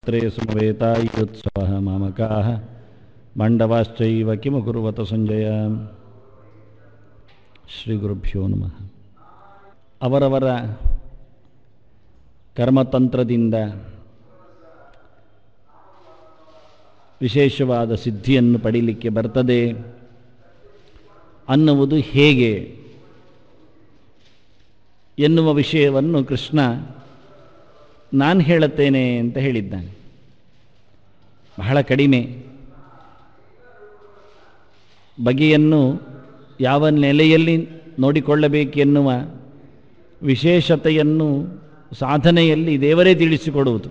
ಸಮವೇತಾಯುತ್ಸವಃ ಮಾಮಕಾಃ ಮಾಂಡವಾಶ್ಚೈವ ಕಿಮು ಕುರ್ವತ ಸಂಜಯ. ಶ್ರೀ ಗುರುಭ್ಯೋ ನಮಃ. ಅವರವರ ಕರ್ಮತಂತ್ರದಿಂದ ವಿಶೇಷವಾದ ಸಿದ್ಧಿಯನ್ನು ಪಡೀಲಿಕ್ಕೆ ಬರ್ತದೆ ಅನ್ನುವುದು ಹೇಗೆ ಎನ್ನುವ ವಿಷಯವನ್ನು ಕೃಷ್ಣ ನಾನು ಹೇಳುತ್ತೇನೆ ಅಂತ ಹೇಳಿದ್ದಾನೆ. ಬಹಳ ಕಡಿಮೆ ಬಗೆಯನ್ನು ಯಾವ ನೆಲೆಯಲ್ಲಿ ನೋಡಿಕೊಳ್ಳಬೇಕೆನ್ನುವ ವಿಶೇಷತೆಯನ್ನು ಸಾಧನೆಯಲ್ಲಿ ದೇವರೇ ತಿಳಿಸಿಕೊಡುವುದು.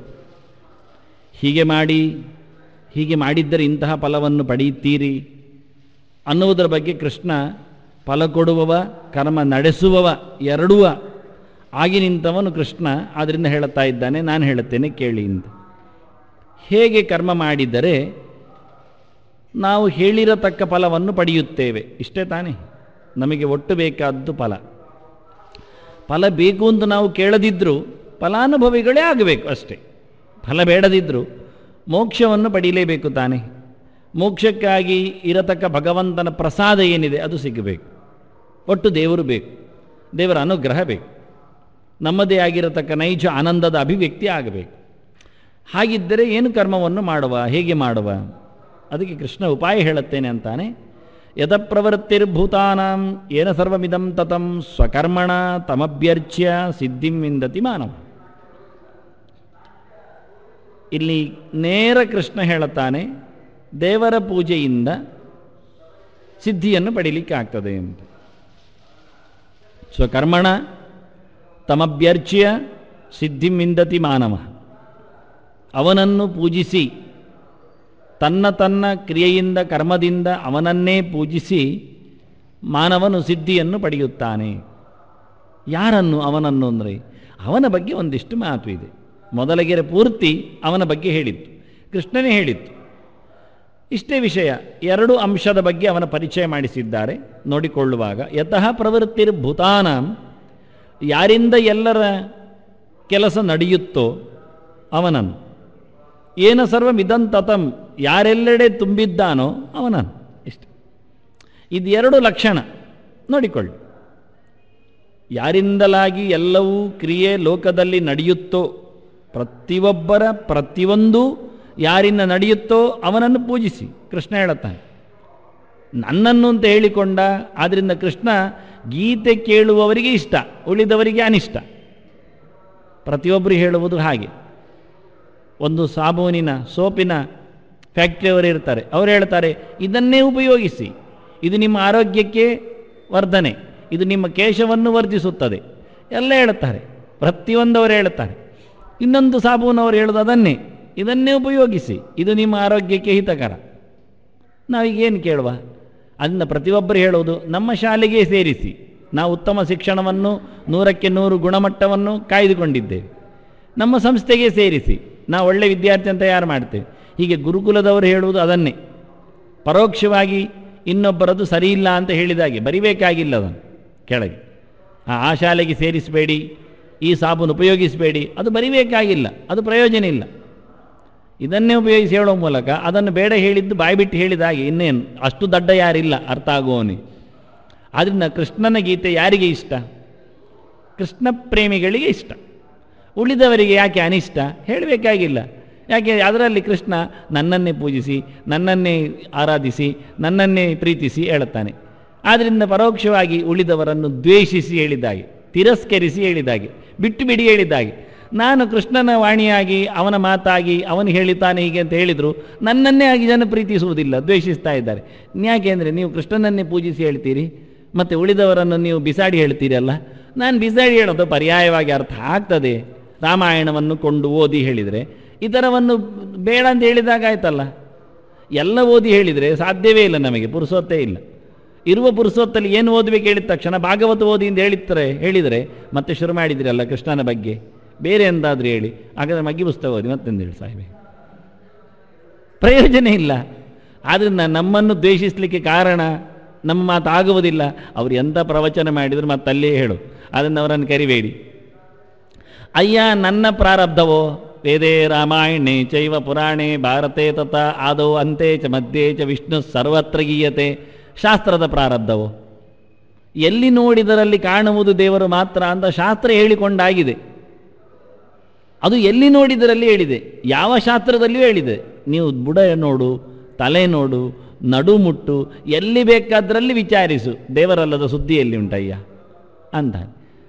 ಹೀಗೆ ಮಾಡಿದ್ದರೆ ಇಂತಹ ಫಲವನ್ನು ಪಡೆಯುತ್ತೀರಿ ಅನ್ನುವುದರ ಬಗ್ಗೆ ಕೃಷ್ಣ ಫಲ ಕೊಡುವವ ಕರ್ಮ ನಡೆಸುವವ ಎರಡೂ ಆಗಿ ನಿಂತವನು ಕೃಷ್ಣ. ಆದ್ದರಿಂದ ಹೇಳುತ್ತಾ ಇದ್ದಾನೆ, ನಾನು ಹೇಳುತ್ತೇನೆ ಕೇಳಿ ಅಂತ. ಹೇಗೆ ಕರ್ಮ ಮಾಡಿದರೆ ನಾವು ಹೇಳಿರತಕ್ಕ ಫಲವನ್ನು ಪಡೆಯುತ್ತೇವೆ, ಇಷ್ಟೇ ತಾನೇ ನಮಗೆ ಒಟ್ಟು ಬೇಕಾದ್ದು ಫಲ. ಫಲ ಬೇಕು ಅಂತ ನಾವು ಕೇಳದಿದ್ದರೂ ಫಲಾನುಭವಿಗಳೇ ಆಗಬೇಕು ಅಷ್ಟೇ. ಫಲ ಬೇಡದಿದ್ದರೂ ಮೋಕ್ಷವನ್ನು ಪಡೀಲೇಬೇಕು ತಾನೇ. ಮೋಕ್ಷಕ್ಕಾಗಿ ಇರತಕ್ಕ ಭಗವಂತನ ಪ್ರಸಾದ ಏನಿದೆ ಅದು ಸಿಗಬೇಕು. ಒಟ್ಟು ದೇವರು ಬೇಕು, ದೇವರ ಅನುಗ್ರಹ ಬೇಕು, ನಮ್ಮದೇ ಆಗಿರತಕ್ಕ ನೈಜ ಆನಂದದ ಅಭಿವ್ಯಕ್ತಿ ಆಗಬೇಕು. ಹಾಗಿದ್ದರೆ ಏನು ಕರ್ಮವನ್ನು ಮಾಡುವ, ಹೇಗೆ ಮಾಡುವ? ಅದಕ್ಕೆ ಕೃಷ್ಣ ಉಪಾಯ ಹೇಳುತ್ತೇನೆ ಅಂತಾನೆ. ಯತ ಪ್ರವೃತ್ತಿರ್ಭೂತಾನಾಂ ಏನ ಸರ್ವಮಿದಂ ತತಂ ಸ್ವಕರ್ಮಣ ತಮಭ್ಯರ್ಚ್ಯ ಸಿದ್ಧಿಂ ವಿಂದತಿ ಮಾನವ. ಇಲ್ಲಿ ನೇರ ಕೃಷ್ಣ ಹೇಳುತ್ತಾನೆ, ದೇವರ ಪೂಜೆಯಿಂದ ಸಿದ್ಧಿಯನ್ನು ಪಡೀಲಿಕ್ಕೆ ಆಗ್ತದೆ ಅಂತ. ಸ್ವಕರ್ಮಣ ತಮಭ್ಯರ್ಚ್ಯ ಸಿದ್ಧಿಂ ವಿಂದತಿ ಮಾನವ. ಅವನನ್ನು ಪೂಜಿಸಿ, ತನ್ನ ಕ್ರಿಯೆಯಿಂದ ಕರ್ಮದಿಂದ ಅವನನ್ನೇ ಪೂಜಿಸಿ ಮಾನವನು ಸಿದ್ಧಿಯನ್ನು ಪಡೆಯುತ್ತಾನೆ. ಯಾರನ್ನು? ಅವನನ್ನು ಅಂದರೆ ಅವನ ಬಗ್ಗೆ ಒಂದಿಷ್ಟು ಮಾತು ಇದೆ. ಮೊದಲಗೆರೆ ಪೂರ್ತಿ ಅವನ ಬಗ್ಗೆ ಹೇಳಿತ್ತು, ಕೃಷ್ಣನೇ ಹೇಳಿತ್ತು. ಇಷ್ಟೇ ವಿಷಯ. ಎರಡು ಅಂಶದ ಬಗ್ಗೆ ಅವನ ಪರಿಚಯ ಮಾಡಿಸಿದ್ದಾರೆ ನೋಡಿಕೊಳ್ಳುವಾಗ. ಯತಃ ಪ್ರವೃತ್ತಿರ್ಭೂತಾನಾಂ, ಯಾರಿಂದ ಎಲ್ಲರ ಕೆಲಸ ನಡೆಯುತ್ತೋ ಅವನನ್ನು. ಏನ ಸರ್ವಮಿದಂತತಂ, ಯಾರೆಲ್ಲೆಡೆ ತುಂಬಿದ್ದಾನೋ ಅವನನ್ನು. ಇಷ್ಟು, ಇದು ಎರಡು ಲಕ್ಷಣ ನೋಡಿಕೊಳ್ಳಿ. ಯಾರಿಂದಲಾಗಿ ಎಲ್ಲವೂ ಕ್ರಿಯೆ ಲೋಕದಲ್ಲಿ ನಡೆಯುತ್ತೋ, ಪ್ರತಿಯೊಬ್ಬರ ಪ್ರತಿಯೊಂದು ಯಾರಿಂದ ನಡೆಯುತ್ತೋ ಅವನನ್ನು ಪೂಜಿಸಿ. ಕೃಷ್ಣ ಹೇಳುತ್ತಾನೆ ನನ್ನನ್ನು ಅಂತ ಹೇಳಿಕೊಂಡ. ಆದ್ದರಿಂದ ಕೃಷ್ಣ ಗೀತೆ ಕೇಳುವವರಿಗೆ ಇಷ್ಟ, ಉಳಿದವರಿಗೆ ಅನಿಷ್ಟ. ಪ್ರತಿಯೊಬ್ಬರು ಹೇಳುವುದು ಹಾಗೆ. ಒಂದು ಸಾಬೂನಿನ ಸೋಪಿನ ಫ್ಯಾಕ್ಟ್ರಿಯವರು ಇರ್ತಾರೆ, ಅವರು ಹೇಳ್ತಾರೆ ಇದನ್ನೇ ಉಪಯೋಗಿಸಿ, ಇದು ನಿಮ್ಮ ಆರೋಗ್ಯಕ್ಕೆ ವರ್ಧನೆ, ಇದು ನಿಮ್ಮ ಕೇಶವನ್ನು ವರ್ಧಿಸುತ್ತದೆ ಎಲ್ಲ ಹೇಳುತ್ತಾರೆ. ಪ್ರತಿಯೊಂದವರು ಹೇಳುತ್ತಾರೆ. ಇನ್ನೊಂದು ಸಾಬೂನವರು ಹೇಳೋದು ಅದನ್ನೇ, ಇದನ್ನೇ ಉಪಯೋಗಿಸಿ, ಇದು ನಿಮ್ಮ ಆರೋಗ್ಯಕ್ಕೆ ಹಿತಕರ. ನಾವೀಗೇನು ಕೇಳುವ? ಅದನ್ನ ಪ್ರತಿಯೊಬ್ಬರು ಹೇಳುವುದು ನಮ್ಮ ಶಾಲೆಗೆ ಸೇರಿಸಿ. ನಾವು ಉತ್ತಮ ಶಿಕ್ಷಣವನ್ನು 100ಕ್ಕೆ 100 ಗುಣಮಟ್ಟವನ್ನು ಕಾಯ್ದುಕೊಂಡಿದ್ದೇವೆ. ನಮ್ಮ ಸಂಸ್ಥೆಗೆ ಸೇರಿಸಿ, ನಾವು ಒಳ್ಳೆ ವಿದ್ಯಾರ್ಥಿ ಅಂತ ಯಾರು ಮಾಡ್ತೇವೆ. ಹೀಗೆ ಗುರುಕುಲದವರು ಹೇಳುವುದು ಅದನ್ನೇ. ಪರೋಕ್ಷವಾಗಿ ಇನ್ನೊಬ್ಬರದು ಸರಿ ಇಲ್ಲ ಅಂತ ಹೇಳಿದಾಗೆ ಬರಿಬೇಕಾಗಿಲ್ಲ ಅದನ್ನು ಕೆಳಗೆ. ಆ ಶಾಲೆಗೆ ಸೇರಿಸಬೇಡಿ, ಈ ಸಾಬೂನು ಉಪಯೋಗಿಸಬೇಡಿ, ಅದು ಬರಿಬೇಕಾಗಿಲ್ಲ, ಅದು ಪ್ರಯೋಜನ ಇಲ್ಲ. ಇದನ್ನೇ ಉಪಯೋಗಿಸಿ ಹೇಳೋ ಮೂಲಕ ಅದನ್ನು ಬೇಡ ಹೇಳಿದ್ದು ಬಾಯ್ಬಿಟ್ಟು ಹೇಳಿದಾಗೆ ಇನ್ನೇನು ಅಷ್ಟು ದಡ್ಡ ಯಾರಿಲ್ಲ ಅರ್ಥ ಆಗುವವನಿಗೆ. ಆದ್ದರಿಂದ ಕೃಷ್ಣನ ಗೀತೆ ಯಾರಿಗೆ ಇಷ್ಟ? ಕೃಷ್ಣ ಪ್ರೇಮಿಗಳಿಗೆ ಇಷ್ಟ. ಉಳಿದವರಿಗೆ ಯಾಕೆ ಅನಿಷ್ಟ? ಹೇಳಬೇಕಾಗಿಲ್ಲ. ಯಾಕೆ? ಅದರಲ್ಲಿ ಕೃಷ್ಣ ನನ್ನನ್ನೇ ಪೂಜಿಸಿ, ನನ್ನನ್ನೇ ಆರಾಧಿಸಿ, ನನ್ನನ್ನೇ ಪ್ರೀತಿಸಿ ಹೇಳುತ್ತಾನೆ. ಆದ್ದರಿಂದ ಪರೋಕ್ಷವಾಗಿ ಉಳಿದವರನ್ನು ದ್ವೇಷಿಸಿ ಹೇಳಿದಾಗೆ, ತಿರಸ್ಕರಿಸಿ ಹೇಳಿದಾಗೆ, ಬಿಟ್ಟು ಬಿಡಿ ಹೇಳಿದಾಗೆ. ನಾನು ಕೃಷ್ಣನ ವಾಣಿಯಾಗಿ ಅವನ ಮಾತಾಗಿ ಅವನು ಹೇಳಿತಾನೆ ಹೀಗೆ ಅಂತ ಹೇಳಿದರು, ನನ್ನನ್ನೇ ಆಗಿ ಜನ ಪ್ರೀತಿಸುವುದಿಲ್ಲ, ದ್ವೇಷಿಸ್ತಾ ಇದ್ದಾರೆ. ಯಾಕೆ ಅಂದರೆ ನೀವು ಕೃಷ್ಣನನ್ನೇ ಪೂಜಿಸಿ ಹೇಳ್ತೀರಿ, ಮತ್ತು ಉಳಿದವರನ್ನು ನೀವು ಬಿಸಾಡಿ ಹೇಳ್ತೀರಿ ಅಲ್ಲ. ನಾನು ಬಿಸಾಡಿ ಹೇಳೋದು ಪರ್ಯಾಯವಾಗಿ ಅರ್ಥ ಆಗ್ತದೆ. ರಾಮಾಯಣವನ್ನು ಕೊಂಡು ಓದಿ ಹೇಳಿದರೆ ಇತರವನ್ನು ಬೇಡ ಅಂತ ಹೇಳಿದಾಗ ಆಯ್ತಲ್ಲ. ಎಲ್ಲ ಓದಿ ಹೇಳಿದರೆ ಸಾಧ್ಯವೇ ಇಲ್ಲ, ನಮಗೆ ಪುರುಸೊತ್ತೇ ಇಲ್ಲ. ಇರುವ ಪುರುಸೊತ್ತಲ್ಲಿ ಏನು ಓದಬೇಕು ಹೇಳಿದ ತಕ್ಷಣ ಭಾಗವತ ಓದಿ ಅಂತ ಹೇಳಿದರೆ ಮತ್ತೆ ಶುರು ಮಾಡಿದಿರಲ್ಲ ಕೃಷ್ಣನ ಬಗ್ಗೆ. ಬೇರೆ ಎಂದಾದರೂ ಹೇಳಿ, ಹಾಗಾದರೆ ಮಗ್ಗಿ ಪುಸ್ತಕ ಓದಿ ಮತ್ತೆಂದು ಹೇಳಿ ಸಾಯ್ಬೇಕು, ಪ್ರಯೋಜನ ಇಲ್ಲ. ಆದ್ದರಿಂದ ನಮ್ಮನ್ನು ದ್ವೇಷಿಸಲಿಕ್ಕೆ ಕಾರಣ ನಮ್ಮ ಮಾತು ಆಗುವುದಿಲ್ಲ. ಅವರು ಎಂಥ ಪ್ರವಚನ ಮಾಡಿದರೂ ಮತ್ತಲ್ಲೇ ಹೇಳು, ಅದನ್ನು ಅವರನ್ನು ಕರಿಬೇಡಿ. ಅಯ್ಯ ನನ್ನ ಪ್ರಾರಬ್ಧವೋ ವೇದೇ ರಾಮಾಯಣೇ ಚೈವ ಪುರಾಣೇ ಭಾರತೆ ತಥಾ ಆದೌ ಅಂತೆ ಚ ಮಧ್ಯೆ ಚ ವಿಷ್ಣು ಸರ್ವತ್ರ ಗೀಯತೆ. ಶಾಸ್ತ್ರದ ಪ್ರಾರಬ್ಧವು ಎಲ್ಲಿ ನೋಡಿದರಲ್ಲಿ ಕಾಣುವುದು ದೇವರು ಮಾತ್ರ ಅಂತ ಶಾಸ್ತ್ರ ಹೇಳಿಕೊಂಡಾಗಿದೆ. ಅದು ಎಲ್ಲಿ ನೋಡಿದರಲ್ಲಿ ಹೇಳಿದೆ, ಯಾವ ಶಾಸ್ತ್ರದಲ್ಲಿಯೂ ಹೇಳಿದೆ. ನೀವು ಬುಡ ನೋಡು, ತಲೆ ನೋಡು, ನಡುಮುಟ್ಟು, ಎಲ್ಲಿ ಬೇಕಾದ್ರಲ್ಲಿ ವಿಚಾರಿಸು, ದೇವರಲ್ಲದ ಸುದ್ದಿ ಎಲ್ಲಿ ಉಂಟಯ್ಯ ಅಂತ.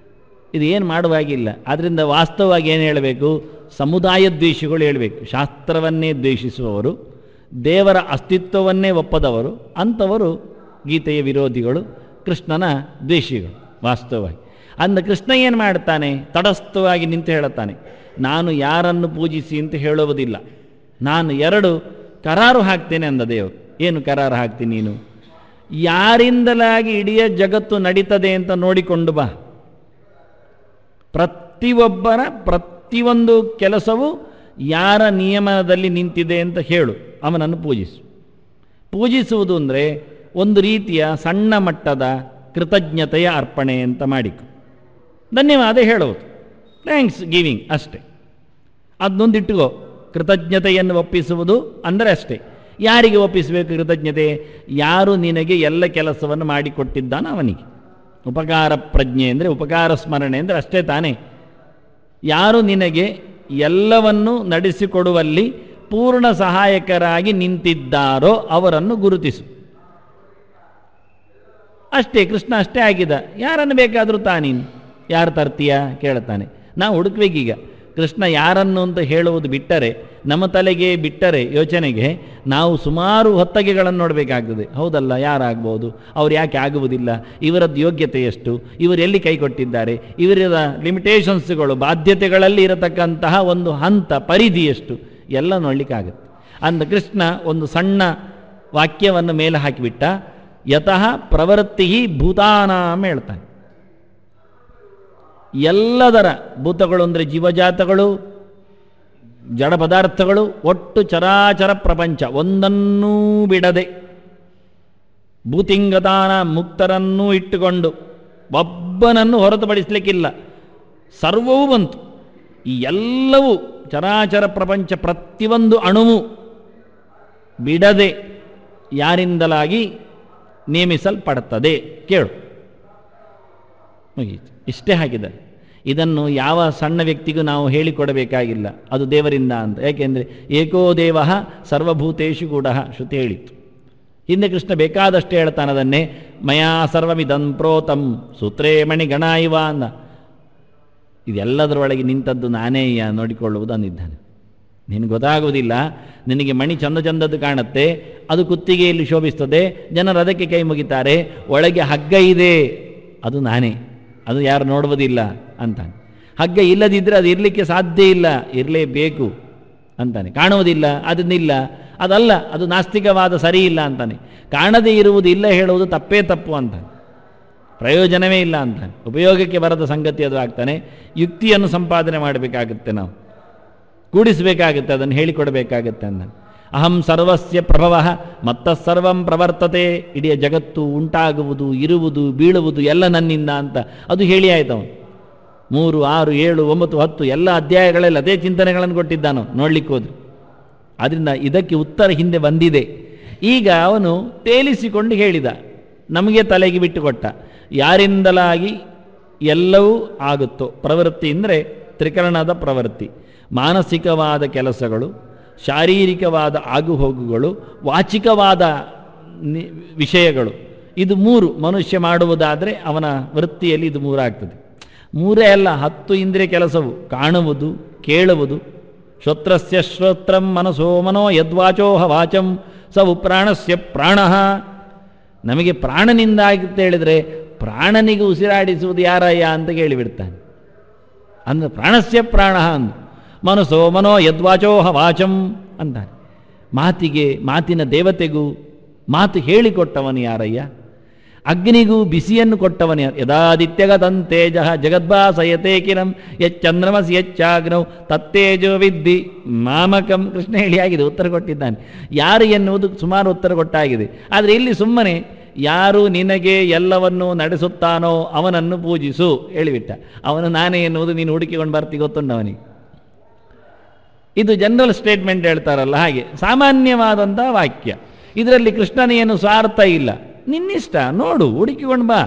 ಇದು ಏನು ಮಾಡುವಾಗಿಲ್ಲ. ಆದ್ದರಿಂದ ವಾಸ್ತವವಾಗಿ ಏನು ಹೇಳಬೇಕು, ಸಮುದಾಯ ದ್ವೇಷಿಗಳು ಹೇಳಬೇಕು. ಶಾಸ್ತ್ರವನ್ನೇ ದ್ವೇಷಿಸುವವರು, ದೇವರ ಅಸ್ತಿತ್ವವನ್ನೇ ಒಪ್ಪದವರು, ಅಂಥವರು ಗೀತೆಯ ವಿರೋಧಿಗಳು, ಕೃಷ್ಣನ ದ್ವೇಷಿಗಳು ವಾಸ್ತವವಾಗಿ. ಅಂದ ಕೃಷ್ಣ ಏನು ಮಾಡ್ತಾನೆ, ತಟಸ್ಥವಾಗಿ ನಿಂತು ಹೇಳುತ್ತಾನೆ, ನಾನು ಯಾರನ್ನು ಪೂಜಿಸಿ ಅಂತ ಹೇಳುವುದಿಲ್ಲ, ನಾನು 2 ಕರಾರು ಹಾಕ್ತೇನೆ ಅಂದ ದೇವರು. ಏನು ಕರಾರು ಹಾಕ್ತೀನಿ ನೀನು? ಯಾರಿಂದಲಾಗಿ ಇಡೀ ಜಗತ್ತು ನಡೀತದೆ ಅಂತ ನೋಡಿಕೊಂಡು ಬಾ. ಪ್ರತಿಯೊಬ್ಬರ ಪ್ರತಿಯೊಂದು ಕೆಲಸವು ಯಾರ ನಿಯಮದಲ್ಲಿ ನಿಂತಿದೆ ಅಂತ ಹೇಳು, ಅವನನ್ನು ಪೂಜಿಸು. ಪೂಜಿಸುವುದು ಅಂದರೆ ಒಂದು ರೀತಿಯ ಸಣ್ಣ ಮಟ್ಟದ ಕೃತಜ್ಞತೆಯ ಅರ್ಪಣೆ ಅಂತ ಮಾಡಿಕೊ. ಧನ್ಯವಾದ ಹೇಳುವುದು, ಥ್ಯಾಂಕ್ಸ್ ಗಿವಿಂಗ್ ಅಷ್ಟೇ. ಅದನ್ನೊಂದಿಟ್ಟುಕೋ. ಕೃತಜ್ಞತೆಯನ್ನು ಒಪ್ಪಿಸುವುದು ಅಂದರೆ ಅಷ್ಟೇ. ಯಾರಿಗೆ ಒಪ್ಪಿಸಬೇಕು ಕೃತಜ್ಞತೆ? ಯಾರು ನಿನಗೆ ಎಲ್ಲ ಕೆಲಸವನ್ನು ಮಾಡಿಕೊಟ್ಟಿದ್ದಾನೋ ಅವನಿಗೆ. ಉಪಕಾರ ಪ್ರಜ್ಞೆ ಅಂದರೆ, ಉಪಕಾರ ಸ್ಮರಣೆ ಅಂದರೆ ಅಷ್ಟೇ ತಾನೇ. ಯಾರು ನಿನಗೆ ಎಲ್ಲವನ್ನು ನಡೆಸಿಕೊಡುವಲ್ಲಿ ಪೂರ್ಣ ಸಹಾಯಕರಾಗಿ ನಿಂತಿದ್ದಾರೋ ಅವರನ್ನು ಗುರುತಿಸು. ಅಷ್ಟೇ, ಕೃಷ್ಣ ಅಷ್ಟೇ ಆಗಿದ. ಯಾರನ್ನು ಬೇಕಾದರೂ ತಾನೀನು ಯಾರು ತರ್ತೀಯ ಕೇಳ್ತಾನೆ. ನಾವು ಹುಡುಕ್ಬೇಕೀಗ ಕೃಷ್ಣ ಯಾರನ್ನು ಅಂತ ಹೇಳುವುದು ಬಿಟ್ಟರೆ, ನಮ್ಮ ತಲೆಗೆ ಬಿಟ್ಟರೆ ಯೋಚನೆಗೆ ನಾವು ಸುಮಾರು ಹೊತ್ತಗೆಗಳನ್ನು ನೋಡಬೇಕಾಗ್ತದೆ. ಹೌದಲ್ಲ, ಯಾರಾಗ್ಬೋದು, ಅವ್ರು ಯಾಕೆ ಆಗುವುದಿಲ್ಲ, ಇವರದ್ದು ಯೋಗ್ಯತೆ ಎಷ್ಟು, ಇವರು ಎಲ್ಲಿ ಕೈ ಕೊಟ್ಟಿದ್ದಾರೆ, ಇವರ ಲಿಮಿಟೇಷನ್ಸ್ಗಳು, ಬಾಧ್ಯತೆಗಳಲ್ಲಿ ಇರತಕ್ಕಂತಹ ಒಂದು ಹಂತ ಪರಿಧಿ ಎಷ್ಟು, ಎಲ್ಲ ನೋಡಲಿಕ್ಕಾಗುತ್ತೆ. ಅಂದ ಕೃಷ್ಣ ಒಂದು ಸಣ್ಣ ವಾಕ್ಯವನ್ನು ಮೇಲೆ ಹಾಕಿಬಿಟ್ಟ. ಯತಃ ಪ್ರವೃತ್ತಿ ಭೂತಾನಾಂ ಹೇಳ್ತಾನೆ. ಎಲ್ಲದರ, ಭೂತಗಳು ಅಂದರೆ ಜೀವಜಾತಗಳು, ಜಡ ಪದಾರ್ಥಗಳು, ಒಟ್ಟು ಚರಾಚರ ಪ್ರಪಂಚ ಒಂದನ್ನೂ ಬಿಡದೆ, ಭೂತಿಂಗತಾನ ಮುಕ್ತರನ್ನೂ ಇಟ್ಟುಕೊಂಡು ಒಬ್ಬನನ್ನು ಹೊರತುಪಡಿಸಲಿಕ್ಕಿಲ್ಲ, ಸರ್ವವೂ ಬಂತು. ಈ ಎಲ್ಲವೂ ಚರಾಚರ ಪ್ರಪಂಚ ಪ್ರತಿಯೊಂದು ಅಣುವು ಬಿಡದೆ ಯಾರಿಂದಲಾಗಿ ನೇಮಿಸಲ್ಪಡುತ್ತದೆ ಕೇಳು. ಮುಗೀತು, ಇಷ್ಟೇ ಹಾಕಿದ್ದಾರೆ. ಇದನ್ನು ಯಾವ ಸಣ್ಣ ವ್ಯಕ್ತಿಗೂ ನಾವು ಹೇಳಿಕೊಡಬೇಕಾಗಿಲ್ಲ, ಅದು ದೇವರಿಂದ ಅಂತ. ಯಾಕೆಂದರೆ ಏಕೋ ದೇವ ಸರ್ವಭೂತೇಶು ಕೂಡ ಶ್ರುತಿ ಹೇಳಿತ್ತು. ಹಿಂದೆ ಕೃಷ್ಣ ಬೇಕಾದಷ್ಟೇ ಹೇಳ್ತಾನೆ ಅದನ್ನೇ. ಮಯಾ ಸರ್ವಮಿದಂ ಪ್ರೋತಂ ಸೂತ್ರೇ ಮಣಿ ಗಣ ಇವ ಅಂದ. ಇದೆಲ್ಲದರೊಳಗೆ ನಿಂತದ್ದು ನಾನೇ ನೋಡಿಕೊಳ್ಳುವುದು ಅಂದಿದ್ದಾನೆ. ನಿನಗೆ ಗೊತ್ತಾಗುವುದಿಲ್ಲ. ನಿನಗೆ ಮಣಿ ಚಂದ ಚಂದದ್ದು ಕಾಣುತ್ತೆ, ಅದು ಕುತ್ತಿಗೆಯಲ್ಲಿ ಶೋಭಿಸ್ತದೆ, ಜನರು ಅದಕ್ಕೆ ಕೈ ಮುಗಿತಾರೆ. ಒಳಗೆ ಹಗ್ಗ ಇದೆ, ಅದು ನಾನೇ, ಅದು ಯಾರು ನೋಡುವುದಿಲ್ಲ ಅಂತಾನೆ. ಹಗ್ಗ ಇಲ್ಲದಿದ್ದರೆ ಅದು ಇರಲಿಕ್ಕೆ ಸಾಧ್ಯ ಇಲ್ಲ, ಇರಲೇಬೇಕು ಅಂತಾನೆ. ಕಾಣುವುದಿಲ್ಲ, ಅದನ್ನಿಲ್ಲ, ಅದಲ್ಲ, ಅದು ನಾಸ್ತಿಕವಾದ ಸರಿ ಇಲ್ಲ ಅಂತಾನೆ. ಕಾಣದೇ ಇರುವುದು ಇಲ್ಲ ಹೇಳುವುದು ತಪ್ಪೇ ತಪ್ಪು ಅಂತಾನೆ. ಪ್ರಯೋಜನವೇ ಇಲ್ಲ ಅಂತಾನೆ. ಉಪಯೋಗಕ್ಕೆ ಬರದ ಸಂಗತಿ ಅದು ಆಗ್ತಾನೆ. ಯುಕ್ತಿಯನ್ನು ಸಂಪಾದನೆ ಮಾಡಬೇಕಾಗುತ್ತೆ, ನಾವು ಕೂಡಿಸಬೇಕಾಗುತ್ತೆ, ಅದನ್ನು ಹೇಳಿಕೊಡಬೇಕಾಗುತ್ತೆ ಅಂತಾನೆ. ಅಹಂ ಸರ್ವಸ್ಯ ಪ್ರಭವ ಮತ್ತಃ ಸರ್ವಂ ಪ್ರವರ್ತತೆ. ಇಡೀ ಜಗತ್ತು ಉಂಟಾಗುವುದು, ಇರುವುದು, ಬೀಳುವುದು ಎಲ್ಲ ನನ್ನಿಂದ ಅಂತ ಅದು ಹೇಳಿ ಆಯ್ತವನು. 3, 6, 7, 9, 10 ಎಲ್ಲ ಅಧ್ಯಾಯಗಳಲ್ಲಿ ಅದೇ ಚಿಂತನೆಗಳನ್ನು ಕೊಟ್ಟಿದ್ದಾನು ನೋಡ್ಲಿಕ್ಕೆ ಹೋದ್ರು. ಆದ್ದರಿಂದ ಇದಕ್ಕೆ ಉತ್ತರ ಹಿಂದೆ ಬಂದಿದೆ. ಈಗ ಅವನು ತೇಲಿಸಿಕೊಂಡು ಹೇಳಿದ, ನಮಗೆ ತಲೆಗೆ ಬಿಟ್ಟುಕೊಟ್ಟ. ಯಾರಿಂದಲಾಗಿ ಎಲ್ಲವೂ ಆಗುತ್ತೋ. ಪ್ರವೃತ್ತಿ ಅಂದರೆ ತ್ರಿಕರಣದ ಪ್ರವೃತ್ತಿ, ಮಾನಸಿಕವಾದ ಕೆಲಸಗಳು, ಶಾರೀರಿಕವಾದ ಆಗುಹೋಗುಗಳು, ವಾಚಿಕವಾದ ವಿಷಯಗಳು. ಇದು 3 ಮನುಷ್ಯ ಮಾಡುವುದಾದರೆ ಅವನ ವೃತ್ತಿಯಲ್ಲಿ ಇದು 3 ಆಗ್ತದೆ. 3 ಅಲ್ಲ, 10 ಇಂದ್ರಿಯ ಕೆಲಸವು. ಕಾಣುವುದು, ಕೇಳುವುದು, ಶ್ರೋತ್ರಸ್ಯ ಶ್ರೋತ್ರಂ ಮನಸೋ ಮನೋ ಯದ್ವಾಚೋಹ ವಾಚಂ ಸವು ಪ್ರಾಣಸ್ಯ ಪ್ರಾಣಃ. ನಮಗೆ ಪ್ರಾಣನಿಂದ ಆಗುತ್ತೆ ಹೇಳಿದರೆ ಪ್ರಾಣನಿಗೆ ಉಸಿರಾಡಿಸುವುದು ಯಾರಯ್ಯ ಅಂತ ಕೇಳಿಬಿಡ್ತಾನೆ. ಅಂದ್ರೆ ಪ್ರಾಣಸ್ಯ ಪ್ರಾಣ ಅಂದು ಮನಸೋ ಮನೋ ಯದ್ವಾಚೋಹ ವಾಚಂ ಅಂತಾನೆ. ಮಾತಿಗೆ, ಮಾತಿನ ದೇವತೆಗೂ ಮಾತು ಹೇಳಿಕೊಟ್ಟವನು ಯಾರಯ್ಯ? ಅಗ್ನಿಗೂ ಬಿಸಿಯನ್ನು ಕೊಟ್ಟವನು ಯಾರು? ಯದಾದಿತ್ಯಗತಂತೇಜ ಜಗದ್ಭಾಸಯತೆ ಕಿರಂ ಯಚ್ಚಂದ್ರಮಸಿ ಯಚ್ಚಾಗ್ನೌ ತತ್ತೇಜೋ ವಿದ್ಧಿ ಮಾಮಕಂ. ಕೃಷ್ಣ ಹೇಳಿ ಆಗಿದೆ, ಉತ್ತರ ಕೊಟ್ಟಿದ್ದಾನೆ. ಯಾರು ಎನ್ನುವುದು ಸುಮಾರು ಉತ್ತರ ಕೊಟ್ಟಾಗಿದೆ. ಆದರೆ ಇಲ್ಲಿ ಸುಮ್ಮನೆ ಯಾರು ನಿನಗೆ ಎಲ್ಲವನ್ನೂ ನಡೆಸುತ್ತಾನೋ ಅವನನ್ನು ಪೂಜಿಸು ಹೇಳಿಬಿಟ್ಟ. ಅವನು ನಾನೇ ಎನ್ನುವುದು ನೀನು ಹುಡುಕಿಕೊಂಡು ಬರ್ತಿ, ಗೊತ್ತುಂಡು ಅವನಿಗೆ. ಇದು ಜನರಲ್ ಸ್ಟೇಟ್ಮೆಂಟ್ ಹೇಳ್ತಾರಲ್ಲ ಹಾಗೆ ಸಾಮಾನ್ಯವಾದಂಥ ವಾಕ್ಯ. ಇದರಲ್ಲಿ ಕೃಷ್ಣನೇನು ಸ್ವಾರ್ಥ ಇಲ್ಲ, ನಿನ್ನಿಷ್ಟ, ನೋಡು, ಹುಡುಕಿಕೊಂಡು ಬಾ.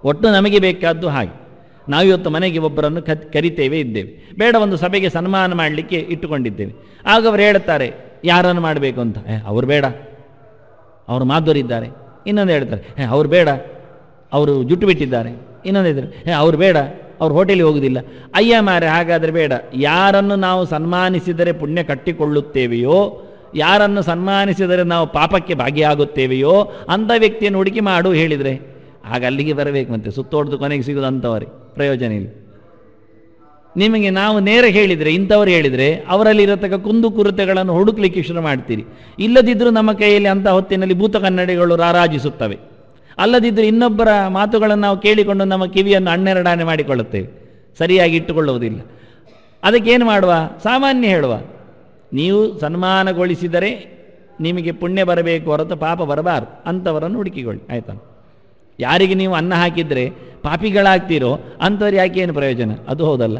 ಒಟ್ಟು ನಮಗೆ ಬೇಕಾದ್ದು ಹಾಗೆ. ನಾವಿವತ್ತು ಮನೆಗೆ ಒಬ್ಬರನ್ನು ಕರಿತೇವೆ ಇದ್ದೇವೆ, ಬೇಡ ಒಂದು ಸಭೆಗೆ ಸನ್ಮಾನ ಮಾಡಲಿಕ್ಕೆ ಇಟ್ಟುಕೊಂಡಿದ್ದೇವೆ. ಆಗ ಅವರು ಹೇಳ್ತಾರೆ ಯಾರನ್ನು ಮಾಡಬೇಕು ಅಂತ. ಅವ್ರು ಬೇಡ, ಅವರು ಮಾಧ್ವರಿದ್ದಾರೆ. ಇನ್ನೊಂದು ಹೇಳ್ತಾರೆ ಅವ್ರು ಬೇಡ, ಅವರು ಜುಟ್ಟು ಬಿಟ್ಟಿದ್ದಾರೆ. ಇನ್ನೊಂದು ಹೇಳ್ತಾರೆ ಅವ್ರು ಬೇಡ, ಅವ್ರು ಹೋಟೆಲಿಗೆ ಹೋಗುವುದಿಲ್ಲ. ಅಯ್ಯ ಮಾರೆ, ಹಾಗಾದರೆ ಬೇಡ. ಯಾರನ್ನು ನಾವು ಸನ್ಮಾನಿಸಿದರೆ ಪುಣ್ಯ ಕಟ್ಟಿಕೊಳ್ಳುತ್ತೇವೆಯೋ, ಯಾರನ್ನು ಸನ್ಮಾನಿಸಿದರೆ ನಾವು ಪಾಪಕ್ಕೆ ಭಾಗಿಯಾಗುತ್ತೇವೆಯೋ ಅಂಥ ವ್ಯಕ್ತಿಯನ್ನು ಹುಡುಕಿ ಮಾಡು ಹೇಳಿದರೆ ಆಗ ಅಲ್ಲಿಗೆ ಬರಬೇಕು. ಮತ್ತೆ ಸುತ್ತೋಡ್ದು ಕೊನೆಗೆ ಸಿಗೋದು ಅಂಥವರೇ, ಪ್ರಯೋಜನ ಇಲ್ಲ. ನಿಮಗೆ ನಾವು ನೇರ ಹೇಳಿದರೆ, ಇಂಥವ್ರು ಹೇಳಿದರೆ ಅವರಲ್ಲಿ ಇರತಕ್ಕ ಕುಂದು ಕುರುತೆಗಳನ್ನು ಹುಡುಕ್ಲಿಕ್ಕೆ ಶುರು ಮಾಡ್ತೀರಿ. ಇಲ್ಲದಿದ್ದರೂ ನಮ್ಮ ಕೈಯಲ್ಲಿ ಅಂಥ ಹೊತ್ತಿನಲ್ಲಿ ಭೂತ ಕನ್ನಡಿಗಳು ರಾರಾಜಿಸುತ್ತವೆ. ಅಲ್ಲದಿದ್ದರೆ ಇನ್ನೊಬ್ಬರ ಮಾತುಗಳನ್ನು ನಾವು ಕೇಳಿಕೊಂಡು ನಮ್ಮ ಕಿವಿಯನ್ನು ಹನ್ನೆರಡಾನೆ ಮಾಡಿಕೊಳ್ಳುತ್ತೇವೆ, ಸರಿಯಾಗಿ ಇಟ್ಟುಕೊಳ್ಳುವುದಿಲ್ಲ. ಅದಕ್ಕೇನು ಮಾಡುವ? ಸಾಮಾನ್ಯ ಹೇಳುವ, ನೀವು ಸನ್ಮಾನಗೊಳಿಸಿದರೆ ನಿಮಗೆ ಪುಣ್ಯ ಬರಬೇಕು ಹೊರತು ಪಾಪ ಬರಬಾರದು. ಅಂಥವರನ್ನು ಹುಡುಕಿಕೊಳ್ಳಿ, ಆಯ್ತಾ? ಯಾರಿಗೆ ನೀವು ಅನ್ನ ಹಾಕಿದರೆ ಪಾಪಿಗಳಾಗ್ತೀರೋ ಅಂಥವ್ರು ಯಾಕೇನು ಪ್ರಯೋಜನ? ಅದು ಹೌದಲ್ಲ.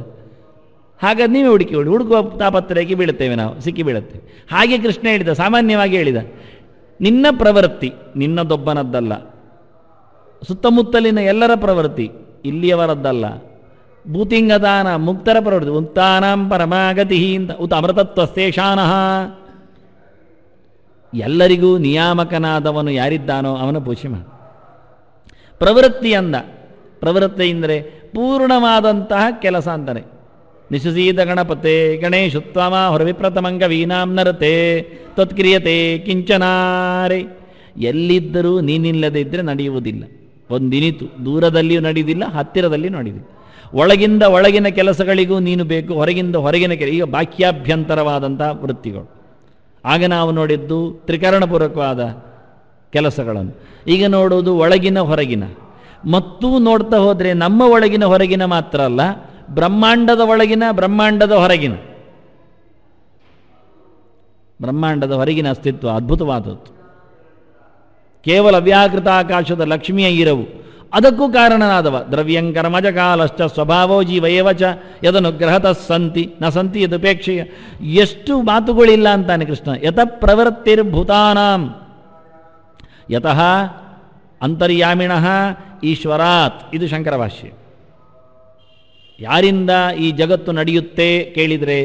ಹಾಗಾದ್ರೆ ನೀವೇ ಹುಡುಕಿಕೊಳ್ಳಿ. ಹುಡುಕುವ ತಾಪತ್ರಯಕ್ಕೆ ಬೀಳುತ್ತೇವೆ ನಾವು, ಸಿಕ್ಕಿ ಬೀಳುತ್ತೇವೆ. ಹಾಗೆ ಕೃಷ್ಣ ಹೇಳಿದ, ಸಾಮಾನ್ಯವಾಗಿ ಹೇಳಿದ, ನಿನ್ನ ಪ್ರವೃತ್ತಿ ನಿನ್ನದೊಬ್ಬನದ್ದಲ್ಲ, ಸುತ್ತಮುತ್ತಲಿನ ಎಲ್ಲರ ಪ್ರವೃತ್ತಿ, ಇಲ್ಲಿಯವರದ್ದಲ್ಲ. ಭೂತಿಂಗದಾನ ಮುಕ್ತರ ಪ್ರವೃತ್ತಿ. ಉತ್ತಾನಾಂ ಪರಮಾಗತಿ ಅಂತ ಉತ ಅಮೃತತ್ವಸ್ತೇಷಾನಃ. ಎಲ್ಲರಿಗೂ ನಿಯಾಮಕನಾದವನು ಯಾರಿದ್ದಾನೋ ಅವನ ಪೂಜೆ ಮಾಡು. ಪ್ರವೃತ್ತಿ ಅಂದ, ಪ್ರವೃತ್ತಿ ಅಂದರೆ ಪೂರ್ಣವಾದಂತಹ ಕೆಲಸ ಅಂತಾನೆ. ನಿಶುಸೀತ ಗಣಪತೆ ಗಣೇಶುತ್ವಮ ಹೊರವಿಪ್ರತಮಂಗ ವೀನಾಂ ನರತೆ ತತ್ಕ್ರಿಯತೆ ಕಿಂಚನಾರೆ. ಎಲ್ಲಿದ್ದರೂ ನೀನಿಲ್ಲದೆ ಇದ್ದರೆ ನಡೆಯುವುದಿಲ್ಲ. ಒಂದಿನಿತು ದೂರದಲ್ಲಿಯೂ ನಡೆಯುವುದಿಲ್ಲ, ಹತ್ತಿರದಲ್ಲಿಯೂ ನಡೆಯುವುದಿಲ್ಲ. ಒಳಗಿಂದ ಒಳಗಿನ ಕೆಲಸಗಳಿಗೂ ನೀನು ಬೇಕು, ಹೊರಗಿಂದ ಹೊರಗಿನ ಈಗ ಬಾಹ್ಯಾಭ್ಯಂತರವಾದಂಥ ವೃತ್ತಿಗಳು. ಆಗ ನಾವು ನೋಡಿದ್ದು ತ್ರಿಕರಣಪೂರ್ವಕವಾದ ಕೆಲಸಗಳನ್ನು. ಈಗ ನೋಡುವುದು ಒಳಗಿನ ಹೊರಗಿನ. ಮತ್ತೂ ನೋಡ್ತಾ ಹೋದರೆ ನಮ್ಮ ಒಳಗಿನ ಹೊರಗಿನ ಮಾತ್ರ ಅಲ್ಲ, ಬ್ರಹ್ಮಾಂಡದ ಒಳಗಿನ ಬ್ರಹ್ಮಾಂಡದ ಹೊರಗಿನ. ಬ್ರಹ್ಮಾಂಡದ ಹೊರಗಿನ ಅಸ್ತಿತ್ವ ಅದ್ಭುತವಾದದ್ದು. ಕೇವಲ ಅವ್ಯಾಕೃತ ಆಕಾಶದ ಲಕ್ಷ್ಮಿಯ ಇರವು ಅದಕ್ಕೂ ಕಾರಣನಾದವ. ದ್ರವ್ಯಂಕರಮಜಕಾಲಶ್ಚ ಸ್ವಭಾವೋ ಜೀವಯೇವಚ ಯದನುಗ್ರಹತಃ ಸಂತಿ ನ ಸಂತಿ ಯದುಪೇಕ್ಷೆಯ. ಎಷ್ಟು ಮಾತುಗಳಿಲ್ಲ ಅಂತಾನೆ ಕೃಷ್ಣ. ಯತಃ ಪ್ರವೃತ್ತಿರ್ಭೂತಾನಾಂ ಯತಃ ಅಂತರ್ಯಾಮಿಣಃ ಈಶ್ವರಾತ್. ಇದು ಶಂಕರ ಭಾಷ್ಯ. ಯಾರಿಂದ ಈ ಜಗತ್ತು ನಡೆಯುತ್ತೆ ಕೇಳಿದರೆ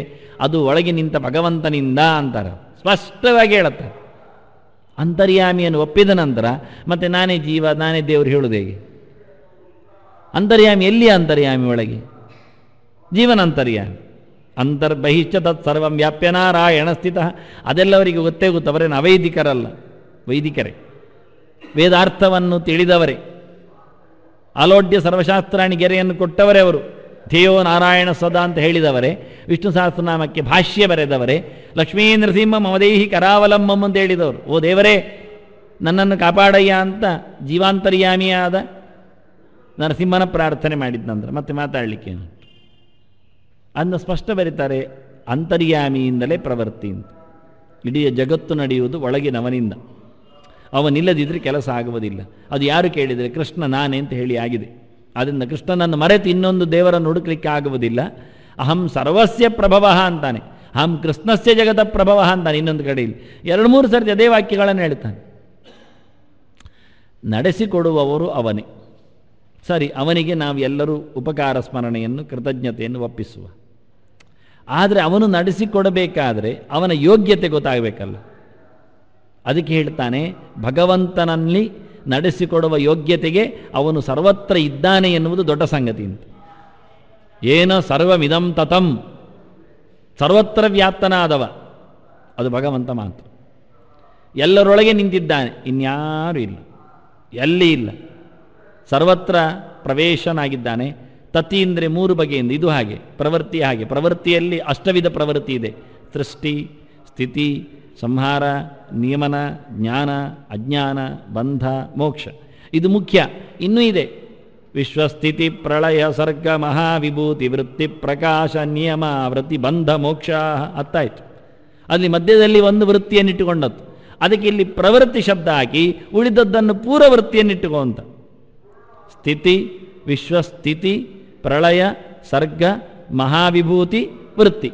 ಅದು ಒಳಗೆ ನಿಂತ ಭಗವಂತನಿಂದ ಅಂತಾರೆ, ಸ್ಪಷ್ಟವಾಗಿ ಹೇಳುತ್ತಾರೆ. ಅಂತರ್ಯಾಮಿಯನ್ನು ಒಪ್ಪಿದ ನಂತರ ಮತ್ತೆ ನಾನೇ ಜೀವ ನಾನೇ ದೇವರು ಹೇಳುವುದು ಹೇಗೆ? ಅಂತರ್ಯಾಮಿ ಎಲ್ಲಿ? ಅಂತರ್ಯಾಮಿ ಒಳಗೆ ಜೀವನ ಅಂತರ್ಯಾಮಿ. ಅಂತರ್ಬಹಿಶ್ಚ ತತ್ ಸರ್ವಂ ವ್ಯಾಪ್ಯ ನಾರಾಯಣ ಸ್ಥಿತ. ಅದೆಲ್ಲವರಿಗೆ ಗೊತ್ತೇ ಗೊತ್ತವರೇನು ಅವೈದಿಕರಲ್ಲ, ವೈದಿಕರೇ, ವೇದಾರ್ಥವನ್ನು ತಿಳಿದವರೇ, ಆಲೋಡ್ಯ ಸರ್ವಶಾಸ್ತ್ರಾಣಿ ಗೆರೆಯನ್ನು ಕೊಟ್ಟವರೇ ಅವರು. ಧ್ಯೇಯೋ ನಾರಾಯಣ ಸದಾ ಅಂತ ಹೇಳಿದವರೇ, ವಿಷ್ಣು ಸಹಸ್ರನಾಮಕ್ಕೆ ಭಾಷ್ಯ ಬರೆದವರೇ, ಲಕ್ಷ್ಮೀ ನರಸಿಂಹ ಮಮದೇಹಿ ಕರಾವಲಂಬಂ ಅಂತ ಹೇಳಿದವರು. ಓ ದೇವರೇ ನನ್ನನ್ನು ಕಾಪಾಡಯ್ಯ ಅಂತ ಜೀವಾಂತರ್ಯಾಮಿಯಾದ ನರಸಿಂಹನ ಪ್ರಾರ್ಥನೆ ಮಾಡಿದ ನಂತರ ಮತ್ತೆ ಮಾತಾಡಲಿಕ್ಕೇನು ಅದನ್ನು ಸ್ಪಷ್ಟ ಬರೀತಾರೆ. ಅಂತರ್ಯಾಮಿಯಿಂದಲೇ ಪ್ರವೃತ್ತಿ ಅಂತ. ಇಡೀ ಜಗತ್ತು ನಡೆಯುವುದು ಒಳಗಿನವನಿಂದ. ಅವನಿಲ್ಲದಿದ್ದರೆ ಕೆಲಸ ಆಗುವುದಿಲ್ಲ. ಅದು ಯಾರು ಕೇಳಿದರೆ ಕೃಷ್ಣ ನಾನೇ ಅಂತ ಹೇಳಿ ಆಗಿದೆ. ಆದ್ದರಿಂದ ಕೃಷ್ಣನನ್ನು ಮರೆತು ಇನ್ನೊಂದು ದೇವರನ್ನು ಹುಡುಕಲಿಕ್ಕೆ ಆಗುವುದಿಲ್ಲ. ಅಹಂ ಸರ್ವಸ್ಯ ಪ್ರಭವ ಅಂತಾನೆ, ಅಹಂ ಕೃಷ್ಣಸ್ಯ ಜಗತ ಪ್ರಭವ ಅಂತಾನೆ. ಇನ್ನೊಂದು ಕಡೆಯಲ್ಲಿ 2-3 ಸರ್ತಿ ಅದೇ ವಾಕ್ಯಗಳನ್ನು ಹೇಳ್ತಾನೆ. ನಡೆಸಿಕೊಡುವವರು ಅವನೇ. ಸರಿ, ಅವನಿಗೆ ನಾವು ಎಲ್ಲರೂ ಉಪಕಾರ ಸ್ಮರಣೆಯನ್ನು ಕೃತಜ್ಞತೆಯನ್ನು ಒಪ್ಪಿಸುವ. ಆದರೆ ಅವನು ನಡೆಸಿಕೊಡಬೇಕಾದ್ರೆ ಅವನ ಯೋಗ್ಯತೆ ಗೊತ್ತಾಗಬೇಕಲ್ಲ. ಅದಕ್ಕೆ ಹೇಳ್ತಾನೆ, ಭಗವಂತನಲ್ಲಿ ನಡೆಸಿಕೊಡುವ ಯೋಗ್ಯತೆಗೆ ಅವನು ಸರ್ವತ್ರ ಇದ್ದಾನೆ ಎನ್ನುವುದು ದೊಡ್ಡ ಸಂಗತಿ ಅಂತ. ಏನ ಸರ್ವಮಿದಂ ತತಂ, ಸರ್ವತ್ರ ವ್ಯಾಪ್ತನಾದವ ಅದು ಭಗವಂತ ಮಾತ್ರ. ಎಲ್ಲರೊಳಗೆ ನಿಂತಿದ್ದಾನೆ, ಇನ್ಯಾರೂ ಇಲ್ಲ, ಎಲ್ಲಿ ಇಲ್ಲ, ಸರ್ವತ್ರ ಪ್ರವೇಶನಾಗಿದ್ದಾನೆ. ತತಿ ಅಂದರೆ 3 ಬಗೆಯಿಂದ. ಇದು ಹಾಗೆ, ಪ್ರವೃತ್ತಿ ಹಾಗೆ. ಪ್ರವೃತ್ತಿಯಲ್ಲಿ ಅಷ್ಟವಿಧ ಪ್ರವೃತ್ತಿ ಇದೆ: ಸೃಷ್ಟಿ, ಸ್ಥಿತಿ, ಸಂಹಾರ, ನಿಯಮನ, ಜ್ಞಾನ, ಅಜ್ಞಾನ, ಬಂಧ, ಮೋಕ್ಷ. ಇದು ಮುಖ್ಯ. ಇನ್ನೂ ಇದೆ: ವಿಶ್ವಸ್ಥಿತಿ ಪ್ರಳಯ ಸರ್ಗ ಮಹಾವಿಭೂತಿ ವೃತ್ತಿ ಪ್ರಕಾಶ ನಿಯಮ ವೃತ್ತಿ ಬಂಧ ಮೋಕ್ಷ. ಅತ್ತಾಯಿತು. ಅಲ್ಲಿ ಮಧ್ಯದಲ್ಲಿ ಒಂದು ವೃತ್ತಿಯನ್ನಿಟ್ಟುಕೊಂಡದ್ದು. ಅದಕ್ಕೆ ಇಲ್ಲಿ ಪ್ರವೃತ್ತಿ ಶಬ್ದ ಹಾಕಿ ಉಳಿದದ್ದನ್ನು ಪೂರ್ವವೃತ್ತಿಯನ್ನಿಟ್ಟುಕೊಂತ. ಸ್ಥಿತಿ, ವಿಶ್ವಸ್ಥಿತಿ, ಪ್ರಳಯ, ಸರ್ಗ, ಮಹಾವಿಭೂತಿ, ವೃತ್ತಿ.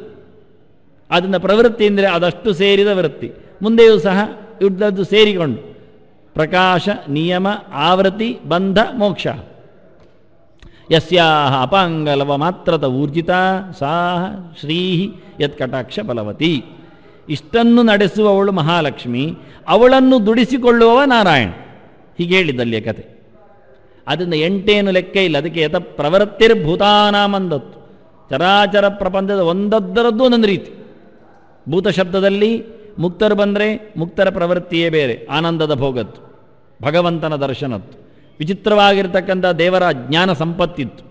ಅದನ್ನು ಪ್ರವೃತ್ತಿ ಅಂದರೆ ಅದಷ್ಟು ಸೇರಿದ ವೃತ್ತಿ. ಮುಂದೆಯೂ ಸಹ ಯುದ್ಧದ್ದು ಸೇರಿಕೊಂಡು ಪ್ರಕಾಶ, ನಿಯಮ, ಆವೃತ್ತಿ, ಬಂಧ, ಮೋಕ್ಷ. ಯಸ್ಯಾಹ ಅಪಾಂಗಲವ ಮಾತ್ರತ ಊರ್ಜಿತ ಸಾಹ ಶ್ರೀ ಯತ್ಕಟಾಕ್ಷ ಬಲವತಿ. ಇಷ್ಟನ್ನು ನಡೆಸುವವಳು ಮಹಾಲಕ್ಷ್ಮಿ, ಅವಳನ್ನು ದುಡಿಸಿಕೊಳ್ಳುವವ ನಾರಾಯಣ. ಹೀಗೆ ಹೇಳಿದ್ದಲ್ಲಿಯ ಕತೆ. ಅದನ್ನು 8 ಲೆಕ್ಕ ಇಲ್ಲ. ಅದಕ್ಕೆ ಯಥ ಪ್ರವೃತ್ತಿರ್ಭೂತಾನಾಮಂದತ್ತು. ಚರಾಚರ ಪ್ರಪಂಚದ ಒಂದದ್ದರದ್ದು ಒಂದೊಂದು ರೀತಿ. ಭೂತ ಶಬ್ದದಲ್ಲಿ ಮುಕ್ತರು ಬಂದರೆ ಮುಕ್ತರ ಪ್ರವೃತ್ತಿಯೇ ಬೇರೆ, ಆನಂದದ ಭೋಗತ್ತು, ಭಗವಂತನ ದರ್ಶನತ್ತು, ವಿಚಿತ್ರವಾಗಿರ್ತಕ್ಕಂಥ ದೇವರ ಜ್ಞಾನ ಸಂಪತ್ತಿತ್ತು.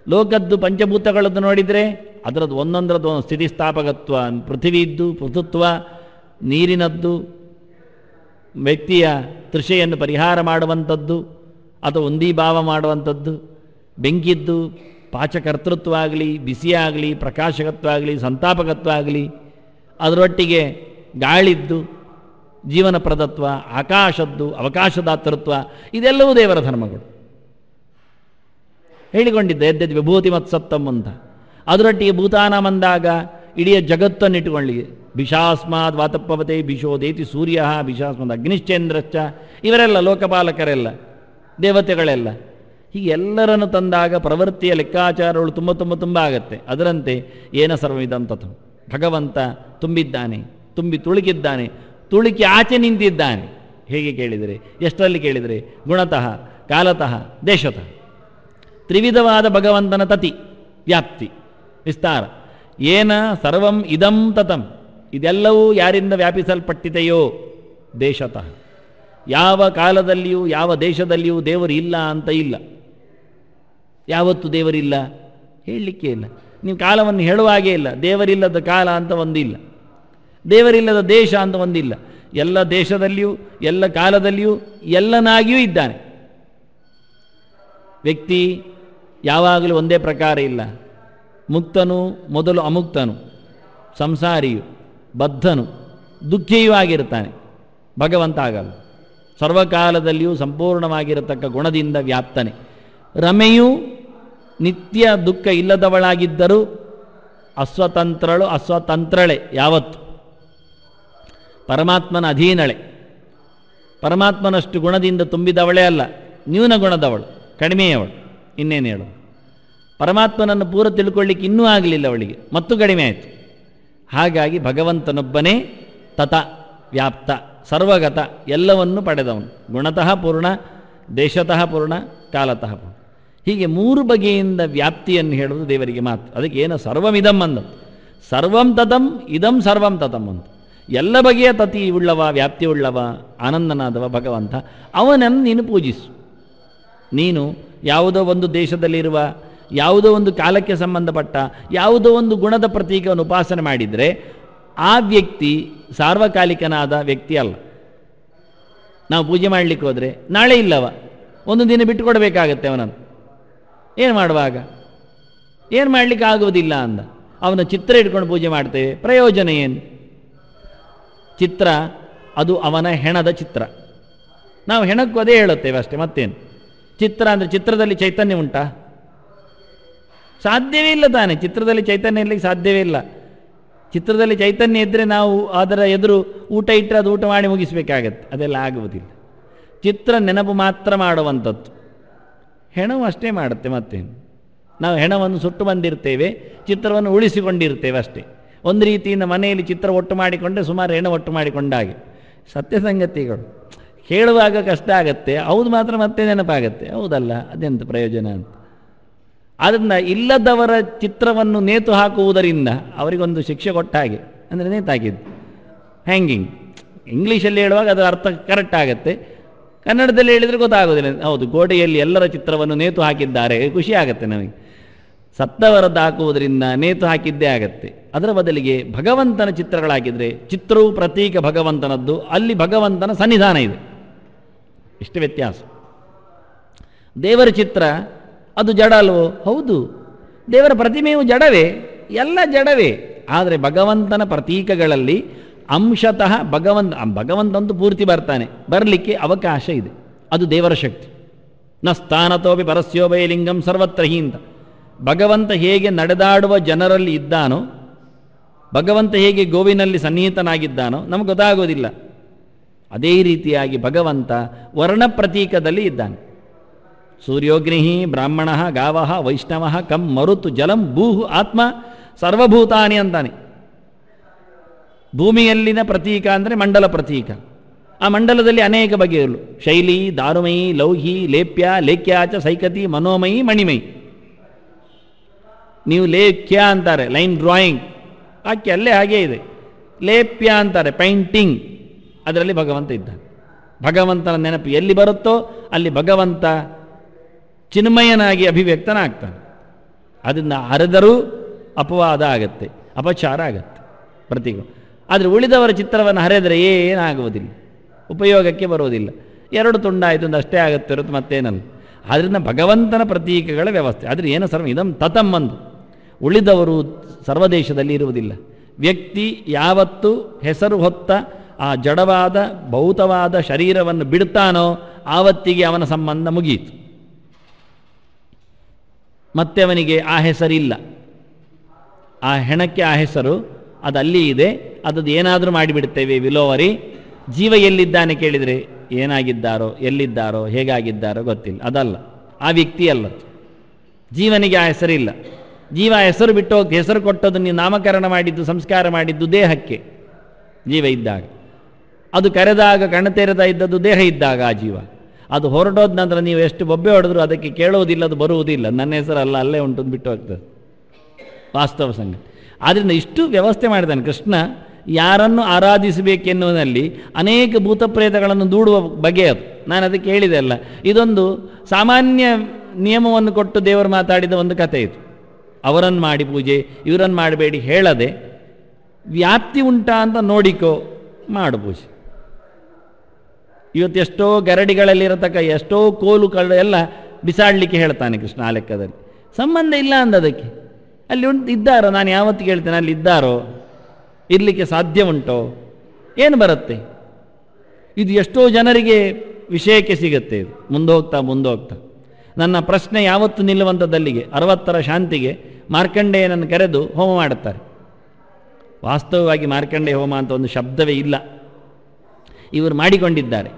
ಲೋಕದ್ದು ಪಂಚಭೂತಗಳದ್ದು ನೋಡಿದರೆ ಅದರದ್ದು ಒಂದೊಂದರದ್ದು ಒಂದು ಸ್ಥಿತಿಸ್ಥಾಪಕತ್ವ, ಪೃಥ್ವಿಯಿದ್ದು ಪೃಥುತ್ವ, ನೀರಿನದ್ದು ವ್ಯಕ್ತಿಯ ತೃಷೆಯನ್ನು ಪರಿಹಾರ ಮಾಡುವಂಥದ್ದು ಅಥವಾ ಒಂದೀಭಾವ ಮಾಡುವಂಥದ್ದು, ಬೆಂಕಿದ್ದು ಪಾಚಕರ್ತೃತ್ವ ಆಗಲಿ, ಬಿಸಿಯಾಗಲಿ, ಪ್ರಕಾಶಕತ್ವ ಆಗಲಿ, ಸಂತಾಪಕತ್ವ ಆಗಲಿ, ಅದರೊಟ್ಟಿಗೆ ಗಾಳಿದ್ದು ಜೀವನ ಪ್ರದತ್ವ, ಆಕಾಶದ್ದು ಅವಕಾಶದಾತೃತ್ವ, ಇದೆಲ್ಲವೂ ದೇವರ ಧರ್ಮಗಳು. ಹೇಳಿಕೊಂಡಿದ್ದೆ ಎದ್ದೆದ್ದು ವಿಭೂತಿ ಮತ್ಸತ್ತಂ ಅಂತ. ಅದರೊಟ್ಟಿಗೆ ಭೂತಾನಮಂದಾಗ ಇಡೀ ಜಗತ್ತನ್ನು ಇಟ್ಟುಕೊಳ್ಳಿ. ಭಿಷಾಸ್ಮಾದ್ ವಾತಪ್ಪವತೆ ಭಿಷೋದೇತಿ ಸೂರ್ಯ ಭಿಷಾಸ್ಮಾದ್ ಅಗ್ನಿಶ್ಚೇಂದ್ರಶ್ಚ, ಇವರೆಲ್ಲ ಲೋಕಪಾಲಕರೆಲ್ಲ ದೇವತೆಗಳೆಲ್ಲ. ಹೀಗೆ ಎಲ್ಲರನ್ನು ತಂದಾಗ ಪ್ರವೃತ್ತಿಯ ಲೆಕ್ಕಾಚಾರಗಳು ತುಂಬ ಆಗತ್ತೆ. ಅದರಂತೆ ಏನ ಸರ್ವವಿದಂ ತಥಂ, ಭಗವಂತ ತುಂಬಿದ್ದಾನೆ, ತುಂಬಿ ತುಳುಕಿದ್ದಾನೆ, ತುಳುಕಿ ಆಚೆ ನಿಂತಿದ್ದಾನೆ. ಹೇಗೆ ಕೇಳಿದರೆ, ಎಷ್ಟರಲ್ಲಿ ಕೇಳಿದರೆ, ಗುಣತಃ, ಕಾಲತಃ, ದೇಶತಃ. ತ್ರಿವಿಧವಾದ ಭಗವಂತನ ತತಿ, ವ್ಯಾಪ್ತಿ, ವಿಸ್ತಾರ. ಏನ ಸರ್ವಂ ಇದಂ ತತಂ, ಇದೆಲ್ಲವೂ ಯಾರಿಂದ ವ್ಯಾಪಿಸಲ್ಪಟ್ಟಿದೆಯೋ, ದೇಶತಃ. ಯಾವ ಕಾಲದಲ್ಲಿಯೂ ಯಾವ ದೇಶದಲ್ಲಿಯೂ ದೇವರು ಇಲ್ಲ ಅಂತ ಇಲ್ಲ. ಯಾವತ್ತು ದೇವರಿಲ್ಲ ಹೇಳಲಿಕ್ಕೆ ಇಲ್ಲ. ನೀವು ಕಾಲವನ್ನು ಹೇಳುವಾಗೇ ಇಲ್ಲ. ದೇವರಿಲ್ಲದ ಕಾಲ ಅಂತ ಒಂದಿಲ್ಲ, ದೇವರಿಲ್ಲದ ದೇಶ ಅಂತ ಒಂದಿಲ್ಲ. ಎಲ್ಲ ದೇಶದಲ್ಲಿಯೂ ಎಲ್ಲ ಕಾಲದಲ್ಲಿಯೂ ಎಲ್ಲನಾಗಿಯೂ ಇದ್ದಾನೆ. ವ್ಯಕ್ತಿ ಯಾವಾಗಲೂ ಒಂದೇ ಪ್ರಕಾರ ಇಲ್ಲ. ಮುಕ್ತನು ಮೊದಲು ಅಮುಕ್ತನು, ಸಂಸಾರಿಯು, ಬದ್ಧನು, ದುಃಖಿಯೂ ಆಗಿರ್ತಾನೆ. ಭಗವಂತ ಆಗಲ್ಲ. ಸರ್ವಕಾಲದಲ್ಲಿಯೂ ಸಂಪೂರ್ಣವಾಗಿರತಕ್ಕ ಗುಣದಿಂದ ವ್ಯಾಪ್ತನೆ. ರಮೆಯು ನಿತ್ಯ ದುಃಖ ಇಲ್ಲದವಳಾಗಿದ್ದರೂ ಅಸ್ವತಂತ್ರಳು, ಅಸ್ವತಂತ್ರಳೆ. ಯಾವತ್ತು ಪರಮಾತ್ಮನ ಅಧೀನಳೆ. ಪರಮಾತ್ಮನಷ್ಟು ಗುಣದಿಂದ ತುಂಬಿದವಳೇ ಅಲ್ಲ, ನ್ಯೂನ ಗುಣದವಳು, ಕಡಿಮೆಯವಳು. ಇನ್ನೇನು ಹೇಳು, ಪರಮಾತ್ಮನನ್ನು ಪೂರ ತಿಳ್ಕೊಳ್ಳಿಕ್ಕೆ ಇನ್ನೂ ಆಗಲಿಲ್ಲ ಅವಳಿಗೆ, ಮತ್ತು ಕಡಿಮೆ ಆಯಿತು. ಹಾಗಾಗಿ ಭಗವಂತನೊಬ್ಬನೇ ತತ ವ್ಯಾಪ್ತ, ಸರ್ವಗತ, ಎಲ್ಲವನ್ನೂ ಪಡೆದವನು. ಗುಣತಃ ಪೂರ್ಣ, ದೇಶತಃ ಪೂರ್ಣ, ಕಾಲತಃ ಪೂರ್ಣ. ಹೀಗೆ 3 ಬಗೆಯಿಂದ ವ್ಯಾಪ್ತಿಯನ್ನು ಹೇಳುವುದು ದೇವರಿಗೆ ಮಾತು. ಅದಕ್ಕೆ ಏನು ಸರ್ವಮಿದಂ ಅಂದ, ಸರ್ವಂ ತತಂ ಇದಂ ಸರ್ವಂ ತತಂ ಅಂತ. ಎಲ್ಲ ಬಗೆಯ ತತಿ ಉಳ್ಳವ, ವ್ಯಾಪ್ತಿ ಉಳ್ಳವ, ಆನಂದನಾದವ ಭಗವಂತ. ಅವನನ್ನು ನೀನು ಪೂಜಿಸು. ನೀನು ಯಾವುದೋ ಒಂದು ದೇಶದಲ್ಲಿರುವ, ಯಾವುದೋ ಒಂದು ಕಾಲಕ್ಕೆ ಸಂಬಂಧಪಟ್ಟ ಯಾವುದೋ ಒಂದು ಗುಣದ ಪ್ರತೀಕವನ್ನು ಉಪಾಸನೆ ಮಾಡಿದರೆ ಆ ವ್ಯಕ್ತಿ ಸಾರ್ವಕಾಲಿಕನಾದ ವ್ಯಕ್ತಿ ಅಲ್ಲ. ನಾವು ಪೂಜೆ ಮಾಡಲಿಕ್ಕೆ ಹೋದರೆ ನಾಳೆ ಇಲ್ಲವ, ಒಂದು ದಿನ ಬಿಟ್ಟು ಕೊಡಬೇಕಾಗತ್ತೆ ಅವನನ್ನು. ಏನು ಮಾಡುವಾಗ ಏನು ಮಾಡಲಿಕ್ಕೆ ಆಗುವುದಿಲ್ಲ ಅಂದ. ಅವನ ಚಿತ್ರ ಇಟ್ಕೊಂಡು ಪೂಜೆ ಮಾಡ್ತೇವೆ, ಪ್ರಯೋಜನ ಏನು? ಚಿತ್ರ ಅದು ಅವನ ಹೆಣದ ಚಿತ್ರ. ನಾವು ಹೆಣಕ್ಕೂ ಅದೇ ಹೇಳುತ್ತೇವೆ ಅಷ್ಟೇ, ಮತ್ತೇನು. ಚಿತ್ರ ಅಂದರೆ ಚಿತ್ರದಲ್ಲಿ ಚೈತನ್ಯ ಉಂಟಾ? ಸಾಧ್ಯವೇ ಇಲ್ಲ ತಾನೆ. ಚಿತ್ರದಲ್ಲಿ ಚೈತನ್ಯ ಇರಲಿಕ್ಕೆ ಸಾಧ್ಯವೇ ಇಲ್ಲ. ಚಿತ್ರದಲ್ಲಿ ಚೈತನ್ಯ ಇದ್ದರೆ ನಾವು ಅದರ ಎದುರು ಊಟ ಇಟ್ಟರೆ ಅದು ಊಟ ಮಾಡಿ ಮುಗಿಸಬೇಕಾಗತ್ತೆ. ಅದೆಲ್ಲ ಆಗುವುದಿಲ್ಲ. ಚಿತ್ರ ನೆನಪು ಮಾತ್ರ ಮಾಡುವಂಥದ್ದು. ಹೆಣವು ಅಷ್ಟೇ ಮಾಡುತ್ತೆ, ಮತ್ತೇನು. ನಾವು ಹೆಣವನ್ನು ಸುಟ್ಟು ಬಂದಿರ್ತೇವೆ, ಚಿತ್ರವನ್ನು ಉಳಿಸಿಕೊಂಡಿರ್ತೇವೆ ಅಷ್ಟೇ. ಒಂದು ರೀತಿಯಿಂದ ಮನೆಯಲ್ಲಿ ಚಿತ್ರ ಒಟ್ಟು ಮಾಡಿಕೊಂಡ್ರೆ ಸುಮಾರು ಹೆಣ ಒಟ್ಟು ಮಾಡಿಕೊಂಡಾಗೆ. ಸತ್ಯ ಸಂಗತಿಗಳು ಹೇಳುವಾಗ ಕಷ್ಟ ಆಗತ್ತೆ, ಹೌದು ಮಾತ್ರ ಮತ್ತೆ ನೆನಪಾಗತ್ತೆ. ಹೌದಲ್ಲ, ಅದೆಂತ ಪ್ರಯೋಜನ ಅಂತ. ಅದನ್ನು ಇಲ್ಲದವರ ಚಿತ್ರವನ್ನು ನೇತು ಹಾಕುವುದರಿಂದ ಅವರಿಗೊಂದು ಶಿಕ್ಷೆ ಕೊಟ್ಟ ಹಾಗೆ. ಅಂದರೆ ನೇತಾಕಿದ್ದು, ಹ್ಯಾಂಗಿಂಗ್. ಇಂಗ್ಲೀಷಲ್ಲಿ ಹೇಳುವಾಗ ಅದರ ಅರ್ಥ ಕರೆಕ್ಟ್ ಆಗುತ್ತೆ, ಕನ್ನಡದಲ್ಲಿ ಹೇಳಿದರೆ ಗೊತ್ತಾಗೋದಿಲ್ಲ. ಹೌದು, ಗೋಡೆಯಲ್ಲಿ ಎಲ್ಲರ ಚಿತ್ರವನ್ನು ನೇತು ಹಾಕಿದ್ದಾರೆ, ಖುಷಿ ಆಗುತ್ತೆ ನಮಗೆ. ಸತ್ತವರದ್ದು ಹಾಕುವುದರಿಂದ ನೇತು ಹಾಕಿದ್ದೇ ಆಗತ್ತೆ. ಅದರ ಬದಲಿಗೆ ಭಗವಂತನ ಚಿತ್ರಗಳಾಗಿದ್ದರೆ, ಚಿತ್ರವು ಪ್ರತೀಕ ಭಗವಂತನದ್ದು, ಅಲ್ಲಿ ಭಗವಂತನ ಸನ್ನಿಧಾನ ಇದೆ. ಇಷ್ಟು ವ್ಯತ್ಯಾಸ. ದೇವರ ಚಿತ್ರ ಅದು ಜಡ ಅಲ್ವೋ? ಹೌದು, ದೇವರ ಪ್ರತಿಮೆಯು ಜಡವೇ, ಎಲ್ಲ ಜಡವೇ. ಆದರೆ ಭಗವಂತನ ಪ್ರತೀಕಗಳಲ್ಲಿ ಅಂಶತಃ ಭಗವಂತಂತೂ ಪೂರ್ತಿ ಬರ್ತಾನೆ, ಬರಲಿಕ್ಕೆ ಅವಕಾಶ ಇದೆ. ಅದು ದೇವರ ಶಕ್ತಿ. ನ ಸ್ಥಾನತೋಪಿ ಪರಸ್ಯೋಭಯ ಲಿಂಗಂ ಸರ್ವತ್ರ ಹಿ ಅಂತ. ಭಗವಂತ ಹೇಗೆ ನಡೆದಾಡುವ ಜನರಲ್ಲಿ ಇದ್ದಾನೋ, ಭಗವಂತ ಹೇಗೆ ಗೋವಿನಲ್ಲಿ ಸನ್ನಿಹಿತನಾಗಿದ್ದಾನೋ ನಮಗೆ ಗೊತ್ತಾಗೋದಿಲ್ಲ. ಅದೇ ರೀತಿಯಾಗಿ ಭಗವಂತ ವರ್ಣ ಪ್ರತೀಕದಲ್ಲಿ ಇದ್ದಾನೆ. ಸೂರ್ಯೋಗ್ನಿ ಬ್ರಾಹ್ಮಣ ಗಾವ ವೈಷ್ಣವ ಕಂ ಮರುತು ಜಲಂ ಭೂಹು ಆತ್ಮ ಸರ್ವಭೂತಾನಿ ಅಂತಾನೆ. ಭೂಮಿಯಲ್ಲಿನ ಪ್ರತೀಕ ಅಂದರೆ ಮಂಡಲ ಪ್ರತೀಕ. ಆ ಮಂಡಲದಲ್ಲಿ ಅನೇಕ ಬಗೆಗಳು: ಶೈಲಿ, ದಾರುಮಯಿ, ಲೌಹಿ, ಲೇಪ್ಯ, ಲೇಖ್ಯಾಚ, ಸೈಕತಿ, ಮನೋಮಯಿ, ಮಣಿಮಯಿ. ನೀವು ಲೇಖ್ಯ ಅಂತಾರೆ ಲೈನ್ ಡ್ರಾಯಿಂಗ್, ವಾಕ್ಯ ಅಲ್ಲೇ ಹಾಗೇ ಇದೆ. ಲೇಪ್ಯ ಅಂತಾರೆ ಪೈಂಟಿಂಗ್, ಅದರಲ್ಲಿ ಭಗವಂತ ಇದ್ದಾನೆ. ಭಗವಂತನ ನೆನಪು ಎಲ್ಲಿ ಬರುತ್ತೋ ಅಲ್ಲಿ ಭಗವಂತ ಚಿನ್ಮಯನಾಗಿ ಅಭಿವ್ಯಕ್ತನಾಗ್ತಾನೆ. ಅದನ್ನು ಅರೆದರೂ ಅಪವಾದ ಆಗತ್ತೆ, ಅಪಚಾರ ಆಗತ್ತೆ ಪ್ರತೀಕ. ಆದರೆ ಉಳಿದವರ ಚಿತ್ರವನ್ನು ಹರಿದರೆ ಏನಾಗುವುದಿಲ್ಲ, ಉಪಯೋಗಕ್ಕೆ ಬರುವುದಿಲ್ಲ. ಎರಡು ತುಂಡಾಯಿತು ಒಂದು ಅಷ್ಟೇ ಆಗುತ್ತೆ ಹೊರತು ಮತ್ತೇನಲ್ಲ. ಆದ್ದರಿಂದ ಭಗವಂತನ ಪ್ರತೀಕಗಳ ವ್ಯವಸ್ಥೆ. ಆದರೆ ಏನು ಸರ್ವ ಇದಂ ತತಮ್ಮಂದು ಉಳಿದವರು ಸರ್ವದೇಶದಲ್ಲಿ ಇರುವುದಿಲ್ಲ. ವ್ಯಕ್ತಿ ಯಾವತ್ತು ಹೆಸರು ಹೊತ್ತ ಆ ಜಡವಾದ ಭೌತವಾದ ಶರೀರವನ್ನು ಬಿಡ್ತಾನೋ ಆವತ್ತಿಗೆ ಅವನ ಸಂಬಂಧ ಮುಗಿಯಿತು. ಮತ್ತೆ ಅವನಿಗೆ ಆ ಹೆಸರಿಲ್ಲ. ಆ ಹೆಣಕ್ಕೆ ಆ ಹೆಸರು ಅದು ಅಲ್ಲಿ ಇದೆ, ಅದದ್ದು ಏನಾದರೂ ಮಾಡಿಬಿಡ್ತೇವೆ ವಿಲೋವರಿ. ಜೀವ ಎಲ್ಲಿದ್ದಾನೆ ಕೇಳಿದರೆ ಏನಾಗಿದ್ದಾರೋ, ಎಲ್ಲಿದ್ದಾರೋ, ಹೇಗಾಗಿದ್ದಾರೋ ಗೊತ್ತಿಲ್ಲ. ಅದಲ್ಲ, ಆ ವ್ಯಕ್ತಿ ಅಲ್ಲ. ಜೀವನಿಗೆ ಆ ಹೆಸರಿಲ್ಲ. ಜೀವ ಹೆಸರು ಬಿಟ್ಟು ಹೋಗಿ ಹೆಸರು ಕೊಟ್ಟದ್ದು ನೀವು ನಾಮಕರಣ ಮಾಡಿದ್ದು, ಸಂಸ್ಕಾರ ಮಾಡಿದ್ದು ದೇಹಕ್ಕೆ ಜೀವ ಇದ್ದಾಗ. ಅದು ಕರೆದಾಗ ಕಣ್ಣತೆರೆದ ಇದ್ದದ್ದು ದೇಹ ಇದ್ದಾಗ ಆ ಜೀವ. ಅದು ಹೊರಟೋದ ನಂತರ ನೀವು ಎಷ್ಟು ಬೊಬ್ಬೆ ಹೊಡೆದ್ರು ಅದಕ್ಕೆ ಕೇಳುವುದಿಲ್ಲ, ಅದು ಬರುವುದಿಲ್ಲ. ನನ್ನ ಹೆಸರಲ್ಲ, ಅಲ್ಲೇ ಉಂಟು ಬಿಟ್ಟು ಹೋಗ್ತದೆ ವಾಸ್ತವ ಸಂಗತಿ. ಆದ್ದರಿಂದ ಇಷ್ಟು ವ್ಯವಸ್ಥೆ ಮಾಡಿದ್ದಾನೆ ಕೃಷ್ಣ. ಯಾರನ್ನು ಆರಾಧಿಸಬೇಕೆನ್ನುವುದರಲ್ಲಿ ಅನೇಕ ಭೂತಪ್ರೇತಗಳನ್ನು ದೂಡುವ ಬಗೆ ಅದು. ನಾನು ಅದಕ್ಕೆ ಹೇಳಿದೆ ಅಲ್ಲ, ಇದೊಂದು ಸಾಮಾನ್ಯ ನಿಯಮವನ್ನು ಕೊಟ್ಟು ದೇವರು ಮಾತಾಡಿದ ಒಂದು ಕಥೆ ಇದು. ಅವರನ್ನು ಮಾಡಿ ಪೂಜೆ, ಇವರನ್ನು ಮಾಡಬೇಡಿ ಹೇಳದೆ ವ್ಯಾಪ್ತಿ ಉಂಟಾ ಅಂತ ನೋಡಿಕೋ, ಮಾಡು ಪೂಜೆ. ಇವತ್ತು ಎಷ್ಟೋ ಗರಡಿಗಳಲ್ಲಿರತಕ್ಕ ಎಷ್ಟೋ ಕೋಲುಗಳು ಎಲ್ಲ ಬಿಸಾಡಲಿಕ್ಕೆ ಹೇಳ್ತಾನೆ ಕೃಷ್ಣ. ಆ ಲೆಕ್ಕದಲ್ಲಿ ಸಂಬಂಧ ಇಲ್ಲ ಅಂದದಕ್ಕೆ. ಅಲ್ಲಿ ಇದ್ದಾರೋ, ನಾನು ಯಾವತ್ತಿಗೆ ಹೇಳ್ತೇನೆ ಅಲ್ಲಿ ಇದ್ದಾರೋ, ಇರಲಿಕ್ಕೆ ಸಾಧ್ಯ ಉಂಟೋ, ಏನು ಬರುತ್ತೆ ಇದು? ಎಷ್ಟೋ ಜನರಿಗೆ ವಿಷಯಕ್ಕೆ ಸಿಗುತ್ತೆ ಇದು ಮುಂದೋಗ್ತಾ ಮುಂದೋಗ್ತಾ. ನನ್ನ ಪ್ರಶ್ನೆ ಯಾವತ್ತು ನಿಲ್ಲುವಂಥದ್ದಲ್ಲಿಗೆ 60ರ ಶಾಂತಿಗೆ ಮಾರ್ಕಂಡೇಯನನ್ನು ಕರೆದು ಹೋಮ ಮಾಡುತ್ತಾರೆ. ವಾಸ್ತವವಾಗಿ ಮಾರ್ಕಂಡೇಯ ಹೋಮ ಅಂತ ಒಂದು ಶಬ್ದವೇ ಇಲ್ಲ, ಇವರು ಮಾಡಿಕೊಂಡಿದ್ದಾರೆ.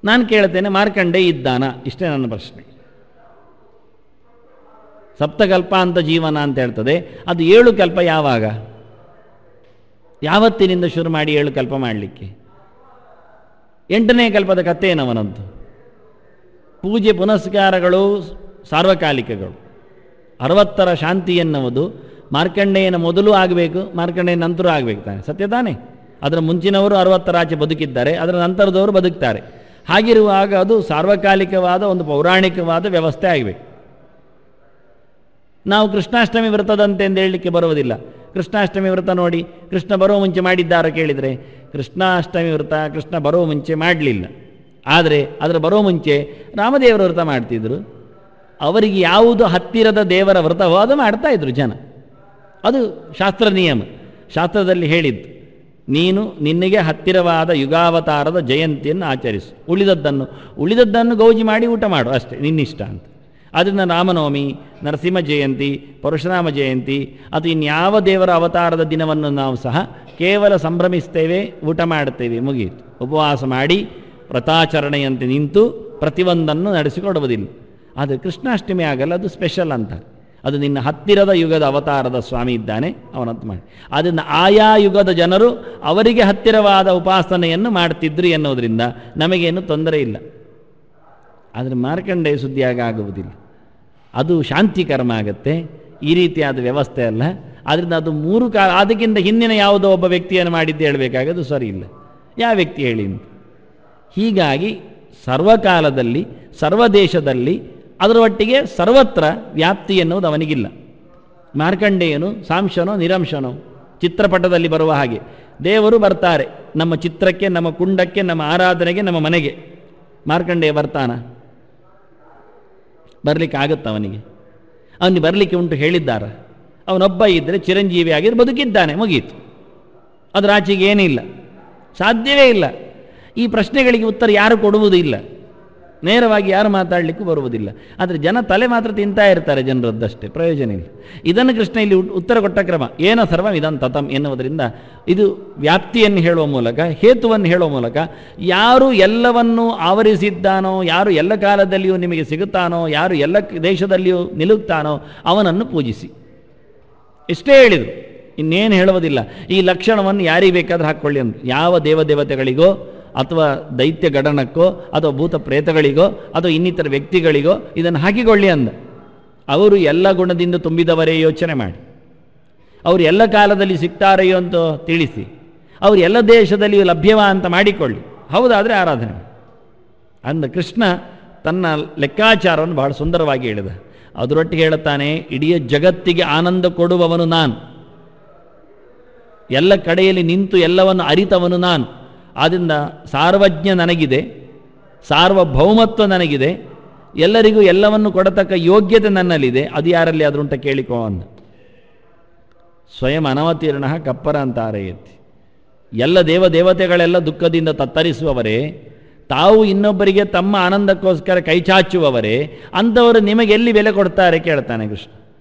ನಾನು ಕೇಳ್ತೇನೆ, ಮಾರ್ಕಂಡೇಯ ಇದ್ದಾನ? ಇಷ್ಟೇ ನನ್ನ ಪ್ರಶ್ನೆ. ಸಪ್ತಕಲ್ಪ ಅಂತ ಜೀವನ ಅಂತ ಹೇಳ್ತದೆ, ಅದು 7 ಕಲ್ಪ ಯಾವಾಗ, ಯಾವತ್ತಿನಿಂದ ಶುರು ಮಾಡಿ 7 ಕಲ್ಪ ಮಾಡಲಿಕ್ಕೆ? 8ನೇ ಕಲ್ಪದ ಕಥೆ ಏನವನದ್ದು? ಪೂಜೆ ಪುನಸ್ಕಾರಗಳು ಸಾರ್ವಕಾಲಿಕಗಳು. 60ರ ಶಾಂತಿ ಎನ್ನುವುದು ಮಾರ್ಕಂಡೇಯನ ಮೊದಲು ಆಗಬೇಕು, ಮಾರ್ಕಂಡೇಯನ ನಂತರ ಆಗಬೇಕು ತಾನೆ, ಸತ್ಯ ತಾನೆ? ಅದರ ಮುಂಚಿನವರು 60ರ ಆಚೆ ಬದುಕಿದ್ದಾರೆ, ಅದರ ನಂತರದವರು ಬದುಕ್ತಾರೆ. ಹಾಗಿರುವಾಗ ಅದು ಸಾರ್ವಕಾಲಿಕವಾದ ಒಂದು ಪೌರಾಣಿಕವಾದ ವ್ಯವಸ್ಥೆ ಆಗಬೇಕು. ನಾವು ಕೃಷ್ಣಾಷ್ಟಮಿ ವ್ರತದಂತೆ ಎಂದು ಹೇಳಲಿಕ್ಕೆ ಬರುವುದಿಲ್ಲ. ಕೃಷ್ಣಾಷ್ಟಮಿ ವ್ರತ ನೋಡಿ, ಕೃಷ್ಣ ಬರೋ ಮುಂಚೆ ಮಾಡಿದ್ದಾರೋ ಕೇಳಿದರೆ, ಕೃಷ್ಣಾಷ್ಟಮಿ ವ್ರತ ಕೃಷ್ಣ ಬರೋ ಮುಂಚೆ ಮಾಡಲಿಲ್ಲ. ಆದರೆ ಅದರ ಬರೋ ಮುಂಚೆ ರಾಮದೇವರ ವ್ರತ ಮಾಡ್ತಿದ್ರು. ಅವರಿಗೆ ಯಾವುದು ಹತ್ತಿರದ ದೇವರ ವ್ರತವೋ ಅದು ಮಾಡ್ತಾ ಇದ್ರು ಜನ. ಅದು ಶಾಸ್ತ್ರ ನಿಯಮ. ಶಾಸ್ತ್ರದಲ್ಲಿ ಹೇಳಿದ್ದು, ನೀನು ನಿನಗೆ ಹತ್ತಿರವಾದ ಯುಗಾವತಾರದ ಜಯಂತಿಯನ್ನು ಆಚರಿಸು, ಉಳಿದದ್ದನ್ನು ಗೌಜಿ ಮಾಡಿ ಊಟ ಮಾಡು, ಅಷ್ಟೇ ನಿನ್ನಿಷ್ಟ ಅಂತ. ಅದನ್ನು ರಾಮನವಮಿ, ನರಸಿಂಹ ಜಯಂತಿ, ಪರಶುರಾಮ ಜಯಂತಿ ಅಥವಾ ಇನ್ಯಾವ ದೇವರ ಅವತಾರದ ದಿನವನ್ನು ನಾವು ಸಹ ಕೇವಲ ಸಂಭ್ರಮಿಸ್ತೇವೆ, ಊಟ ಮಾಡುತ್ತೇವೆ, ಮುಗಿಯಿತು. ಉಪವಾಸ ಮಾಡಿ ವ್ರತಾಚರಣೆಯಂತೆ ನಿಂತು ಪ್ರತಿಯೊಂದನ್ನು ನಡೆಸಿಕೊಡುವುದಿಲ್ಲ. ಆದರೆ ಕೃಷ್ಣಾಷ್ಟಮಿ ಆಗಲ್ಲ, ಅದು ಸ್ಪೆಷಲ್ ಅಂತ. ಅದು ನಿನ್ನ ಹತ್ತಿರದ ಯುಗದ ಅವತಾರದ ಸ್ವಾಮಿ ಇದ್ದಾನೆ, ಅವನಂತ ಮಾಡಿ. ಅದನ್ನು ಆಯಾ ಯುಗದ ಜನರು ಅವರಿಗೆ ಹತ್ತಿರವಾದ ಉಪಾಸನೆಯನ್ನು ಮಾಡ್ತಿದ್ರು ಎನ್ನುವುದರಿಂದ ನಮಗೇನು ತೊಂದರೆ ಇಲ್ಲ. ಆದರೆ ಮಾರ್ಕಂಡೇಯ ಸುದ್ದಿಯಾಗ ಆಗುವುದಿಲ್ಲ, ಅದು ಶಾಂತಿ ಕರ್ಮ ಆಗುತ್ತೆ. ಈ ರೀತಿಯಾದ ವ್ಯವಸ್ಥೆ ಅಲ್ಲ. ಆದ್ದರಿಂದ ಅದು 3 ಕಾಲ, ಅದಕ್ಕಿಂತ ಹಿಂದಿನ ಯಾವುದೋ ಒಬ್ಬ ವ್ಯಕ್ತಿಯನ್ನು ಮಾಡಿದ್ದು ಹೇಳಬೇಕಾಗದು ಸರಿ ಇಲ್ಲ. ಯಾವ ವ್ಯಕ್ತಿ ಹೇಳಿ? ಹೀಗಾಗಿ ಸರ್ವಕಾಲದಲ್ಲಿ ಸರ್ವದೇಶದಲ್ಲಿ ಅದರ ಒಟ್ಟಿಗೆ ಸರ್ವತ್ರ ವ್ಯಾಪ್ತಿ ಎನ್ನುವುದು ಅವನಿಗಿಲ್ಲ. ಮಾರ್ಕಂಡೇಯನು ಸಾಂಶನೋ ನಿರಂಶನೋ ಚಿತ್ರಪಟದಲ್ಲಿ ಬರುವ ಹಾಗೆ ದೇವರು ಬರ್ತಾರೆ ನಮ್ಮ ಚಿತ್ರಕ್ಕೆ, ನಮ್ಮ ಕುಂಡಕ್ಕೆ, ನಮ್ಮ ಆರಾಧನೆಗೆ, ನಮ್ಮ ಮನೆಗೆ. ಮಾರ್ಕಂಡೇಯ ಬರ್ತಾನ? ಬರಲಿಕ್ಕೆ ಆಗುತ್ತ ಅವನಿಗೆ? ಅವನಿಗೆ ಬರಲಿಕ್ಕೆ ಉಂಟು ಹೇಳಿದ್ದಾರ? ಅವನೊಬ್ಬ ಇದ್ದರೆ ಚಿರಂಜೀವಿಯಾಗಿದ್ದು ಬದುಕಿದ್ದಾನೆ, ಮುಗೀತು. ಅದರ ಆಚೆಗೆ ಏನಿಲ್ಲ, ಸಾಧ್ಯವೇ ಇಲ್ಲ. ಈ ಪ್ರಶ್ನೆಗಳಿಗೆ ಉತ್ತರ ಯಾರು ಕೊಡುವುದಿಲ್ಲ. ನೇರವಾಗಿ ಯಾರು ಮಾತಾಡಲಿಕ್ಕೂ ಬರುವುದಿಲ್ಲ. ಆದರೆ ಜನ ತಲೆ ಮಾತ್ರ ತಿಂತಾ ಇರ್ತಾರೆ ಜನರದ್ದಷ್ಟೇ, ಪ್ರಯೋಜನ ಇಲ್ಲ. ಇದನ್ನು ಕೃಷ್ಣ ಇಲ್ಲಿ ಉತ್ತರ ಕೊಟ್ಟ ಕ್ರಮ ಏನ ಸರ್ವಂ ಇದಂ ತತಂ ಎನ್ನುವುದರಿಂದ ಇದು ವ್ಯಾಪ್ತಿಯನ್ನು ಹೇಳುವ ಮೂಲಕ, ಹೇತುವನ್ನು ಹೇಳುವ ಮೂಲಕ, ಯಾರು ಎಲ್ಲವನ್ನೂ ಆವರಿಸಿದ್ದಾನೋ, ಯಾರು ಎಲ್ಲ ಕಾಲದಲ್ಲಿಯೂ ನಿಮಗೆ ಸಿಗುತ್ತಾನೋ, ಯಾರು ಎಲ್ಲ ದೇಶದಲ್ಲಿಯೂ ನಿಲ್ಲುತ್ತಾನೋ ಅವನನ್ನು ಪೂಜಿಸಿ. ಇಷ್ಟೇ ಹೇಳಿದರು, ಇನ್ನೇನು ಹೇಳುವುದಿಲ್ಲ. ಈ ಲಕ್ಷಣವನ್ನು ಯಾರಿಗೆ ಬೇಕಾದರೂ ಹಾಕ್ಕೊಳ್ಳಿ ಅಂದರು. ಯಾವ ದೇವದೇವತೆಗಳಿಗೋ ಅಥವಾ ದೈತ್ಯ ಗಡನಕ್ಕೋ ಅಥವಾ ಭೂತ ಪ್ರೇತಗಳಿಗೋ ಅಥವಾ ಇನ್ನಿತರ ವ್ಯಕ್ತಿಗಳಿಗೋ ಇದನ್ನು ಹಾಕಿಕೊಳ್ಳಿ ಅಂದ. ಅವರು ಎಲ್ಲ ಗುಣದಿಂದ ತುಂಬಿದವರೇ ಯೋಚನೆ ಮಾಡಿ, ಅವರು ಎಲ್ಲ ಕಾಲದಲ್ಲಿ ಸಿಗ್ತಾರೆಯೋ ಅಂತ ತಿಳಿಸಿ, ಅವರು ಎಲ್ಲ ದೇಶದಲ್ಲಿಯೂ ಲಭ್ಯವ ಅಂತ ಮಾಡಿಕೊಳ್ಳಿ. ಹೌದಾದರೆ ಆರಾಧನೆ ಅಂದ. ಕೃಷ್ಣ ತನ್ನ ಲೆಕ್ಕಾಚಾರವನ್ನು ಬಹಳ ಸುಂದರವಾಗಿ ಹೇಳಿದ. ಅದರೊಟ್ಟಿಗೆ ಹೇಳುತ್ತಾನೆ, ಇಡೀ ಜಗತ್ತಿಗೆ ಆನಂದ ಕೊಡುವವನು ನಾನು, ಎಲ್ಲ ಕಡೆಯಲ್ಲಿ ನಿಂತು ಎಲ್ಲವನ್ನು ಅರಿತವನು ನಾನು. ಆದ್ದರಿಂದ ಸಾರ್ವಜ್ಞ ನನಗಿದೆ, ಸಾರ್ವಭೌಮತ್ವ ನನಗಿದೆ, ಎಲ್ಲರಿಗೂ ಎಲ್ಲವನ್ನು ಕೊಡತಕ್ಕ ಯೋಗ್ಯತೆ ನನ್ನಲ್ಲಿದೆ. ಅದು ಯಾರಲ್ಲಿ ಆದ್ರುಂಟ ಕೇಳಿಕೋ ಅಂದ. ಸ್ವಯಂ ಅನವತೀರ್ಣ ಕಪ್ಪರ ಅಂತಾರೆ ಎತ್ತಿ. ಎಲ್ಲ ದೇವತೆಗಳೆಲ್ಲ ದುಃಖದಿಂದ ತತ್ತರಿಸುವವರೇ, ತಾವು ಇನ್ನೊಬ್ಬರಿಗೆ ತಮ್ಮ ಆನಂದಕ್ಕೋಸ್ಕರ ಕೈಚಾಚುವವರೇ, ಅಂಥವರು ನಿಮಗೆ ಎಲ್ಲಿ ಬೆಲೆ ಕೊಡ್ತಾರೆ ಕೇಳ್ತಾನೆ ಕೃಷ್ಣ.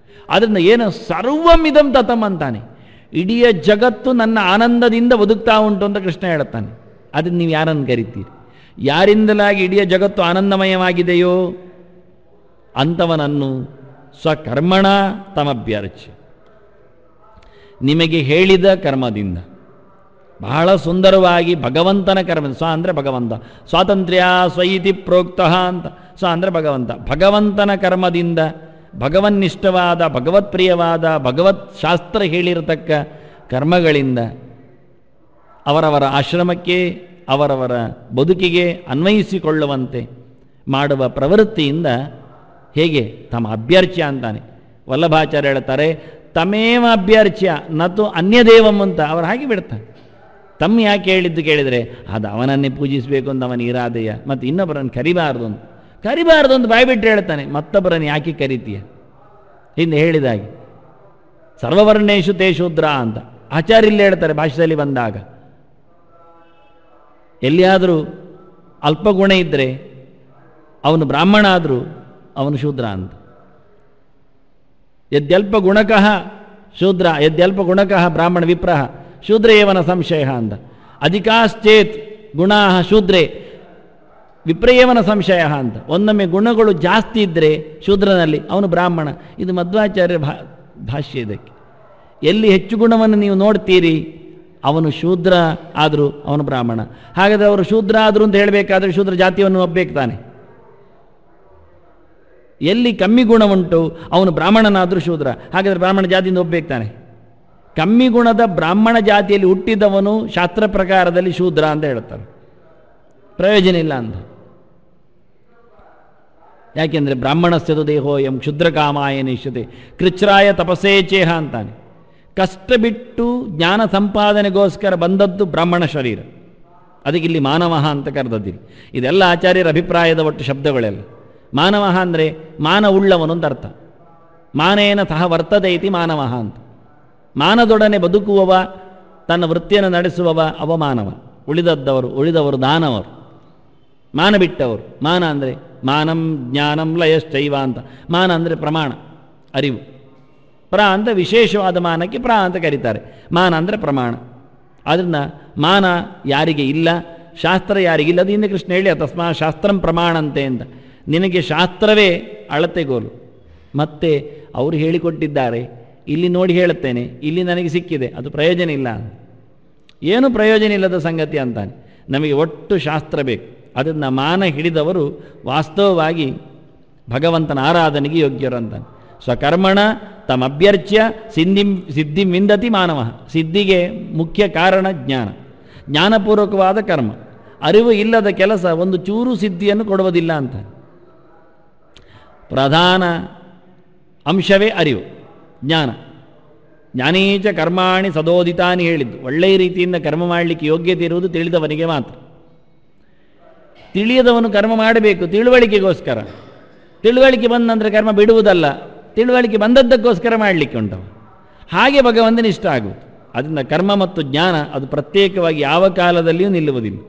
ಆದ್ದರಿಂದ ಏನು ಸರ್ವಮಿದಂ ತತಂ ಅಂತಾನೆ, ಇಡೀ ಜಗತ್ತು ನನ್ನ ಆನಂದದಿಂದ ಬದುಕ್ತಾ ಉಂಟು ಅಂತ ಕೃಷ್ಣ ಹೇಳ್ತಾನೆ. ಅದನ್ನು ನೀವು ಯಾರನ್ನು ಕರಿತೀರಿ? ಯಾರಿಂದಲಾಗಿ ಇಡೀ ಜಗತ್ತು ಆನಂದಮಯವಾಗಿದೆಯೋ ಅಂಥವನನ್ನು ಸ್ವಕರ್ಮಣ ತಮಭ್ಯರ್ಚ್ಯ, ನಿಮಗೆ ಹೇಳಿದ ಕರ್ಮದಿಂದ ಬಹಳ ಸುಂದರವಾಗಿ ಭಗವಂತನ ಕರ್ಮ. ಸ್ವ ಅಂದರೆ ಭಗವಂತ, ಸ್ವಾತಂತ್ರ್ಯ ಸ್ವಯಿತಿ ಪ್ರೋಕ್ತಃ ಅಂತ. ಸ್ವ ಅಂದರೆ ಭಗವಂತ, ಭಗವಂತನ ಕರ್ಮದಿಂದ, ಭಗವನ್ನಿಷ್ಠವಾದ, ಭಗವತ್ಪ್ರಿಯವಾದ, ಭಗವತ್ ಶಾಸ್ತ್ರ ಹೇಳಿರತಕ್ಕ ಕರ್ಮಗಳಿಂದ ಅವರವರ ಆಶ್ರಮಕ್ಕೆ, ಅವರವರ ಬದುಕಿಗೆ ಅನ್ವಯಿಸಿಕೊಳ್ಳುವಂತೆ ಮಾಡುವ ಪ್ರವೃತ್ತಿಯಿಂದ ಹೇಗೆ ತಮ್ಮ ಅಭ್ಯರ್ಚ್ಯ ಅಂತಾನೆ. ವಲ್ಲಭಾಚಾರ್ಯ ಹೇಳ್ತಾರೆ, ತಮೇವ ಅಭ್ಯರ್ಚ್ಯ ನತು ಅನ್ಯದೇವಂ ಅಂತ. ಅವರು ಹಾಗೆ ಬಿಡ್ತಾರೆ. ತಮ್ಮ ಯಾಕೆ ಹೇಳಿದ್ದು ಕೇಳಿದರೆ, ಅದು ಅವನನ್ನೇ ಪೂಜಿಸಬೇಕು ಅಂತ ಅವನ ಇರಾದೆಯ, ಮತ್ತು ಇನ್ನೊಬ್ಬರನ್ನು ಕರಿಬಾರ್ದು ಅಂತ. ಕರಿಬಾರ್ದು ಅಂತ ಬಾಯ್ಬಿಟ್ಟು ಹೇಳ್ತಾನೆ, ಮತ್ತೊಬ್ಬರನ್ನು ಯಾಕೆ ಕರಿತೀಯ? ಹಿಂದೆ ಹೇಳಿದಾಗೆ ಸರ್ವವರ್ಣೇಶು ತೇ ಶೂದ್ರ ಅಂತ ಆಚಾರ್ಯಲ್ಲಿ ಹೇಳ್ತಾರೆ ಭಾಷೆಯಲ್ಲಿ ಬಂದಾಗ. ಎಲ್ಲಿಯಾದರೂ ಅಲ್ಪಗುಣ ಇದ್ದರೆ ಅವನು ಬ್ರಾಹ್ಮಣ ಆದರೂ ಅವನು ಶೂದ್ರ ಅಂತ. ಯದ್ಯಲ್ಪ ಗುಣಕಃ ಶೂದ್ರ ಯದ್ಯಲ್ಪ ಗುಣಕಃ ಬ್ರಾಹ್ಮಣ ವಿಪ್ರಹ ಶೂದ್ರ ಏವನ ಸಂಶಯ ಅಂತ. ಅಧಿಕಾಶ್ಚೇತ್ ಗುಣಾ ಶೂದ್ರೇ ವಿಪ್ರಯೇವನ ಸಂಶಯ ಅಂತ. ಒಂದೊಮ್ಮೆ ಗುಣಗಳು ಜಾಸ್ತಿ ಇದ್ದರೆ ಶೂದ್ರನಲ್ಲಿ ಅವನು ಬ್ರಾಹ್ಮಣ. ಇದು ಮಧ್ವಾಚಾರ್ಯ ಭಾಷ್ಯ ಇದಕ್ಕೆ. ಎಲ್ಲಿ ಹೆಚ್ಚು ಗುಣವನ್ನು ನೀವು ನೋಡ್ತೀರಿ ಅವನು ಶೂದ್ರ ಆದರೂ ಅವನು ಬ್ರಾಹ್ಮಣ. ಹಾಗಾದರೆ ಅವರು ಶೂದ್ರ ಆದರು ಅಂತ ಹೇಳಬೇಕಾದ್ರೆ ಶೂದ್ರ ಜಾತಿಯನ್ನು ಒಪ್ಪಬೇಕು ತಾನೆ. ಎಲ್ಲಿ ಕಮ್ಮಿ ಗುಣ ಉಂಟು ಅವನು ಬ್ರಾಹ್ಮಣನಾದರೂ ಶೂದ್ರ, ಹಾಗಾದರೆ ಬ್ರಾಹ್ಮಣ ಜಾತಿಯಿಂದ ಒಪ್ಪಬೇಕು ತಾನೆ. ಕಮ್ಮಿ ಗುಣದ ಬ್ರಾಹ್ಮಣ ಜಾತಿಯಲ್ಲಿ ಹುಟ್ಟಿದವನು ಶಾಸ್ತ್ರ ಪ್ರಕಾರದಲ್ಲಿ ಶೂದ್ರ ಅಂತ ಹೇಳ್ತಾರೆ. ಪ್ರಯೋಜನ ಇಲ್ಲ ಅಂತ. ಯಾಕೆಂದರೆ ಬ್ರಾಹ್ಮಣಸ್ಯದು ದೇಹೋಯಂ ಕ್ಷುದ್ರಕಾಮಾಯ ನಿಶ್ಯತೆ ಕೃಚ್ರಾಯ ತಪಸ್ಸೇ ಚೇಹ ಅಂತಾನೆ. ಕಷ್ಟ ಬಿಟ್ಟು ಜ್ಞಾನ ಸಂಪಾದನೆಗೋಸ್ಕರ ಬಂದದ್ದು ಬ್ರಾಹ್ಮಣ ಶರೀರ, ಅದಕ್ಕೆ ಇಲ್ಲಿ ಮಾನವ ಅಂತ ಕರೆದದ್ದಿರಿ. ಇದೆಲ್ಲ ಆಚಾರ್ಯರ ಅಭಿಪ್ರಾಯದ ಒಟ್ಟು ಶಬ್ದಗಳೆಲ್ಲ. ಮಾನವ ಅಂದರೆ ಮಾನ ಉಳ್ಳವನು ಅಂತ ಅರ್ಥ. ಮಾನೇನ ಸಹ ವರ್ತದೆ ಇತಿ ಮಾನವ ಅಂತ. ಮಾನದೊಡನೆ ಬದುಕುವವ, ತನ್ನ ವೃತ್ತಿಯನ್ನು ನಡೆಸುವವ ಅವ ಮಾನವ. ಉಳಿದವರು ದಾನವರು, ಮಾನ ಬಿಟ್ಟವರು. ಮಾನ ಅಂದರೆ ಮಾನಂ ಜ್ಞಾನಂ ಲಯಶ್ಚೈವ ಅಂತ. ಮಾನ ಅಂದರೆ ಪ್ರಮಾಣ, ಅರಿವು. ಪ್ರ ಅಂತ ವಿಶೇಷವಾದ ಮಾನಕ್ಕೆ ಪ್ರ ಅಂತ ಕರೀತಾರೆ. ಮಾನ ಅಂದರೆ ಪ್ರಮಾಣ. ಆದ್ದರಿಂದ ಮಾನ ಯಾರಿಗೆ ಇಲ್ಲ, ಶಾಸ್ತ್ರ ಯಾರಿಗಿಲ್ಲ. ಅದು ಹಿಂದೆ ಕೃಷ್ಣ ಹೇಳಿ ತಸ್ಮಾ ಶಾಸ್ತ್ರಂ ಪ್ರಮಾಣಂತೆ ಅಂತ. ನಿನಗೆ ಶಾಸ್ತ್ರವೇ ಅಳತೆಗೋಲು. ಮತ್ತೆ ಅವರು ಹೇಳಿಕೊಟ್ಟಿದ್ದಾರೆ, ಇಲ್ಲಿ ನೋಡಿ ಹೇಳುತ್ತೇನೆ, ಇಲ್ಲಿ ನನಗೆ ಸಿಕ್ಕಿದೆ, ಅದು ಪ್ರಯೋಜನ ಇಲ್ಲ. ಏನು ಪ್ರಯೋಜನ ಇಲ್ಲದ ಸಂಗತಿ ಅಂತಾನೆ. ನಮಗೆ ಒಟ್ಟು ಶಾಸ್ತ್ರ ಬೇಕು. ಅದನ್ನು ಮಾನ ಹಿಡಿದವರು ವಾಸ್ತವವಾಗಿ ಭಗವಂತನ ಆರಾಧನೆಗೆ ಯೋಗ್ಯರು ಅಂತಾನೆ. ಸ್ವಕರ್ಮಣ ತಮಭ್ಯರ್ಚ್ಯ ಸಿದ್ಧಿಂ ವಿಂದತಿ ಮಾನವ. ಸಿದ್ಧಿಗೆ ಮುಖ್ಯ ಕಾರಣ ಜ್ಞಾನ, ಜ್ಞಾನಪೂರ್ವಕವಾದ ಕರ್ಮ. ಅರಿವು ಇಲ್ಲದ ಕೆಲಸ ಒಂದು ಚೂರು ಸಿದ್ಧಿಯನ್ನು ಕೊಡುವುದಿಲ್ಲ ಅಂತ. ಪ್ರಧಾನ ಅಂಶವೇ ಅರಿವು, ಜ್ಞಾನ. ಜ್ಞಾನೀಚ ಕರ್ಮಾಣಿ ಸದೋದಿತಾನಿ ಹೇಳಿದ್ದು. ಒಳ್ಳೆಯ ರೀತಿಯಿಂದ ಕರ್ಮ ಮಾಡಲಿಕ್ಕೆ ಯೋಗ್ಯತೆ ಇರುವುದು ತಿಳಿದವನಿಗೆ ಮಾತ್ರ. ತಿಳಿಯದವನು ಕರ್ಮ ಮಾಡಬೇಕು ತಿಳುವಳಿಕೆಗೋಸ್ಕರ. ತಿಳುವಳಿಕೆ ಬಂದಂದರೆ ಕರ್ಮ ಬಿಡುವುದಲ್ಲ, ತಿಳುವಳಿಕೆ ಬಂದದ್ದಕ್ಕೋಸ್ಕರ ಮಾಡಲಿಕ್ಕೆ ಉಂಟವ. ಹಾಗೆ ಭಗವಂತನ ಇಷ್ಟ ಆಗುವುದು. ಅದರಿಂದ ಕರ್ಮ ಮತ್ತು ಜ್ಞಾನ ಅದು ಪ್ರತ್ಯೇಕವಾಗಿ ಯಾವ ಕಾಲದಲ್ಲಿಯೂ ನಿಲ್ಲುವುದಿಲ್ಲ.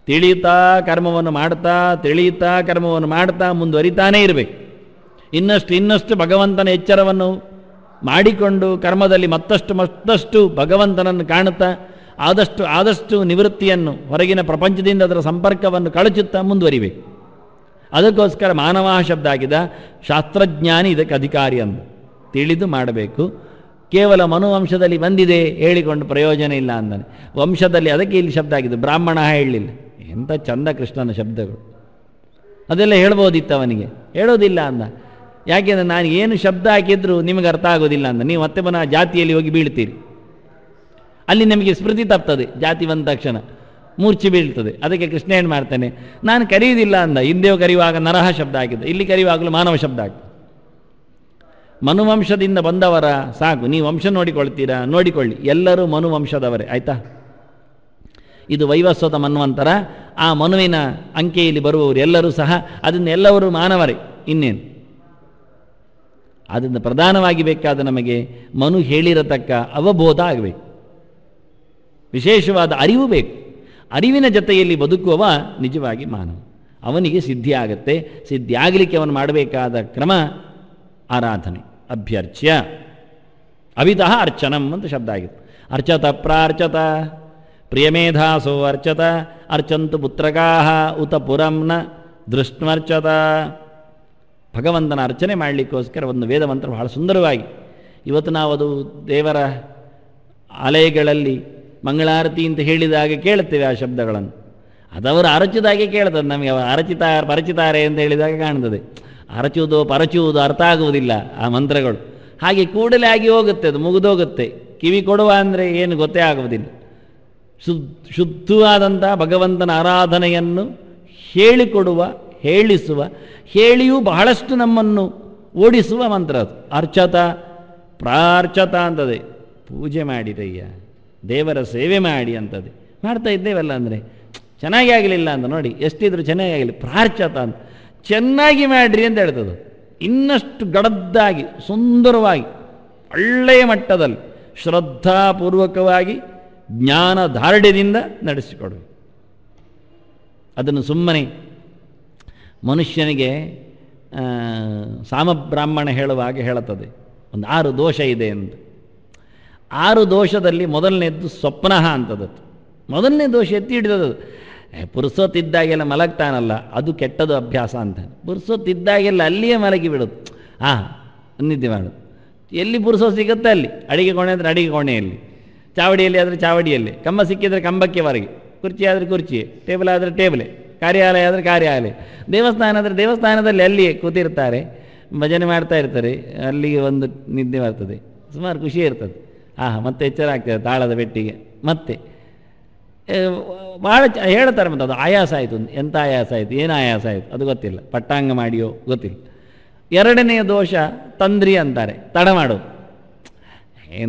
ತಿಳಿಯುತ್ತಾ ಕರ್ಮವನ್ನು ಮಾಡ್ತಾ ಮುಂದುವರಿತಾನೇ ಇರಬೇಕು. ಇನ್ನಷ್ಟು ಭಗವಂತನ ಎಚ್ಚರವನ್ನು ಮಾಡಿಕೊಂಡು ಕರ್ಮದಲ್ಲಿ ಮತ್ತಷ್ಟು ಭಗವಂತನನ್ನು ಕಾಣುತ್ತಾ ಆದಷ್ಟು ನಿವೃತ್ತಿಯನ್ನು, ಹೊರಗಿನ ಪ್ರಪಂಚದಿಂದ ಅದರ ಸಂಪರ್ಕವನ್ನು ಕಳಚುತ್ತಾ ಮುಂದುವರಿಬೇಕು. ಅದಕ್ಕೋಸ್ಕರ ಮಾನವ ಶಬ್ದ ಆಗಿದ. ಶಾಸ್ತ್ರಜ್ಞಾನಿ ಇದಕ್ಕೆ ಅಧಿಕಾರಿ ಅಂದು ತಿಳಿದು ಮಾಡಬೇಕು. ಕೇವಲ ಮನುವಂಶದಲ್ಲಿ ಬಂದಿದೆ ಹೇಳಿಕೊಂಡು ಪ್ರಯೋಜನ ಇಲ್ಲ ಅಂದಾನೆ. ವಂಶದಲ್ಲಿ ಅದಕ್ಕೆ ಇಲ್ಲಿ ಶಬ್ದ ಆಗಿದೆ, ಬ್ರಾಹ್ಮಣ ಹೇಳಲಿಲ್ಲ. ಎಂಥ ಚಂದ ಕೃಷ್ಣನ ಶಬ್ದಗಳು, ಅದೆಲ್ಲ ಹೇಳ್ಬೋದಿತ್ತು ಅವನಿಗೆ, ಹೇಳೋದಿಲ್ಲ ಅಂದ. ಯಾಕೆಂದರೆ ನಾನು ಏನು ಶಬ್ದ ಹಾಕಿದ್ರು ನಿಮಗೆ ಅರ್ಥ ಆಗೋದಿಲ್ಲ ಅಂದ. ನೀವು ಮತ್ತೆ ಪುನಃ ಜಾತಿಯಲ್ಲಿ ಹೋಗಿ ಬೀಳ್ತೀರಿ. ಅಲ್ಲಿ ನಮಗೆ ಸ್ಮೃತಿ ತಪ್ತದೆ, ಜಾತಿ ಬಂದ ತಕ್ಷಣ ಮೂರ್ಛೆ ಬೀಳ್ತದೆ. ಅದಕ್ಕೆ ಕೃಷ್ಣ ಏನು ಮಾಡ್ತಾನೆ, ನಾನು ಕರೆಯುವುದಿಲ್ಲ ಅಂದ. ಹಿಂದೆಯೂ ಕರೆಯುವಾಗ ನರಹ ಶಬ್ದ ಹಾಕಿದ್ದು, ಇಲ್ಲಿ ಕರೆಯುವಾಗಲೂ ಮಾನವ ಶಬ್ದ ಆಗ್ತದೆ. ಮನುವಂಶದಿಂದ ಬಂದವರ ಸಾಕು, ನೀವು ವಂಶ ನೋಡಿಕೊಳ್ತೀರಾ, ನೋಡಿಕೊಳ್ಳಿ, ಎಲ್ಲರೂ ಮನುವಂಶದವರೇ, ಆಯಿತಾ. ಇದು ವೈವಸ್ವತ ಮನ್ವಂತರ. ಆ ಮನುವಿನ ಅಂಕೆಯಲ್ಲಿ ಬರುವವರು ಎಲ್ಲರೂ ಸಹ ಅದನ್ನು ಎಲ್ಲರೂ ಮಾನವರೇ, ಇನ್ನೇನು. ಅದನ್ನು ಪ್ರಧಾನವಾಗಿ ಬೇಕಾದ ನಮಗೆ ಮನು ಹೇಳಿರತಕ್ಕ ಅವಬೋಧ ಆಗಬೇಕು, ವಿಶೇಷವಾದ ಅರಿವು ಬೇಕು. ಅರಿವಿನ ಜೊತೆಯಲ್ಲಿ ಬದುಕುವವ ನಿಜವಾಗಿ ಮಾನವ. ಅವನಿಗೆ ಸಿದ್ಧಿ ಆಗುತ್ತೆ. ಸಿದ್ಧಿ ಆಗಲಿಕ್ಕೆ ಅವನು ಮಾಡಬೇಕಾದ ಕ್ರಮ ಆರಾಧನೆ. ಅಭ್ಯರ್ಚ್ಯ ಅವಿತಃ ಅರ್ಚನಂ ಅಂತ ಶಬ್ದ ಆಗಿದೆ. ಅರ್ಚತ ಪ್ರಾರ್ಚತ ಪ್ರಿಯಮೇಧಾಸೋ ಅರ್ಚತ ಅರ್ಚಂತು ಪುತ್ರಕಾಹ ಉತ ಪುರಂನ ದೃಷ್ಟ್ಮರ್ಚತ. ಭಗವಂತನ ಅರ್ಚನೆ ಮಾಡಲಿಕ್ಕೋಸ್ಕರ ಒಂದು ವೇದಮಂತ್ರ ಬಹಳ ಸುಂದರವಾಗಿ, ಇವತ್ತು ನಾವು ಅದು ದೇವರ ಆಲಯಗಳಲ್ಲಿ ಮಂಗಳಾರತಿ ಅಂತ ಹೇಳಿದಾಗ ಕೇಳುತ್ತೇವೆ ಆ ಶಬ್ದಗಳನ್ನು. ಅದವರು ಅರಚಿದಾಗೆ ಕೇಳ್ತದೆ ನಮಗೆ. ಪರಚಿತಾರೆ ಅಂತ ಹೇಳಿದಾಗ ಕಾಣ್ತದೆ. ಅರಚುವುದು ಪರಚುವುದು ಅರ್ಥ ಆಗುವುದಿಲ್ಲ ಆ ಮಂತ್ರಗಳು. ಹಾಗೆ ಕೂಡಲೇ ಆಗಿ ಹೋಗುತ್ತೆ, ಅದು ಮುಗಿದೋಗುತ್ತೆ. ಕಿವಿ ಕೊಡುವ ಅಂದರೆ ಏನು ಗೊತ್ತೇ ಆಗುವುದಿಲ್ಲ. ಶುದ್ಧವಾದಂಥ ಭಗವಂತನ ಆರಾಧನೆಯನ್ನು ಹೇಳಿಕೊಡುವ, ಹೇಳಿಸುವ, ಹೇಳಿಯೂ ಬಹಳಷ್ಟು ನಮ್ಮನ್ನು ಓಡಿಸುವ ಮಂತ್ರ ಅದು. ಅರ್ಚತ ಪ್ರಾರ್ಚತ ಅಂತದೆ. ಪೂಜೆ ಮಾಡಿದಯ್ಯ, ದೇವರ ಸೇವೆ ಮಾಡಿ ಅಂತದೆ. ಮಾಡ್ತಾ ಇದ್ದೇವಲ್ಲ ಅಂದರೆ ಚೆನ್ನಾಗಿ ಆಗಲಿಲ್ಲ ಅಂತ ನೋಡಿ, ಎಷ್ಟಿದ್ರು ಚೆನ್ನಾಗಿ ಆಗಲಿ. ಪ್ರಾರ್ಚತ ಅಂತ ಚೆನ್ನಾಗಿ ಮಾಡಿರಿ ಅಂತ ಹೇಳ್ತದೆ. ಇನ್ನಷ್ಟು ಗಡದ್ದಾಗಿ ಸುಂದರವಾಗಿ ಒಳ್ಳೆಯ ಮಟ್ಟದಲ್ಲಿ ಶ್ರದ್ಧಾಪೂರ್ವಕವಾಗಿ ಜ್ಞಾನ ಧಾರ್ಢ್ಯದಿಂದ ನಡೆಸಿಕೊಡುವೆ. ಅದನ್ನು ಸುಮ್ಮನೆ ಮನುಷ್ಯನಿಗೆ ಸಾಮಬ್ರಾಹ್ಮಣ ಹೇಳುವಾಗ ಹೇಳುತ್ತದೆ, ಒಂದು 6 ದೋಷ ಇದೆ ಅಂತ. 6 ದೋಷದಲ್ಲಿ ಮೊದಲನೇದ್ದು ಸ್ವಪ್ನ ಅಂತದತ್ತು. ಮೊದಲನೇ ದೋಷ ಎತ್ತಿ ಹಿಡಿದದು. ಪುರುಸೊತ್ತಿದ್ದಾಗೆಲ್ಲ ಮಲಗ್ತಾನಲ್ಲ, ಅದು ಕೆಟ್ಟದು ಅಭ್ಯಾಸ ಅಂತ. ಪುರುಸೊತ್ತಿದ್ದಾಗೆಲ್ಲ ಅಲ್ಲಿಯೇ ಮಲಗಿ ಬಿಡೋದು, ನಿದ್ದೆ ಮಾಡೋದು. ಎಲ್ಲಿ ಪುರುಸೊ ಸಿಗುತ್ತೆ ಅಲ್ಲಿ. ಅಡಿಗೆ ಕೋಣೆ ಅಂದರೆ ಅಡಿಗೆ ಕೋಣೆಯಲ್ಲಿ, ಚಾವಡಿಯಲ್ಲಿ ಆದರೆ ಚಾವಡಿಯಲ್ಲಿ, ಕಂಬ ಸಿಕ್ಕಿದರೆ ಕಂಬಕ್ಕೆವರೆಗೆ, ಕುರ್ಚಿ ಆದರೆ ಕುರ್ಚಿ, ಟೇಬಲ್ ಆದರೆ ಟೇಬಲೇ, ಕಾರ್ಯಾಲಯ ಆದರೆ ಕಾರ್ಯಾಲಯ, ದೇವಸ್ಥಾನ ಆದರೆ ದೇವಸ್ಥಾನದಲ್ಲಿ ಅಲ್ಲಿಯೇ ಕೂತಿರ್ತಾರೆ, ಭಜನೆ ಮಾಡ್ತಾ ಇರ್ತಾರೆ. ಅಲ್ಲಿಗೆ ಒಂದು ನಿದ್ದೆ ಬರ್ತದೆ, ಸುಮಾರು ಖುಷಿ ಇರ್ತದೆ. ಮತ್ತೆ ಎಚ್ಚರ ಆಗ್ತದೆ ತಾಳದ ಪೆಟ್ಟಿಗೆ. ಮತ್ತೆ ಭಾಳ ಹೇಳ್ತಾರೆ, ಮತ್ತು ಅದು ಆಯಾಸ ಆಯಿತು. ಎಂಥ ಆಯಾಸ ಆಯಿತು, ಏನು ಆಯಾಸ ಆಯಿತು ಅದು ಗೊತ್ತಿಲ್ಲ, ಪಟ್ಟಾಂಗ ಮಾಡಿಯೋ ಗೊತ್ತಿಲ್ಲ. 2ನೆಯ ದೋಷ ತಂದ್ರಿ ಅಂತಾರೆ, ತಡ ಮಾಡೋದು.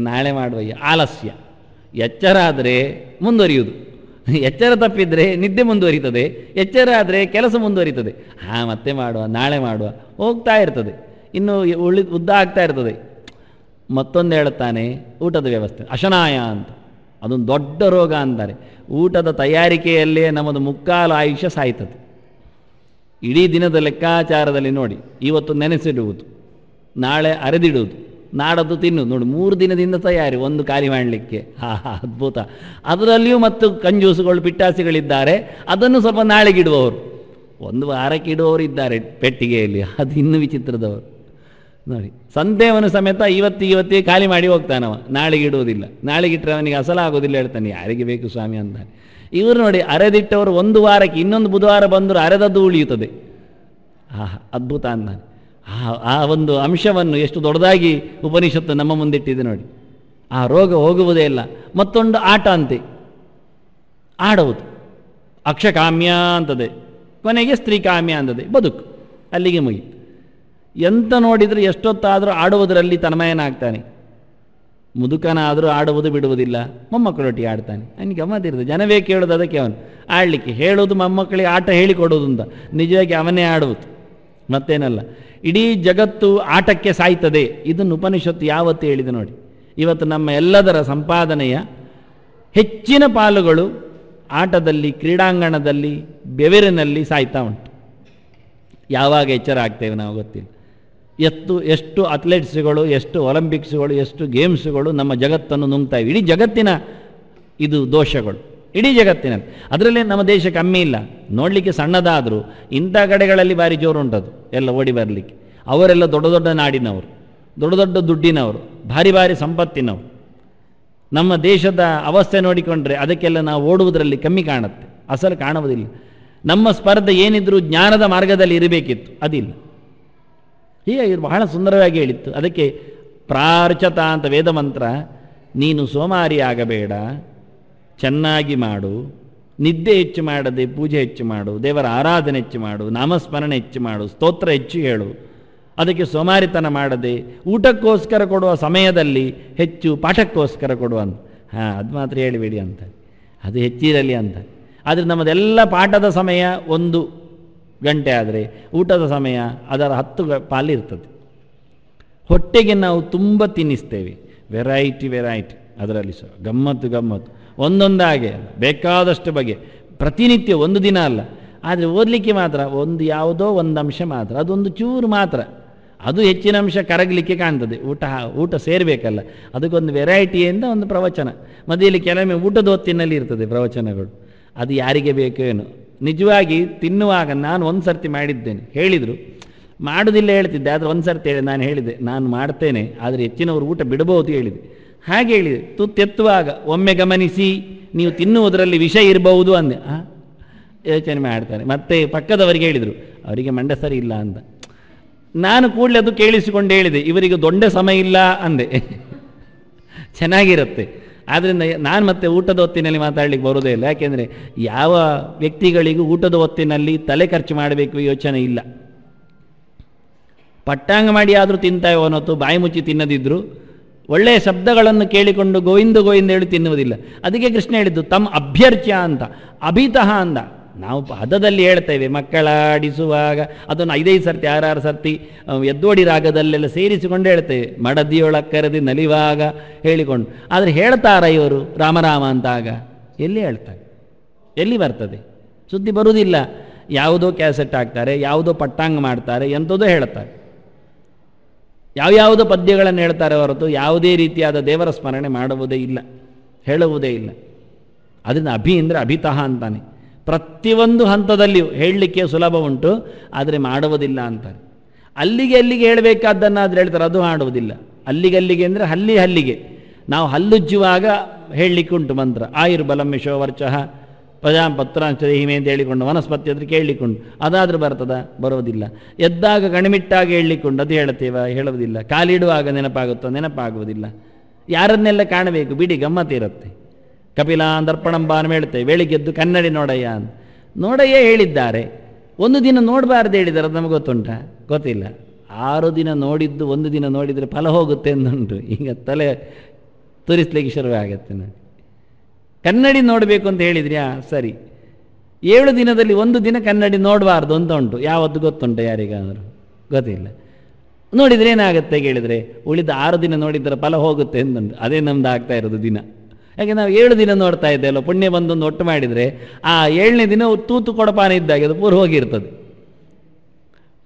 ನಾಳೆ ಮಾಡುವಯ್ಯ, ಆಲಸ್ಯ. ಎಚ್ಚರ ಆದರೆ ಮುಂದುವರಿಯುವುದು, ಎಚ್ಚರ ತಪ್ಪಿದರೆ ನಿದ್ದೆ ಮುಂದುವರಿತದೆ, ಎಚ್ಚರ ಆದರೆ ಕೆಲಸ ಮುಂದುವರಿತದೆ. ಮತ್ತೆ ಮಾಡುವ, ನಾಳೆ ಮಾಡುವ, ಹೋಗ್ತಾ ಇರ್ತದೆ, ಇನ್ನು ಉದ್ದ ಆಗ್ತಾ ಇರ್ತದೆ. ಮತ್ತೊಂದು ಹೇಳುತ್ತಾನೆ, ಊಟದ ವ್ಯವಸ್ಥೆ ಅಶನಾಯ ಅಂತ. ಅದೊಂದು ದೊಡ್ಡ ರೋಗ ಅಂತಾರೆ. ಊಟದ ತಯಾರಿಕೆಯಲ್ಲೇ ನಮ್ಮದು ಮುಕ್ಕಾಲು ಆಯುಷ್ಯ ಸಾಯ್ತದೆ. ಇಡೀ ದಿನದ ಲೆಕ್ಕಾಚಾರದಲ್ಲಿ ನೋಡಿ, ಇವತ್ತು ನೆನೆಸಿಡುವುದು, ನಾಳೆ ಅರೆದಿಡುವುದು, ನಾಡದ್ದು ತಿನ್ನುವುದು. ನೋಡಿ, 3 ದಿನದಿಂದ ತಯಾರಿ ಒಂದು ಖಾಲಿ ಮಾಡಲಿಕ್ಕೆ. ಅದ್ಭುತ. ಅದರಲ್ಲಿಯೂ ಮತ್ತು ಕಂಜೂಸುಗಳು, ಪಿಟ್ಟಾಸಿಗಳಿದ್ದಾರೆ. ಅದನ್ನು ಸ್ವಲ್ಪ ನಾಳೆಗಿಡುವವರು, 1 ವಾರಕ್ಕೆ ಇಡುವವರು ಇದ್ದಾರೆ ಪೆಟ್ಟಿಗೆಯಲ್ಲಿ. ಅದು ಇನ್ನೂ ವಿಚಿತ್ರದವರು ನೋಡಿ. ಸಂದೇವನು ಸಮೇತ ಇವತ್ತಿಗೆ ಖಾಲಿ ಮಾಡಿ ಹೋಗ್ತಾನವ, ನಾಳೆಗೆ ಇಡುವುದಿಲ್ಲ. ನಾಳೆಗಿಟ್ಟರೆ ಅವನಿಗೆ ಅಸಲಾಗೋದಿಲ್ಲ ಹೇಳ್ತಾನೆ, ಯಾರಿಗೆ ಬೇಕು ಸ್ವಾಮಿ ಅಂತಾನೆ. ಇವರು ನೋಡಿ, ಅರೆದಿಟ್ಟವರು 1 ವಾರಕ್ಕೆ, ಇನ್ನೊಂದು ಬುಧವಾರ ಬಂದರೂ ಅರೆದದ್ದು ಉಳಿಯುತ್ತದೆ. ಅದ್ಭುತ ಅಂತಾನೆ. ಆ ಒಂದು ಅಂಶವನ್ನು ಎಷ್ಟು ದೊಡ್ಡದಾಗಿ ಉಪನಿಷತ್ತು ನಮ್ಮ ಮುಂದಿಟ್ಟಿದೆ ನೋಡಿ. ಆ ರೋಗ ಹೋಗುವುದೇ ಇಲ್ಲ. ಮತ್ತೊಂದು ಆಟ ಅಂತೆ, ಆಡುವುದು. ಅಕ್ಷಕಾಮ್ಯ ಅಂತದೆ, ಕೊನೆಗೆ ಸ್ತ್ರೀ ಕಾಮ್ಯ ಅಂತದೆ. ಬದುಕು ಅಲ್ಲಿಗೆ ಮುಗಿ. ಎಂತ ನೋಡಿದರೆ ಎಷ್ಟೊತ್ತಾದರೂ ಆಡುವುದರಲ್ಲಿ ತನ್ಮಯನಾಗ್ತಾನೆ. ಮುದುಕನಾದರೂ ಆಡುವುದು ಬಿಡುವುದಿಲ್ಲ, ಮೊಮ್ಮಕ್ಕಳೊಟ್ಟಿಗೆ ಆಡ್ತಾನೆ. ಅವನಿಗೆ ಗಮ್ಮತ್ತಿರ್ತದೆ. ಜನವೇ ಕೇಳೋದು ಅದಕ್ಕೆ, ಅವನು ಆಡಲಿಕ್ಕೆ ಹೇಳೋದು, ಮೊಮ್ಮಕ್ಕಳಿಗೆ ಆಟ ಹೇಳಿಕೊಡೋದು ಅಂತ. ನಿಜವಾಗಿ ಅವನೇ ಆಡುವುದು, ಮತ್ತೇನಲ್ಲ. ಇಡೀ ಜಗತ್ತು ಆಟಕ್ಕೆ ಸಾಯ್ತದೆ. ಇದನ್ನು ಉಪನಿಷತ್ತು ಯಾವತ್ತು ಹೇಳಿದೆ ನೋಡಿ. ಇವತ್ತು ನಮ್ಮ ಎಲ್ಲದರ ಸಂಪಾದನೆಯ ಹೆಚ್ಚಿನ ಪಾಲುಗಳು ಆಟದಲ್ಲಿ, ಕ್ರೀಡಾಂಗಣದಲ್ಲಿ, ಬೆವರಿನಲ್ಲಿ ಸಾಯ್ತಾ ಉಂಟು. ಯಾವಾಗ ಎಚ್ಚರ ಆಗ್ತೇವೆ ನಾವು ಗೊತ್ತಿಲ್ಲ. ಎಷ್ಟು ಅಥ್ಲೆಟ್ಸ್ಗಳು, ಎಷ್ಟು ಒಲಿಂಪಿಕ್ಸ್ಗಳು, ಎಷ್ಟು ಗೇಮ್ಸ್ಗಳು ನಮ್ಮ ಜಗತ್ತನ್ನು ನುಂಗ್ತಾ ಇವೆ. ಇಡೀ ಜಗತ್ತಿನ ಇದು ದೋಷಗಳು, ಇಡೀ ಜಗತ್ತಿನಲ್ಲಿ. ಅದರಲ್ಲೇ ನಮ್ಮ ದೇಶ ಕಮ್ಮಿ ಇಲ್ಲ. ನೋಡಲಿಕ್ಕೆ ಸಣ್ಣದಾದರೂ ಇಂಥ ಕಡೆಗಳಲ್ಲಿ ಭಾರಿ ಜೋರು ಉಂಟದು ಎಲ್ಲ ಓಡಿ ಬರಲಿಕ್ಕೆ. ಅವರೆಲ್ಲ ದೊಡ್ಡ ದೊಡ್ಡ ನಾಡಿನವರು, ದೊಡ್ಡ ದೊಡ್ಡ ದುಡ್ಡಿನವರು, ಭಾರಿ ಭಾರಿ ಸಂಪತ್ತಿನವರು. ನಮ್ಮ ದೇಶದ ಅವಸ್ಥೆ ನೋಡಿಕೊಂಡ್ರೆ ಅದಕ್ಕೆಲ್ಲ ನಾವು ಓಡುವುದರಲ್ಲಿ ಕಮ್ಮಿ ಕಾಣುತ್ತೆ, ಅಸಲು ಕಾಣುವುದಿಲ್ಲ. ನಮ್ಮ ಸ್ಪರ್ಧೆ ಏನಿದ್ರೂ ಜ್ಞಾನದ ಮಾರ್ಗದಲ್ಲಿ ಇರಬೇಕಿತ್ತು, ಅದಿಲ್ಲ. ಹೀಗೆ ಬಹಳ ಸುಂದರವಾಗಿ ಹೇಳಿತ್ತು. ಅದಕ್ಕೆ ಪ್ರಾರ್ಚತ ಅಂತ ವೇದ ಮಂತ್ರ, ನೀನು ಸೋಮಾರಿ ಆಗಬೇಡ, ಚೆನ್ನಾಗಿ ಮಾಡು, ನಿದ್ದೆ ಹೆಚ್ಚು ಮಾಡದೆ ಪೂಜೆ ಹೆಚ್ಚು ಮಾಡು, ದೇವರ ಆರಾಧನೆ ಹೆಚ್ಚು ಮಾಡು, ನಾಮಸ್ಮರಣೆ ಹೆಚ್ಚು ಮಾಡು, ಸ್ತೋತ್ರ ಹೆಚ್ಚು ಹೇಳು. ಅದಕ್ಕೆ ಸೋಮಾರಿತನ ಮಾಡದೆ ಊಟಕ್ಕೋಸ್ಕರ ಕೊಡುವ ಸಮಯದಲ್ಲಿ ಹೆಚ್ಚು ಪಾಠಕ್ಕೋಸ್ಕರ ಕೊಡುವ ಅಂತ. ಅದು ಮಾತ್ರ ಹೇಳಿಬೇಡಿ ಅಂತ, ಅದು ಹೆಚ್ಚಿರಲಿ ಅಂತ. ಆದರೆ ನಮ್ಮದೆಲ್ಲ ಪಾಠದ ಸಮಯ 1 ಗಂಟೆ ಆದರೆ ಊಟದ ಸಮಯ ಅದರ 10 ಪಾಲಿರ್ತದೆ. ಹೊಟ್ಟೆಗೆ ನಾವು ತುಂಬ ತಿನ್ನಿಸ್ತೇವೆ, ವೆರೈಟಿ ಅದರಲ್ಲಿ ಸಹ ಗಮ್ಮತ್ತು ಒಂದೊಂದಾಗೆ ಬೇಕಾದಷ್ಟು ಬಗೆ, ಪ್ರತಿನಿತ್ಯ 1 ದಿನ ಅಲ್ಲ. ಆದರೆ ಓದಲಿಕ್ಕೆ ಮಾತ್ರ ಯಾವುದೋ ಒಂದು ಅಂಶ ಮಾತ್ರ, ಅದೊಂದು ಚೂರು ಮಾತ್ರ, ಅದು ಹೆಚ್ಚಿನ ಅಂಶ ಕರಗಲಿಕ್ಕೆ ಕಾಣ್ತದೆ. ಊಟ ಸೇರಬೇಕಲ್ಲ, ಅದಕ್ಕೊಂದು ವೆರೈಟಿಯಿಂದ ಒಂದು ಪ್ರವಚನ. ಮಧ್ಯೆಯಲ್ಲಿ ಕೆಲವೊಮ್ಮೆ ಊಟದ ಹೊತ್ತಿನಲ್ಲಿ ಇರ್ತದೆ ಪ್ರವಚನಗಳು. ಅದು ಯಾರಿಗೆ ಬೇಕೋ ಏನೋ. ನಿಜವಾಗಿ ತಿನ್ನುವಾಗ ನಾನು ಒಂದು ಸರ್ತಿ ಮಾಡಿದ್ದೇನೆ, ಹೇಳಿದರು, ಮಾಡೋದಿಲ್ಲ ಹೇಳ್ತಿದ್ದೆ. ಆದರೆ ಒಂದು ಸರ್ತಿ ನಾನು ಹೇಳಿದೆ, ನಾನು ಮಾಡ್ತೇನೆ, ಆದರೆ ಹೆಚ್ಚಿನವರು ಊಟ ಬಿಡಬಹುದು ಹೇಳಿದೆ. ಹಾಗೆ ಹೇಳಿದೆ. ತುತ್ತೆತ್ತುವಾಗ ಒಮ್ಮೆ ಗಮನಿಸಿ, ನೀವು ತಿನ್ನುವುದರಲ್ಲಿ ವಿಷ ಇರಬಹುದು ಅಂದೆ. ಯೋಚನೆ ಮಾಡ್ತಾರೆ. ಮತ್ತೆ ಪಕ್ಕದವರಿಗೆ ಹೇಳಿದರು, ಅವರಿಗೆ ಮಂಡ ಸರಿ ಇಲ್ಲ ಅಂತ. ನಾನು ಕೂಡಲೇ ಅದು ಕೇಳಿಸಿಕೊಂಡು ಹೇಳಿದೆ, ಇವರಿಗೆ ದೊಡ್ಡ ಸಮಯ ಇಲ್ಲ ಅಂದೆ. ಚೆನ್ನಾಗಿರುತ್ತೆ. ಆದ್ದರಿಂದ ನಾನು ಮತ್ತೆ ಊಟದ ಹೊತ್ತಿನಲ್ಲಿ ಮಾತಾಡಲಿಕ್ಕೆ ಬರೋದೇ ಇಲ್ಲ. ಯಾಕೆಂದರೆ ಯಾವ ವ್ಯಕ್ತಿಗಳಿಗೂ ಊಟದ ಹೊತ್ತಿನಲ್ಲಿ ತಲೆ ಖರ್ಚು ಮಾಡಬೇಕು ಯೋಚನೆ ಇಲ್ಲ. ಪಟ್ಟಾಂಗ ಮಾಡಿ ಆದರೂ ತಿಂತಾವೆ ಅನ್ನೋದು, ಬಾಯಿ ಮುಚ್ಚಿ ತಿನ್ನದಿದ್ರು ಒಳ್ಳೆಯ ಶಬ್ದಗಳನ್ನು ಕೇಳಿಕೊಂಡು ಗೋವಿಂದ ಹೇಳಿ ತಿನ್ನುವುದಿಲ್ಲ. ಅದಕ್ಕೆ ಕೃಷ್ಣ ಹೇಳಿದ್ದು ತಮ್ಮ ಅಭ್ಯರ್ಚ್ಯ ಅಂತ, ಅಭಿತಃ ಅಂದ. ನಾವು ಪದದಲ್ಲಿ ಹೇಳ್ತೇವೆ, ಮಕ್ಕಳಾಡಿಸುವಾಗ ಅದನ್ನು 5 ಸರ್ತಿ 6 ಸರ್ತಿ ಎದ್ದೋಡಿ ರಾಗದಲ್ಲೆಲ್ಲ ಸೇರಿಸಿಕೊಂಡು ಹೇಳ್ತೇವೆ, ಮಡದಿಯೊಳಕ್ಕರದಿ ನಲಿವಾಗ ಹೇಳಿಕೊಂಡು. ಆದರೆ ಹೇಳ್ತಾರ ಇವರು ರಾಮರಾಮ ಅಂತಾಗ? ಎಲ್ಲಿ ಹೇಳ್ತಾರೆ? ಎಲ್ಲಿ ಬರ್ತದೆ? ಸುದ್ದಿ ಬರುವುದಿಲ್ಲ. ಯಾವುದೋ ಕ್ಯಾಸೆಟ್ ಹಾಕ್ತಾರೆ, ಯಾವುದೋ ಪಟ್ಟಾಂಗ ಮಾಡ್ತಾರೆ, ಎಂಥದೋ ಹೇಳ್ತಾರೆ, ಯಾವ್ಯಾವುದೋ ಪದ್ಯಗಳನ್ನು ಹೇಳ್ತಾರೆ ಹೊರತು ಯಾವುದೇ ರೀತಿಯಾದ ದೇವರ ಸ್ಮರಣೆ ಮಾಡುವುದೇ ಇಲ್ಲ, ಹೇಳುವುದೇ ಇಲ್ಲ. ಅದರಿಂದ ಅಭಿ ಅಂದರೆ ಅಭಿತಃ ಅಂತಾನೆ. ಪ್ರತಿಯೊಂದು ಹಂತದಲ್ಲಿಯೂ ಹೇಳಲಿಕ್ಕೆ ಸುಲಭ ಉಂಟು, ಆದರೆ ಮಾಡುವುದಿಲ್ಲ ಅಂತಾರೆ. ಅಲ್ಲಿಗೆ ಹೇಳಬೇಕಾದ್ದನ್ನಾದ್ರೆ ಹೇಳ್ತಾರೆ, ಅದು ಮಾಡುವುದಿಲ್ಲ. ಅಲ್ಲಿಗೆ ಅಂದರೆ ಹಲ್ಲಿಗೆ ನಾವು ಹಲ್ಲುಜ್ಜುವಾಗ ಹೇಳಲಿಕ್ಕೆ ಉಂಟು ಮಂತ್ರ, ಆಯುರ್ಬಲಂ ಯಶೋವರ್ಚಃ ಪ್ರಜಾಪತ್ರಾಂಶ ಹಿಮೆ ಅಂತ ಹೇಳಿಕೊಂಡು ವನಸ್ಪತಿ ಅಂದರೆ ಕೇಳಲಿಕ್ಕುಂಟು. ಅದಾದರೂ ಬರ್ತದ? ಬರೋದಿಲ್ಲ. ಎದ್ದಾಗ ಗಣಿಮಿಟ್ಟಾಗಿ ಹೇಳಲಿಕ್ಕುಂಟು, ಅದು ಹೇಳುವುದಿಲ್ಲ. ಕಾಲಿಡುವಾಗ ನೆನಪಾಗುತ್ತೋ? ನೆನಪಾಗುವುದಿಲ್ಲ. ಯಾರನ್ನೆಲ್ಲ ಕಾಣಬೇಕು ಬಿಡಿ, ಗಮ್ಮತ್ತಿರುತ್ತೆ. ಕಪಿಲ ದರ್ಪಣಂಬಾನ ಹೇಳ್ತೇವೆ, ಬೆಳಿಗ್ಗೆದ್ದು ಕನ್ನಡಿ ನೋಡಯ್ಯ ಅಂತ. ನೋಡಯ್ಯ ಹೇಳಿದ್ದಾರೆ, 1 ದಿನ ನೋಡಬಾರ್ದು ಹೇಳಿದ್ದಾರೆ, ಅದು ನಮಗೆ ಗೊತ್ತುಂಟ? ಗೊತ್ತಿಲ್ಲ. 6 ದಿನ ನೋಡಿದ್ದು 1 ದಿನ ನೋಡಿದರೆ ಫಲ ಹೋಗುತ್ತೆ ಎಂದುಂಟು. ಈಗ ತಲೆ ತುರಿಸ್ಲಿಕ್ಕೆ ಶುರುವಾಗತ್ತೆ. ನಾನು ಕನ್ನಡಿ ನೋಡಬೇಕು ಅಂತ ಹೇಳಿದ್ರ್ಯಾ? ಸರಿ. 7 ದಿನದಲ್ಲಿ 1 ದಿನ ಕನ್ನಡಿ ನೋಡಬಾರ್ದು ಅಂತ ಉಂಟು. ಯಾವತ್ತು ಗೊತ್ತುಂಟ ಯಾರಿಗಾದರೂ? ಗೊತ್ತಿಲ್ಲ. ನೋಡಿದರೆ ಏನಾಗುತ್ತೆ ಕೇಳಿದರೆ, ಉಳಿದ 6 ದಿನ ನೋಡಿದರೆ ಫಲ ಹೋಗುತ್ತೆ ಎಂದುಂಟು. ಅದೇ ನಮ್ದು ಆಗ್ತಾ ಇರೋದು ದಿನ. ಯಾಕೆ ನಾವು 7 ದಿನ ನೋಡ್ತಾ ಇದ್ದೇವಲ್ಲ, ಪುಣ್ಯ ಬಂದೊಂದು ಒಟ್ಟು ಮಾಡಿದರೆ ಆ 7ನೇ ದಿನ ತೂತು ಕೊಡಪಾನ ಇದ್ದಾಗೆ ಅದು ಪೂರ್ವ ಹೋಗಿರ್ತದೆ.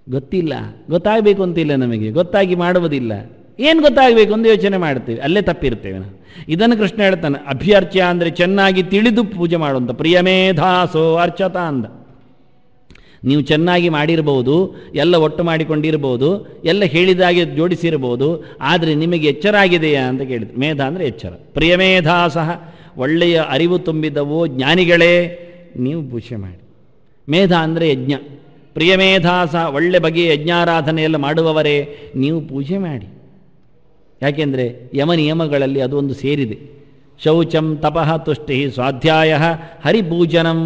ಗೊತ್ತಿಲ್ಲ, ಗೊತ್ತಾಗಬೇಕು ಅಂತಿಲ್ಲ ನಮಗೆ, ಗೊತ್ತಾಗಿ ಮಾಡುವುದಿಲ್ಲ. ಏನು ಗೊತ್ತಾಗಬೇಕು ಅಂತ ಯೋಚನೆ ಮಾಡ್ತೇವೆ, ಅಲ್ಲೇ ತಪ್ಪಿರ್ತೇವೆ ನಾವು. ಇದನ್ನು ಕೃಷ್ಣ ಹೇಳ್ತಾನೆ, ಅಭ್ಯರ್ಚ್ಯ ಅಂದರೆ ಚೆನ್ನಾಗಿ ತಿಳಿದು ಪೂಜೆ ಮಾಡುವಂಥ. ಪ್ರಿಯಮೇಧಾಸೋ ಅರ್ಚತ ಅಂದ. ನೀವು ಚೆನ್ನಾಗಿ ಮಾಡಿರ್ಬೋದು, ಎಲ್ಲ ಒಟ್ಟು ಮಾಡಿಕೊಂಡಿರ್ಬೋದು, ಎಲ್ಲ ಹೇಳಿದಾಗೆ ಜೋಡಿಸಿರ್ಬೋದು, ಆದರೆ ನಿಮಗೆ ಎಚ್ಚರ ಆಗಿದೆಯಾ ಅಂತ ಕೇಳಿದ್ರು. ಮೇಧ ಅಂದರೆ ಎಚ್ಚರ. ಪ್ರಿಯಮೇಧಾಸಃ, ಒಳ್ಳೆಯ ಅರಿವು ತುಂಬಿದವು ಜ್ಞಾನಿಗಳೇ ನೀವು ಪೂಜೆ ಮಾಡಿ. ಮೇಧ ಅಂದರೆ ಯಜ್ಞ. ಪ್ರಿಯಮೇಧಾಸ, ಒಳ್ಳೆ ಬಗೆಯ ಯಜ್ಞಾರಾಧನೆಯೆಲ್ಲ ಮಾಡುವವರೇ ನೀವು ಪೂಜೆ ಮಾಡಿ. ಯಾಕೆಂದರೆ ಯಮ ನಿಯಮಗಳಲ್ಲಿ ಅದು ಒಂದು ಸೇರಿದೆ. ಶೌಚಂ ತಪಃ ತುಷ್ಟಿ ಸ್ವಾಧ್ಯಾಯ ಹರಿಪೂಜನಂ.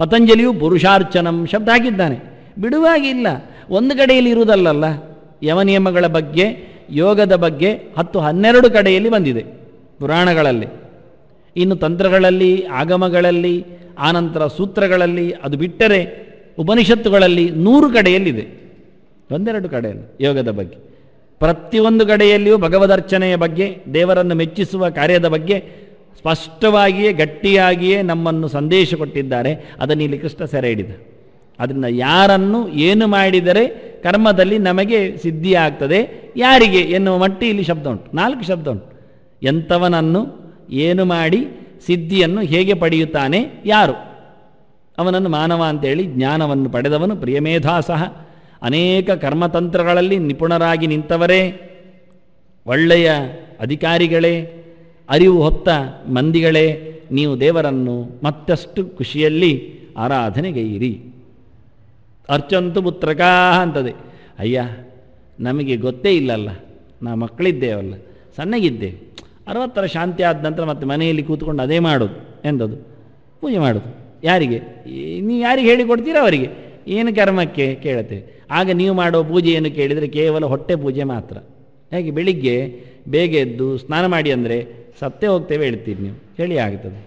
ಪತಂಜಲಿಯು ಪುರುಷಾರ್ಚನಂ ಶಬ್ದ ಹಾಕಿದ್ದಾನೆ. ಬಿಡುವಾಗಿಲ್ಲ. ಒಂದು ಕಡೆಯಲ್ಲಿ ಇರುವುದಲ್ಲಲ್ಲ. ಯಮನಿಯಮಗಳ ಬಗ್ಗೆ, ಯೋಗದ ಬಗ್ಗೆ 10-12 ಕಡೆಯಲ್ಲಿ ಬಂದಿದೆ ಪುರಾಣಗಳಲ್ಲಿ. ಇನ್ನು ತಂತ್ರಗಳಲ್ಲಿ, ಆಗಮಗಳಲ್ಲಿ, ಆನಂತರ ಸೂತ್ರಗಳಲ್ಲಿ, ಅದು ಬಿಟ್ಟರೆ ಉಪನಿಷತ್ತುಗಳಲ್ಲಿ 100 ಕಡೆಯಲ್ಲಿದೆ. 1-2 ಕಡೆಯಲ್ಲಿ ಯೋಗದ ಬಗ್ಗೆ. ಪ್ರತಿಯೊಂದು ಕಡೆಯಲ್ಲಿಯೂ ಭಗವದರ್ಚನೆಯ ಬಗ್ಗೆ, ದೇವರನ್ನು ಮೆಚ್ಚಿಸುವ ಕಾರ್ಯದ ಬಗ್ಗೆ ಸ್ಪಷ್ಟವಾಗಿಯೇ ಗಟ್ಟಿಯಾಗಿಯೇ ನಮ್ಮನ್ನು ಸಂದೇಶ ಕೊಟ್ಟಿದ್ದಾರೆ. ಅದನ್ನು ಇಲ್ಲಿ ಕೃಷ್ಣ ಸೆರೆ ಹಿಡಿದ. ಅದರಿಂದ ಯಾರನ್ನು ಏನು ಮಾಡಿದರೆ ಕರ್ಮದಲ್ಲಿ ನಮಗೆ ಸಿದ್ಧಿ ಆಗ್ತದೆ, ಯಾರಿಗೆ ಎನ್ನುವ ಮಟ್ಟಿ ಇಲ್ಲಿ ಶಬ್ದ ಉಂಟು, 4 ಶಬ್ದ ಉಂಟು. ಎಂಥವನನ್ನು ಏನು ಮಾಡಿ ಸಿದ್ಧಿಯನ್ನು ಹೇಗೆ ಪಡೆಯುತ್ತಾನೆ, ಯಾರು ಅವನನ್ನು ಮಾನವ ಅಂತೇಳಿ ಜ್ಞಾನವನ್ನು ಪಡೆದವನು. ಪ್ರಿಯಮೇಧಾಸಹ, ಅನೇಕ ಕರ್ಮತಂತ್ರಗಳಲ್ಲಿ ನಿಪುಣರಾಗಿ ನಿಂತವರೇ, ಒಳ್ಳೆಯ ಅಧಿಕಾರಿಗಳೇ, ಅರಿವು ಹೊತ್ತ ಮಂದಿಗಳೇ, ನೀವು ದೇವರನ್ನು ಮತ್ತಷ್ಟು ಖುಷಿಯಲ್ಲಿ ಆರಾಧನೆಗೈಯಿರಿ. ಅರ್ಚಂತು ಪುತ್ರಕಾ ಅಂತದೆ. ಅಯ್ಯ, ನಮಗೆ ಗೊತ್ತೇ ಇಲ್ಲಲ್ಲ, ನಾವು ಮಕ್ಕಳಿದ್ದೇವಲ್ಲ, ಸಣ್ಣಗಿದ್ದೇವೆ. 60 ಶಾಂತಿ ಆದ ನಂತರ ಮತ್ತೆ ಮನೆಯಲ್ಲಿ ಕೂತ್ಕೊಂಡು ಅದೇ ಮಾಡೋದು, ಎಂಥದ್ದು ಪೂಜೆ ಮಾಡೋದು. ಯಾರಿಗೆ? ನೀವು ಯಾರಿಗೆ ಹೇಳಿಕೊಡ್ತೀರಾ ಅವರಿಗೆ. ಏನು ಕರ್ಮಕ್ಕೆ ಕೇಳುತ್ತೇವೆ. ಆಗ ನೀವು ಮಾಡೋ ಪೂಜೆ ಏನು ಕೇಳಿದರೆ ಕೇವಲ ಹೊಟ್ಟೆ ಪೂಜೆ ಮಾತ್ರ. ಹೇಗೆ ಬೆಳಿಗ್ಗೆ ಬೇಗ ಎದ್ದು ಸ್ನಾನ ಮಾಡಿ ಅಂದರೆ ಸತ್ತೇ ಹೋಗ್ತೇವೆ ಹೇಳ್ತೀರಿ ನೀವು, ಹೇಳಿ ಆಗ್ತದೆ.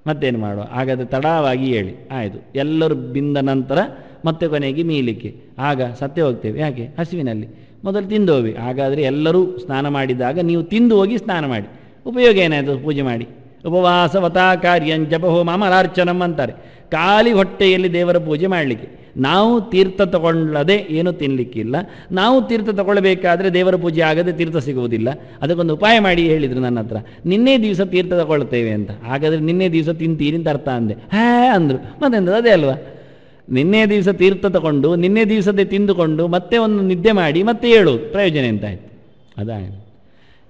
ಮತ್ತೇನು ಮಾಡುವ? ಹಾಗಾದರೆ ತಡವಾಗಿ ಹೇಳಿ ಆಯಿತು, ಎಲ್ಲರೂ ಬಿಂದ ನಂತರ ಮತ್ತೆ ಕೊನೆಗೆ ಮೀಲಿಕ್ಕೆ, ಆಗ ಸತ್ತೇ ಹೋಗ್ತೇವೆ. ಯಾಕೆ? ಹಸಿವಿನಲ್ಲಿ. ಮೊದಲು ತಿಂದು ಹೋಗಿ. ಹಾಗಾದರೆ ಎಲ್ಲರೂ ಸ್ನಾನ ಮಾಡಿದಾಗ ನೀವು ತಿಂದು ಹೋಗಿ ಸ್ನಾನ ಮಾಡಿ, ಉಪಯೋಗ ಏನಾಯಿತು? ಪೂಜೆ ಮಾಡಿ. ಉಪವಾಸ ವತಾ ಕಾರ್ಯಂ ಜಪಹೋಮ ಅಮರಾರ್ಚನಂ ಅಂತಾರೆ. ಖಾಲಿ ಹೊಟ್ಟೆಯಲ್ಲಿ ದೇವರ ಪೂಜೆ ಮಾಡಲಿಕ್ಕೆ. ನಾವು ತೀರ್ಥ ತಗೊಳ್ಳದೆ ಏನೂ ತಿನ್ನಲಿಕ್ಕಿಲ್ಲ. ನಾವು ತೀರ್ಥ ತಗೊಳ್ಬೇಕಾದ್ರೆ ದೇವರ ಪೂಜೆ ಆಗದೆ ತೀರ್ಥ ಸಿಗುವುದಿಲ್ಲ. ಅದಕ್ಕೊಂದು ಉಪಾಯ ಮಾಡಿ ಹೇಳಿದರು ನನ್ನ ಹತ್ರ, ನಿನ್ನೆ ದಿವಸ ತೀರ್ಥ ತಗೊಳ್ತೇವೆ ಅಂತ. ಹಾಗಾದರೆ ನಿನ್ನೆ ದಿವಸ ತಿಂತೀರಿ ಅಂತ ಅರ್ಥ ಅಂದೆ. ಅಂದರು. ಮತ್ತೆಂದು ಅದೇ ಅಲ್ವಾ, ನಿನ್ನೆ ದಿವಸ ತೀರ್ಥ ತಗೊಂಡು ನಿನ್ನೆ ದಿವಸದೇ ತಿಂದುಕೊಂಡು ಮತ್ತೆ ಒಂದು ನಿದ್ದೆ ಮಾಡಿ ಮತ್ತೆ ಹೇಳೋದು, ಪ್ರಯೋಜನ ಎಂತಾಯಿತು? ಅದಾಯಿತು.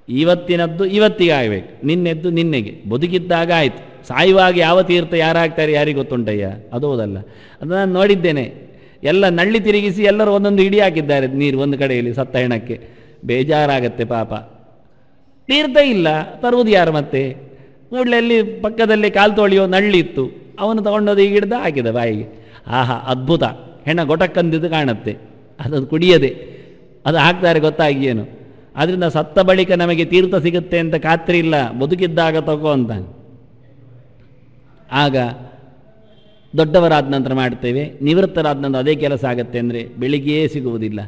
ಇವತ್ತಿನದ್ದು ಇವತ್ತಿಗೆ ಆಗಬೇಕು, ನಿನ್ನೆದ್ದು ನಿನ್ನೆಗೆ. ಬದುಕಿದ್ದಾಗ ಆಯಿತು, ಸಾಯುವಾಗ ಯಾವ ತೀರ್ಥ ಯಾರಾಗ್ತಾರೆ ಯಾರಿಗೆ ಗೊತ್ತುಂಟಯ್ಯ? ಅದೋದಲ್ಲ. ಅದು ನಾನು ನೋಡಿದ್ದೇನೆ. ಎಲ್ಲ ನಳ್ಳಿ ತಿರುಗಿಸಿ ಎಲ್ಲರೂ ಒಂದೊಂದು ಹಿಡಿ ಹಾಕಿದ್ದಾರೆ ನೀರು ಒಂದು ಕಡೆಯಲ್ಲಿ, ಸತ್ತ ಹೆಣಕ್ಕೆ. ಬೇಜಾರಾಗತ್ತೆ ಪಾಪ. ತೀರ್ಥ ಇಲ್ಲ, ತರುವುದು ಯಾರು ಮತ್ತೆ? ಕೂಡಲಲ್ಲಿ ಪಕ್ಕದಲ್ಲಿ ಕಾಲು ತೊಳೆಯೋ ನಳ್ಳಿ ಇತ್ತು, ಅವನು ತಗೊಂಡೋದು ಈಗ ಹಿಡ್ದ ಹಾಕಿದ ಬಾಯಿಗೆ. ಆಹಾ, ಅದ್ಭುತ. ಹೆಣ ಗೊಟಕ್ಕಂದಿದ್ದು ಕಾಣುತ್ತೆ. ಅದನ್ನು ಕುಡಿಯದೆ ಅದು ಹಾಕ್ತಾರೆ ಗೊತ್ತಾಗಿ ಏನು. ಆದ್ದರಿಂದ ಸತ್ತ ಬಳಿಕ ನಮಗೆ ತೀರ್ಥ ಸಿಗುತ್ತೆ ಅಂತ ಖಾತ್ರಿ ಇಲ್ಲ, ಬದುಕಿದ್ದಾಗ ತಗೋ ಅಂತ. ಆಗ ದೊಡ್ಡವರಾದ ನಂತರ ಮಾಡ್ತೇವೆ, ನಿವೃತ್ತರಾದ ನಂತರ ಅದೇ ಕೆಲಸ ಆಗುತ್ತೆ ಅಂದರೆ ಬೆಳಿಗ್ಗೆಯೇ ಸಿಗುವುದಿಲ್ಲ,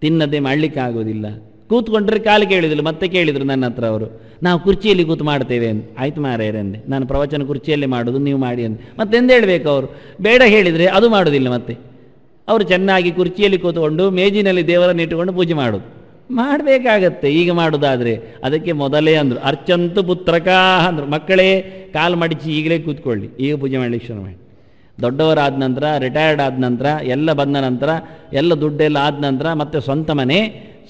ತಿನ್ನದೆ ಮಾಡಲಿಕ್ಕೆ ಆಗೋದಿಲ್ಲ. ಕೂತ್ಕೊಂಡ್ರೆ ಕಾಲು ಕೇಳಿದಿಲ್ಲ. ಮತ್ತೆ ಕೇಳಿದರು ನನ್ನ ಹತ್ರ ಅವರು, ನಾವು ಕುರ್ಚಿಯಲ್ಲಿ ಕೂತು ಮಾಡ್ತೇವೆ ಅಂತ. ಆಯ್ತು ಮಾರೇರಂದೆ, ನಾನು ಪ್ರವಚನ ಕುರ್ಚಿಯಲ್ಲೇ ಮಾಡೋದು, ನೀವು ಮಾಡಿ ಅಂತ. ಮತ್ತೆಂದು ಹೇಳಬೇಕು ಅವರು? ಬೇಡ ಹೇಳಿದರೆ ಅದು ಮಾಡೋದಿಲ್ಲ. ಮತ್ತೆ ಅವರು ಚೆನ್ನಾಗಿ ಕುರ್ಚಿಯಲ್ಲಿ ಕೂತ್ಕೊಂಡು ಮೇಜಿನಲ್ಲಿ ದೇವರನ್ನು ಇಟ್ಟುಕೊಂಡು ಪೂಜೆ ಮಾಡೋದು ಮಾಡಬೇಕಾಗತ್ತೆ. ಈಗ ಮಾಡೋದಾದರೆ ಅದಕ್ಕೆ ಮೊದಲೇ ಅಂದರು, ಅರ್ಚಂತು ಪುತ್ರಕಾ ಅಂದರು. ಮಕ್ಕಳೇ ಕಾಲು ಮಡಿಚಿ ಈಗಲೇ ಕೂತ್ಕೊಳ್ಳಿ, ಈಗ ಪೂಜೆ ಮಾಡಲಿಕ್ಕೆ ಶುರು ಮಾಡಿ. ದೊಡ್ಡವರಾದ ನಂತರ, ರಿಟೈರ್ಡ್ ಆದ ನಂತರ, ಎಲ್ಲ ಬಂದ ನಂತರ, ಎಲ್ಲ ದುಡ್ಡೆಲ್ಲ ಆದ ನಂತರ ಮತ್ತೆ ಸ್ವಂತ ಮನೆ,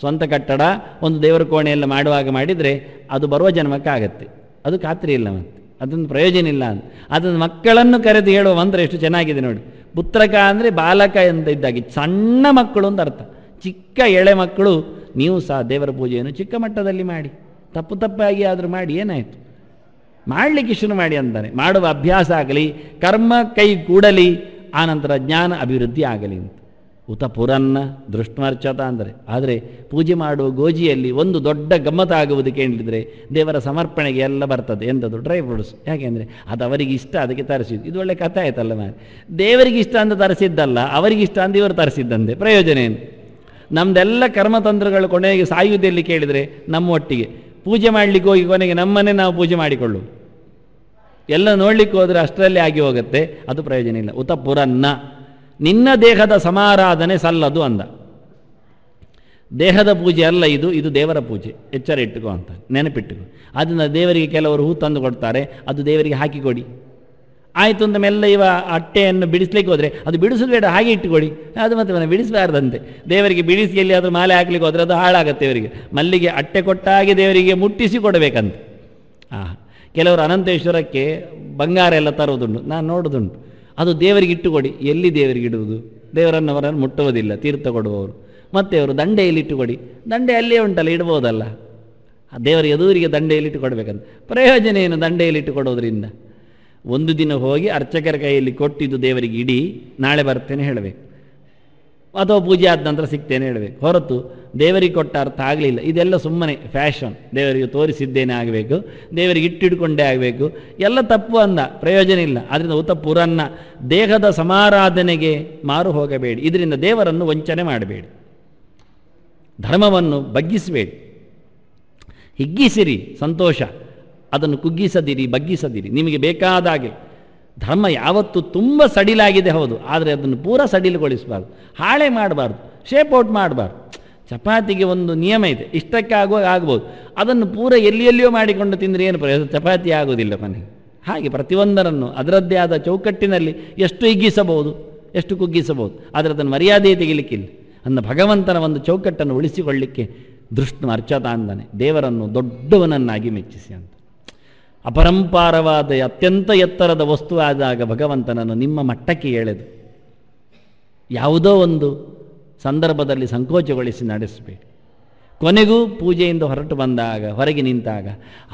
ಸ್ವಂತ ಕಟ್ಟಡ, ಒಂದು ದೇವರ ಕೋಣೆಯೆಲ್ಲ ಮಾಡುವಾಗ ಮಾಡಿದರೆ ಅದು ಬರುವ ಜನ್ಮಕ್ಕಾಗತ್ತೆ. ಅದು ಖಾತ್ರಿ ಇಲ್ಲ, ಮತ್ತೆ ಅದೊಂದು ಪ್ರಯೋಜನ ಇಲ್ಲ ಅಂತ. ಅದನ್ನು ಮಕ್ಕಳನ್ನು ಕರೆದು ಹೇಳುವ ಮಂತ್ರ ಎಷ್ಟು ಚೆನ್ನಾಗಿದೆ ನೋಡಿ. ಪುತ್ರಕ ಅಂದರೆ ಬಾಲಕ ಅಂತ ಇದ್ದಾಗಿ, ಸಣ್ಣ ಮಕ್ಕಳು ಅಂತ ಅರ್ಥ. ಚಿಕ್ಕ ಎಳೆ ಮಕ್ಕಳು. ನೀವು ಸಹ ದೇವರ ಪೂಜೆಯನ್ನು ಚಿಕ್ಕ ಮಟ್ಟದಲ್ಲಿ ಮಾಡಿ, ತಪ್ಪು ತಪ್ಪಾಗಿ ಆದರೂ ಮಾಡಿ, ಏನಾಯಿತು? ಮಾಡಲಿಕ್ಕೆ ಶುರು ಮಾಡಿ ಅಂತಾನೆ. ಮಾಡುವ ಅಭ್ಯಾಸ ಆಗಲಿ, ಕರ್ಮ ಕೈ ಕೂಡಲಿ, ಆನಂತರ ಜ್ಞಾನ ಅಭಿವೃದ್ಧಿ ಆಗಲಿ ಅಂತ. ಉತ ಪುರನ್ನ ದೃಷ್ಟ್ಮರ್ಚತ ಅಂದರೆ. ಆದರೆ ಪೂಜೆ ಮಾಡುವ ಗೋಜಿಯಲ್ಲಿ ಒಂದು ದೊಡ್ಡ ಗಮ್ಮತ್ತಾಗುವುದಕ್ಕೆ ಹೇಳಿದರೆ ದೇವರ ಸಮರ್ಪಣೆಗೆ ಎಲ್ಲ ಬರ್ತದೆ. ಎಂಥದ್ದು? Dry fruits. ಯಾಕೆಂದರೆ ಅದು ಅವರಿಗೆ ಇಷ್ಟ, ಅದಕ್ಕೆ ತರಿಸಿದ್ದು. ಇದು ಒಳ್ಳೆ ಕಥೆ ಆಯ್ತಲ್ಲ ಮಾರೆ. ದೇವರಿಗೆ ಇಷ್ಟ ಅಂತ ತರಿಸಿದ್ದಲ್ಲ, ಅವರಿಗಿಷ್ಟ ಅಂತ ಇವರು ತರಿಸಿದ್ದಂತೆ. ಪ್ರಯೋಜನ ಏನು? ನಮ್ಮದೆಲ್ಲ ಕರ್ಮತಂತ್ರಗಳು ಕೊನೆಗೆ ಸಾಯುವುದೆಲ್ಲಿ ಕೇಳಿದರೆ ನಮ್ಮ ಒಟ್ಟಿಗೆ. ಪೂಜೆ ಮಾಡಲಿಕ್ಕೆ ಹೋಗಿ ಕೊನೆಗೆ ನಮ್ಮನ್ನೇ ನಾವು ಪೂಜೆ ಮಾಡಿಕೊಳ್ಳು. ಎಲ್ಲ ನೋಡಲಿಕ್ಕೆ ಹೋದರೆ ಅಷ್ಟರಲ್ಲಿ ಆಗಿ ಹೋಗುತ್ತೆ, ಅದು ಪ್ರಯೋಜನ ಇಲ್ಲ. ಉತ ಪುರನ್ನ, ನಿನ್ನ ದೇಹದ ಸಮಾರಾಧನೆ ಸಲ್ಲದು ಅಂದ. ದೇಹದ ಪೂಜೆ ಅಲ್ಲ ಇದು, ಇದು ದೇವರ ಪೂಜೆ. ಎಚ್ಚರ ಇಟ್ಟುಕೋ ಅಂತ, ನೆನಪಿಟ್ಟುಕೋ. ಅದನ್ನು ದೇವರಿಗೆ ಕೆಲವರು ಹೂ ತಂದು ಕೊಡ್ತಾರೆ, ಅದು ದೇವರಿಗೆ ಹಾಕಿಕೊಡಿ. ಆಯಿತು ಅಂತ ಮೆಲ್ಲ ಇವ ಅಟ್ಟೆಯನ್ನು ಬಿಡಿಸ್ಲಿಕ್ಕೆ ಹೋದರೆ ಅದು ಬಿಡಿಸೋದು ಬೇಡ, ಹಾಗೆ ಇಟ್ಟುಕೊಡಿ. ಅದು ಮತ್ತೆ ಬಿಡಿಸಬಾರ್ದಂತೆ. ದೇವರಿಗೆ ಬಿಡಿಸಿ ಎಲ್ಲಿಯಾದರೂ ಮಾಲೆ ಹಾಕ್ಲಿಕ್ಕೆ ಹೋದರೆ ಅದು ಹಾಳಾಗತ್ತೆ. ದೇವರಿಗೆ ಮಲ್ಲಿಗೆ ಅಟ್ಟೆ ಕೊಟ್ಟಾಗಿ ದೇವರಿಗೆ ಮುಟ್ಟಿಸಿ ಕೊಡಬೇಕಂತೆ. ಕೆಲವರು ಅನಂತೇಶ್ವರಕ್ಕೆ ಬಂಗಾರ ಎಲ್ಲ ತರುವುದುಂಟು, ನಾನು ನೋಡೋದುಂಟು. ಅದು ದೇವರಿಗೆ ಇಟ್ಟುಕೊಡಿ. ಎಲ್ಲಿ ದೇವರಿಗೆ ಇಡುವುದು? ದೇವರನ್ನು ಅವರನ್ನು ಮುಟ್ಟುವುದಿಲ್ಲ ತೀರ್ಥ ಕೊಡುವವರು. ಮತ್ತೆ ಅವರು ದಂಡೆಯಲ್ಲಿ ಇಟ್ಟುಕೊಡಿ. ದಂಡೆ ಅಲ್ಲೇ ಉಂಟಲ್ಲ, ಇಡ್ಬೋದಲ್ಲ. ದೇವರ ಎದುರಿಗೆ ದಂಡೆಯಲ್ಲಿ ಇಟ್ಟು ಕೊಡಬೇಕಂತ. ಪ್ರಯೋಜನ ಏನು ದಂಡೆಯಲ್ಲಿ ಇಟ್ಟು ಕೊಡೋದ್ರಿಂದ? ಒಂದು ದಿನ ಹೋಗಿ ಅರ್ಚಕರ ಕೈಯಲ್ಲಿ ಕೊಟ್ಟಿದ್ದು ದೇವರಿಗೆ ಇಡಿ, ನಾಳೆ ಬರ್ತೇನೆ ಹೇಳಬೇಕು, ಅಥವಾ ಪೂಜೆ ಆದ ನಂತರ ಸಿಗ್ತೇನೆ ಹೇಳಬೇಕು. ಹೊರತು ದೇವರಿಗೆ ಕೊಟ್ಟ ಅರ್ಥ ಆಗಲಿಲ್ಲ. ಇದೆಲ್ಲ ಸುಮ್ಮನೆ ಫ್ಯಾಷನ್. ದೇವರಿಗೆ ತೋರಿಸಿದ್ದೇನೆ ಆಗಬೇಕು, ದೇವರಿಗೆ ಇಟ್ಟಿಡ್ಕೊಂಡೇ ಆಗಬೇಕು, ಎಲ್ಲ ತಪ್ಪು ಅಂದ. ಪ್ರಯೋಜನ ಇಲ್ಲ. ಆದ್ದರಿಂದ ಉತ ಪುರನ್ನ, ದೇಹದ ಸಮಾರಾಧನೆಗೆ ಮಾರು ಹೋಗಬೇಡಿ. ಇದರಿಂದ ದೇವರನ್ನು ವಂಚನೆ ಮಾಡಬೇಡಿ, ಧರ್ಮವನ್ನು ಬಗ್ಗಿಸಬೇಡಿ. ಹಿಗ್ಗಿಸಿರಿ, ಸಂತೋಷ. ಅದನ್ನು ಕುಗ್ಗಿಸದಿರಿ, ಬಗ್ಗಿಸದಿರಿ, ನಿಮಗೆ ಬೇಕಾದ ಹಾಗೆ. ಧರ್ಮ ಯಾವತ್ತೂ ತುಂಬ ಸಡಿಲಾಗಿದೆ ಹೌದು, ಆದರೆ ಅದನ್ನು ಪೂರ ಸಡಿಲುಗೊಳಿಸಬಾರ್ದು, ಹಾಳೆ ಮಾಡಬಾರ್ದು, ಶೇಪ್ ಔಟ್ ಮಾಡಬಾರ್ದು. ಚಪಾತಿಗೆ ಒಂದು ನಿಯಮ ಇದೆ, ಇಷ್ಟಕ್ಕೆ ಆಗುವಾಗ ಆಗ್ಬೋದು, ಅದನ್ನು ಪೂರ ಎಲ್ಲಿಯೋ ಮಾಡಿಕೊಂಡು ತಿಂದರೆ ಏನು ಪ್ರಯೋಜನ, ಚಪಾತಿ ಆಗೋದಿಲ್ಲ ಮನೆಗೆ. ಹಾಗೆ ಪ್ರತಿಯೊಂದರನ್ನು ಅದರದ್ದೇ ಆದ ಚೌಕಟ್ಟಿನಲ್ಲಿ ಎಷ್ಟು ಹಿಗ್ಗಿಸಬಹುದು, ಎಷ್ಟು ಕುಗ್ಗಿಸಬಹುದು, ಆದರೆ ಅದನ್ನು ಮರ್ಯಾದೆ ತೆಗಿಲಿಕ್ಕಿಲ್ಲ. ಅನ್ನ ಭಗವಂತನ ಒಂದು ಚೌಕಟ್ಟನ್ನು ಉಳಿಸಿಕೊಳ್ಳಿಕ್ಕೆ ದೃಷ್ಟಿ ಅರ್ಚತ ಅಂದಾನೆ, ದೇವರನ್ನು ದೊಡ್ಡವನನ್ನಾಗಿ ಮೆಚ್ಚಿಸಿ ಅಂತ. ಅಪರಂಪಾರವಾದ ಅತ್ಯಂತ ಎತ್ತರದ ವಸ್ತು ಆದಾಗ ಭಗವಂತನನ್ನು ನಿಮ್ಮ ಮಟ್ಟಕ್ಕೆ ಎಳೆದು ಯಾವುದೋ ಒಂದು ಸಂದರ್ಭದಲ್ಲಿ ಸಂಕೋಚಗೊಳಿಸಿ ನಡೆಸಬೇಡಿ. ಕೊನೆಗೂ ಪೂಜೆಯಿಂದ ಹೊರಟು ಬಂದಾಗ, ಹೊರಗೆ ನಿಂತಾಗ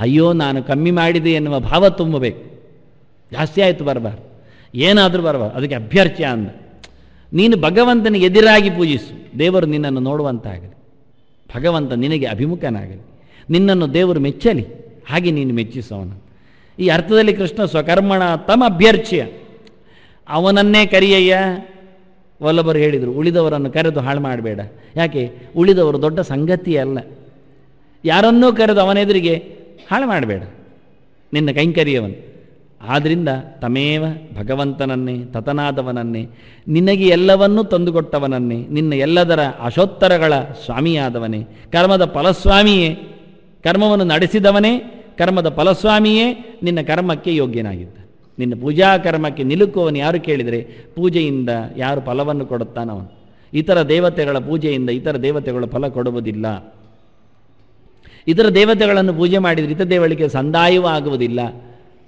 ಅಯ್ಯೋ ನಾನು ಕಮ್ಮಿ ಮಾಡಿದೆ ಎನ್ನುವ ಭಾವ ತುಂಬಬೇಕು. ಜಾಸ್ತಿ ಆಯಿತು ಬರಬಾರ್ದು, ಏನಾದರೂ ಬರಬಾರ್ದು. ಅದಕ್ಕೆ ಅಭ್ಯರ್ಚ್ಯ ಅಂದ, ನೀನು ಭಗವಂತನಿಗೆ ಎದುರಾಗಿ ಪೂಜಿಸು, ದೇವರು ನಿನ್ನನ್ನು ನೋಡುವಂತಾಗಲಿ, ಭಗವಂತ ನಿನಗೆ ಅಭಿಮುಖನಾಗಲಿ, ನಿನ್ನನ್ನು ದೇವರು ಮೆಚ್ಚಲಿ, ಹಾಗೆ ನೀನು ಮೆಚ್ಚಿಸೋನು. ಈ ಅರ್ಥದಲ್ಲಿ ಕೃಷ್ಣ ಸ್ವಕರ್ಮಣ ತಮ್ಮ ಅಭ್ಯರ್ಚ್ಯ, ಅವನನ್ನೇ ಕರಿಯಯ್ಯ. ವಲ್ಲಭರು ಹೇಳಿದರು, ಉಳಿದವರನ್ನು ಕರೆದು ಹಾಳು ಮಾಡಬೇಡ. ಯಾಕೆ? ಉಳಿದವರು ದೊಡ್ಡ ಸಂಗತಿ ಅಲ್ಲ, ಯಾರನ್ನೂ ಕರೆದು ಅವನೆದುರಿಗೆ ಹಾಳು ಮಾಡಬೇಡ ನಿನ್ನ ಕೈಂಕರ್ಯವನ್ನು. ಆದ್ದರಿಂದ ತಮೇವ ಭಗವಂತನನ್ನೇ, ತತನಾದವನನ್ನೇ, ನಿನಗೆ ಎಲ್ಲವನ್ನೂ ತಂದುಕೊಟ್ಟವನನ್ನೇ, ನಿನ್ನ ಎಲ್ಲದರ ಅಶೋತ್ತರಗಳ ಸ್ವಾಮಿಯಾದವನೇ, ಕರ್ಮದ ಫಲಸ್ವಾಮಿಯೇ, ಕರ್ಮವನ್ನು ನಡೆಸಿದವನೇ, ಕರ್ಮದ ಫಲಸ್ವಾಮಿಯೇ ನಿನ್ನ ಕರ್ಮಕ್ಕೆ ಯೋಗ್ಯನಾಗಿದ್ದ. ನಿನ್ನ ಪೂಜಾ ಕರ್ಮಕ್ಕೆ ನಿಲುಕುವವನು ಯಾರು ಕೇಳಿದರೆ, ಪೂಜೆಯಿಂದ ಯಾರು ಫಲವನ್ನು ಕೊಡುತ್ತಾನವನು. ಇತರ ದೇವತೆಗಳ ಪೂಜೆಯಿಂದ ಇತರ ದೇವತೆಗಳು ಫಲ ಕೊಡುವುದಿಲ್ಲ. ಇತರ ದೇವತೆಗಳನ್ನು ಪೂಜೆ ಮಾಡಿದರೆ ಇತರ ದೇವಳಿಗೆ ಸಂದಾಯವೂ ಆಗುವುದಿಲ್ಲ.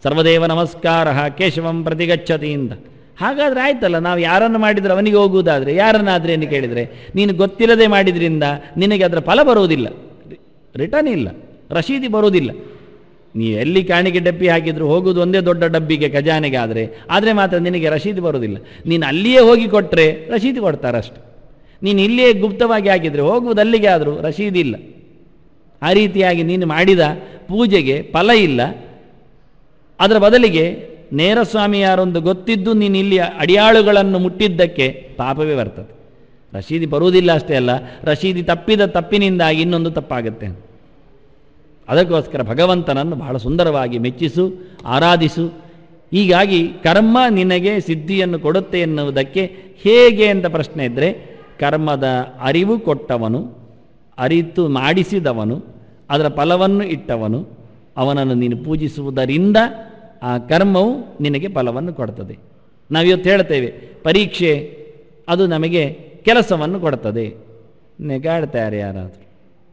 ಸರ್ವದೇವ ನಮಸ್ಕಾರ ಕೇಶವಂ ಪ್ರತಿಗಚ್ಚತಿ ಇಂದ. ಹಾಗಾದರೆ ಆಯ್ತಲ್ಲ, ನಾವು ಯಾರನ್ನು ಮಾಡಿದರೆ ಅವನಿಗೆ ಹೋಗುವುದಾದರೆ, ಯಾರನ್ನಾದರೆ ಎಂದು ಕೇಳಿದರೆ, ನೀನು ಗೊತ್ತಿಲ್ಲದೆ ಮಾಡಿದ್ರಿಂದ ನಿನಗೆ ಅದರ ಫಲ ಬರುವುದಿಲ್ಲ, ರಿಟರ್ನ್ ಇಲ್ಲ, ರಶೀದಿ ಬರುವುದಿಲ್ಲ. ನೀವು ಎಲ್ಲಿ ಕಾಣಿಕೆ ಡಬ್ಬಿ ಹಾಕಿದ್ರು ಹೋಗುವುದು ಒಂದೇ ದೊಡ್ಡ ಡಬ್ಬಿಗೆ, ಖಜಾನೆಗೆ ಆದರೆ ಮಾತ್ರ ನಿನಗೆ ರಶೀದಿ ಬರುವುದಿಲ್ಲ. ನೀನು ಅಲ್ಲಿಯೇ ಹೋಗಿ ಕೊಟ್ಟರೆ ರಶೀದಿ ಕೊಡ್ತಾರಷ್ಟೆ. ನೀನು ಇಲ್ಲಿಯೇ ಗುಪ್ತವಾಗಿ ಹಾಕಿದರೆ ಹೋಗುವುದು ಅಲ್ಲಿಗೆ, ಆದರೂ ರಶೀದಿ ಇಲ್ಲ. ಆ ರೀತಿಯಾಗಿ ನೀನು ಮಾಡಿದ ಪೂಜೆಗೆ ಫಲ ಇಲ್ಲ. ಅದರ ಬದಲಿಗೆ ನೇರ ಸ್ವಾಮಿ ಯಾರೊಂದು ಗೊತ್ತಿದ್ದು ನೀನು ಇಲ್ಲಿ ಅಡಿಯಾಳುಗಳನ್ನು ಮುಟ್ಟಿದ್ದಕ್ಕೆ ಪಾಪವೇ ಬರ್ತದೆ. ರಶೀದಿ ಬರುವುದಿಲ್ಲ ಅಷ್ಟೇ ಅಲ್ಲ, ರಶೀದಿ ತಪ್ಪಿದ ತಪ್ಪಿನಿಂದಾಗಿ ಇನ್ನೊಂದು ತಪ್ಪಾಗುತ್ತೆ. ಅದಕ್ಕೋಸ್ಕರ ಭಗವಂತನನ್ನು ಬಹಳ ಸುಂದರವಾಗಿ ಮೆಚ್ಚಿಸು, ಆರಾಧಿಸು. ಹೀಗಾಗಿ ಕರ್ಮ ನಿನಗೆ ಸಿದ್ಧಿಯನ್ನು ಕೊಡುತ್ತೆ ಎನ್ನುವುದಕ್ಕೆ ಹೇಗೆ ಅಂತ ಪ್ರಶ್ನೆ ಇದ್ದರೆ, ಕರ್ಮದ ಅರಿವು ಕೊಟ್ಟವನು, ಅರಿತು ಮಾಡಿಸಿದವನು, ಅದರ ಫಲವನ್ನು ಇಟ್ಟವನು, ಅವನನ್ನು ನೀನು ಪೂಜಿಸುವುದರಿಂದ ಆ ಕರ್ಮವು ನಿನಗೆ ಫಲವನ್ನು ಕೊಡ್ತದೆ. ನಾವಿವತ್ತು ಹೇಳ್ತೇವೆ ಪರೀಕ್ಷೆ ಅದು ನಮಗೆ ಕೆಲಸವನ್ನು ಕೊಡ್ತದೆ. ನೆಗಾಡ್ತಾರೆ ಯಾರಾದರೂ,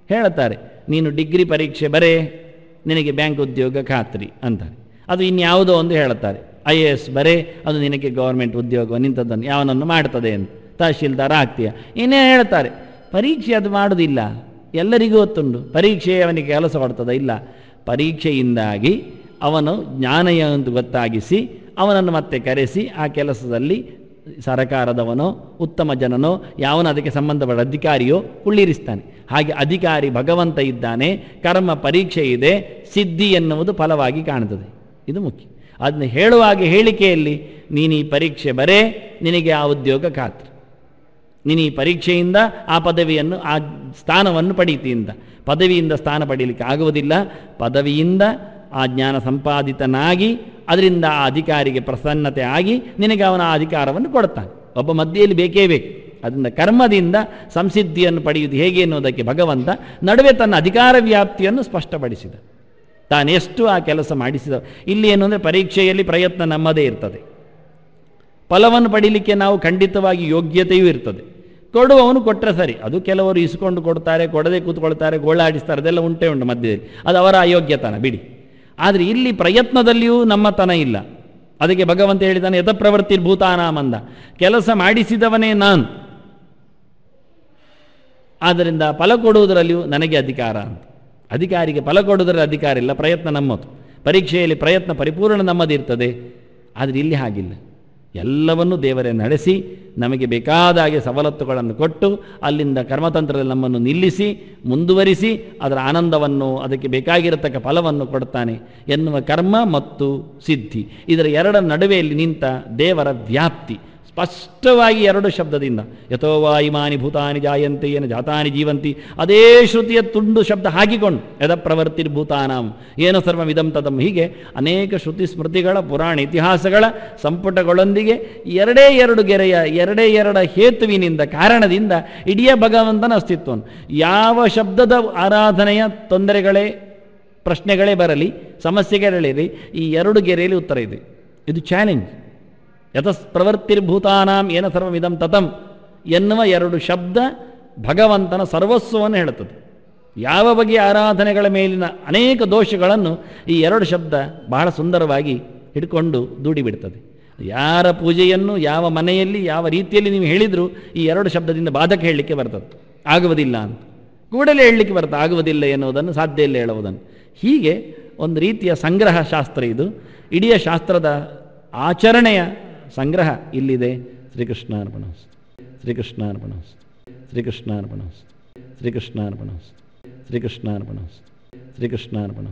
ಹೇಳ್ತಾರೆ ನೀನು ಡಿಗ್ರಿ ಪರೀಕ್ಷೆ ಬರೇ ನಿನಗೆ ಬ್ಯಾಂಕ್ ಉದ್ಯೋಗ ಖಾತ್ರಿ ಅಂತಾರೆ. ಅದು ಇನ್ಯಾವುದೋ ಒಂದು ಹೇಳ್ತಾರೆ, IAS ಬರೇ ಅದು ನಿನಗೆ ಗೌರ್ಮೆಂಟ್ ಉದ್ಯೋಗ ನಿಂತದ್ದನ್ನು ಯಾವನನ್ನು ಮಾಡ್ತದೆ ಅಂತ, ತಹಶೀಲ್ದಾರ ಆಗ್ತೀಯ, ಏನೇ ಹೇಳ್ತಾರೆ. ಪರೀಕ್ಷೆ ಅದು ಮಾಡೋದಿಲ್ಲ, ಎಲ್ಲರಿಗೂ ಗೊತ್ತುಂಟು ಪರೀಕ್ಷೆ ಅವನಿಗೆ ಕೆಲಸ ಕೊಡ್ತದ ಇಲ್ಲ. ಪರೀಕ್ಷೆಯಿಂದಾಗಿ ಅವನು ಜ್ಞಾನ ಎಂದು ಗೊತ್ತಾಗಿಸಿ ಅವನನ್ನು ಮತ್ತೆ ಕರೆಸಿ ಆ ಕೆಲಸದಲ್ಲಿ ಸರಕಾರದವನೋ ಉತ್ತಮ ಜನನೋ ಯಾವನ ಅದಕ್ಕೆ ಸಂಬಂಧಪಟ್ಟ ಅಧಿಕಾರಿಯೋ ಉಳ್ಳಿರಿಸ್ತಾನೆ. ಹಾಗೆ ಅಧಿಕಾರಿ ಭಗವಂತ ಇದ್ದಾನೆ, ಕರ್ಮ ಪರೀಕ್ಷೆ ಇದೆ, ಸಿದ್ಧಿ ಎನ್ನುವುದು ಫಲವಾಗಿ ಕಾಣುತ್ತದೆ. ಇದು ಮುಖ್ಯ. ಅದನ್ನು ಹೇಳುವಾಗ ಹೇಳಿಕೆಯಲ್ಲಿ ನೀನು ಈ ಪರೀಕ್ಷೆ ಬರೇ ನಿನಗೆ ಆ ಉದ್ಯೋಗ ಖಾತ್ರಿ, ನೀನು ಈ ಪರೀಕ್ಷೆಯಿಂದ ಆ ಪದವಿಯನ್ನು ಆ ಸ್ಥಾನವನ್ನು ಪಡೀತಿಯಿಂದ. ಪದವಿಯಿಂದ ಸ್ಥಾನ ಪಡೀಲಿಕ್ಕೆ ಆಗುವುದಿಲ್ಲ. ಪದವಿಯಿಂದ ಆ ಜ್ಞಾನ ಸಂಪಾದಿತನಾಗಿ ಅದರಿಂದ ಆ ಅಧಿಕಾರಿಗೆ ಪ್ರಸನ್ನತೆ ಆಗಿ ನಿನಗೆ ಅವನ ಆ ಅಧಿಕಾರವನ್ನು ಕೊಡ್ತಾನೆ. ಒಬ್ಬ ಮಧ್ಯೆಯಲ್ಲಿ ಬೇಕೇ ಬೇಕು. ಅದರಿಂದ ಕರ್ಮದಿಂದ ಸಂಸಿದ್ಧಿಯನ್ನು ಪಡೆಯುವುದು ಹೇಗೆ ಎನ್ನುವುದಕ್ಕೆ ಭಗವಂತ ನಡುವೆ ತನ್ನ ಅಧಿಕಾರ ವ್ಯಾಪ್ತಿಯನ್ನು ಸ್ಪಷ್ಟಪಡಿಸಿದ. ತಾನೆಷ್ಟು ಆ ಕೆಲಸ ಮಾಡಿಸಿದ. ಇಲ್ಲಿ ಏನು ಅಂದರೆ ಪರೀಕ್ಷೆಯಲ್ಲಿ ಪ್ರಯತ್ನ ನಮ್ಮದೇ ಇರ್ತದೆ, ಫಲವನ್ನು ಪಡೀಲಿಕ್ಕೆ ನಾವು ಖಂಡಿತವಾಗಿ ಯೋಗ್ಯತೆಯೂ ಇರ್ತದೆ. ಕೊಡುವವನು ಕೊಟ್ಟರೆ ಸರಿ, ಅದು ಕೆಲವರು ಇಸ್ಕೊಂಡು ಕೊಡ್ತಾರೆ, ಕೊಡದೆ ಕೂತ್ಕೊಳ್ತಾರೆ, ಗೋಳಾಡಿಸ್ತಾರೆ, ಅದೆಲ್ಲ ಉಂಟೇ ಉಂಟು ಮಧ್ಯದಲ್ಲಿ, ಅದು ಅವರ ಅಯೋಗ್ಯತನ ಬಿಡಿ. ಆದರೆ ಇಲ್ಲಿ ಪ್ರಯತ್ನದಲ್ಲಿಯೂ ನಮ್ಮತನ ಇಲ್ಲ. ಅದಕ್ಕೆ ಭಗವಂತ ಹೇಳಿದ್ದಾನೆ ಯಥಪ್ರವೃತ್ತಿ ಭೂತಾನಾಮಂದ, ಕೆಲಸ ಮಾಡಿಸಿದವನೇ ನಾನು, ಆದ್ದರಿಂದ ಫಲ ಕೊಡುವುದರಲ್ಲಿಯೂ ನನಗೆ ಅಧಿಕಾರ ಅಂತ. ಅಧಿಕಾರಿಗೆ ಫಲ ಕೊಡುವುದರಲ್ಲಿ ಅಧಿಕಾರ ಇಲ್ಲ, ಪ್ರಯತ್ನ ನಮ್ಮದು. ಪರೀಕ್ಷೆಯಲ್ಲಿ ಪ್ರಯತ್ನ ಪರಿಪೂರ್ಣ ನಮ್ಮದಿರ್ತದೆ. ಆದರೆ ಇಲ್ಲಿ ಹಾಗಿಲ್ಲ, ಎಲ್ಲವನ್ನೂ ದೇವರೇ ನಡೆಸಿ ನಮಗೆ ಬೇಕಾದ ಹಾಗೆ ಸವಲತ್ತುಗಳನ್ನು ಕೊಟ್ಟು ಅಲ್ಲಿಂದ ಕರ್ಮತಂತ್ರದಲ್ಲಿ ನಮ್ಮನ್ನು ನಿಲ್ಲಿಸಿ ಮುಂದುವರಿಸಿ ಅದರ ಆನಂದವನ್ನು ಅದಕ್ಕೆ ಬೇಕಾಗಿರತಕ್ಕ ಫಲವನ್ನು ಕೊಡ್ತಾನೆ ಎನ್ನುವ ಕರ್ಮ ಮತ್ತು ಸಿದ್ಧಿ, ಇದರ ಎರಡರ ನಡುವೆಯಲ್ಲಿ ನಿಂತ ದೇವರ ವ್ಯಾಪ್ತಿ ಸ್ಪಷ್ಟವಾಗಿ ಎರಡು ಶಬ್ದದಿಂದ ಯಥೋ ವಾ ಇಮಾನಿ ಭೂತಾನಿ ಜಾಯಂತೆ ಏನ ಜಾತಾನಿ ಜೀವಂತಿ, ಅದೇ ಶ್ರುತಿಯ ತುಂಡು ಶಬ್ದ ಹಾಕಿಕೊಂಡು ಯದ ಪ್ರವರ್ತಿರ್ಭೂತಾನಾಂ ಏನೋ ಸರ್ವಮಿದಂ ತದಂ, ಹೀಗೆ ಅನೇಕ ಶ್ರುತಿ ಸ್ಮೃತಿಗಳ ಪುರಾಣ ಇತಿಹಾಸಗಳ ಸಂಪುಟಗಳೊಂದಿಗೆ ಎರಡೇ ಎರಡು ಗೆರೆಯ ಎರಡೇ ಎರಡ ಹೇತುವಿನಿಂದ ಕಾರಣದಿಂದ ಇಡೀ ಭಗವಂತನ ಅಸ್ತಿತ್ವವನ್ನು ಯಾವ ಶಬ್ದದ ಆರಾಧನೆಯ ತೊಂದರೆಗಳೇ ಪ್ರಶ್ನೆಗಳೇ ಬರಲಿ, ಸಮಸ್ಯೆಗಳಿರಲಿ, ಈ ಎರಡು ಗೆರೆಯಲ್ಲಿ ಉತ್ತರ ಇದೆ. ಇದು ಚಾಲೆಂಜ್. ಯತಸ್ ಪ್ರವರ್ತಿರ್ಭೂತಾನಾಂ ಏನ ಸರ್ವಮಿದಂ ತತಂ ಎನ್ನುವ ಎರಡು ಶಬ್ದ ಭಗವಂತನ ಸರ್ವಸ್ವವನ್ನು ಹೇಳುತ್ತದೆ. ಯಾವ ಬಗೆಯ ಆರಾಧನೆಗಳ ಮೇಲಿನ ಅನೇಕ ದೋಷಗಳನ್ನು ಈ ಎರಡು ಶಬ್ದ ಬಹಳ ಸುಂದರವಾಗಿ ಹಿಡ್ಕೊಂಡು ದೂಡಿಬಿಡ್ತದೆ. ಯಾರ ಪೂಜೆಯನ್ನು ಯಾವ ಮನೆಯಲ್ಲಿ ಯಾವ ರೀತಿಯಲ್ಲಿ ನೀವು ಹೇಳಿದರೂ ಈ ಎರಡು ಶಬ್ದದಿಂದ ಬಾಧಕ ಹೇಳಲಿಕ್ಕೆ ಬರ್ತದೆ. ಆಗುವುದಿಲ್ಲ ಅಂತ ಕೂಡಲೇ ಹೇಳಲಿಕ್ಕೆ ಬರ್ತದೆ, ಆಗುವುದಿಲ್ಲ ಎನ್ನುವುದನ್ನು, ಸಾಧ್ಯ ಇಲ್ಲ ಹೇಳುವುದನ್ನು. ಹೀಗೆ ಒಂದು ರೀತಿಯ ಸಂಗ್ರಹ ಶಾಸ್ತ್ರ ಇದು. ಇಡೀ ಶಾಸ್ತ್ರದ ಆಚರಣೆಯ ಸಂಗ್ರಹ ಇಲ್ಲಿದೆ. ಶ್ರೀಕೃಷ್ಣಾರ್ಪಣಮಸ್ತು, ಶ್ರೀಕೃಷ್ಣಾರ್ಪಣಮಸ್ತು, ಶ್ರೀಕೃಷ್ಣಾರ್ಪಣಮಸ್ತು, ಶ್ರೀಕೃಷ್ಣಾರ್ಪಣಮಸ್ತು, ಶ್ರೀಕೃಷ್ಣಾರ್ಪಣಮಸ್ತು, ಶ್ರೀಕೃಷ್ಣಾರ್ಪಣ.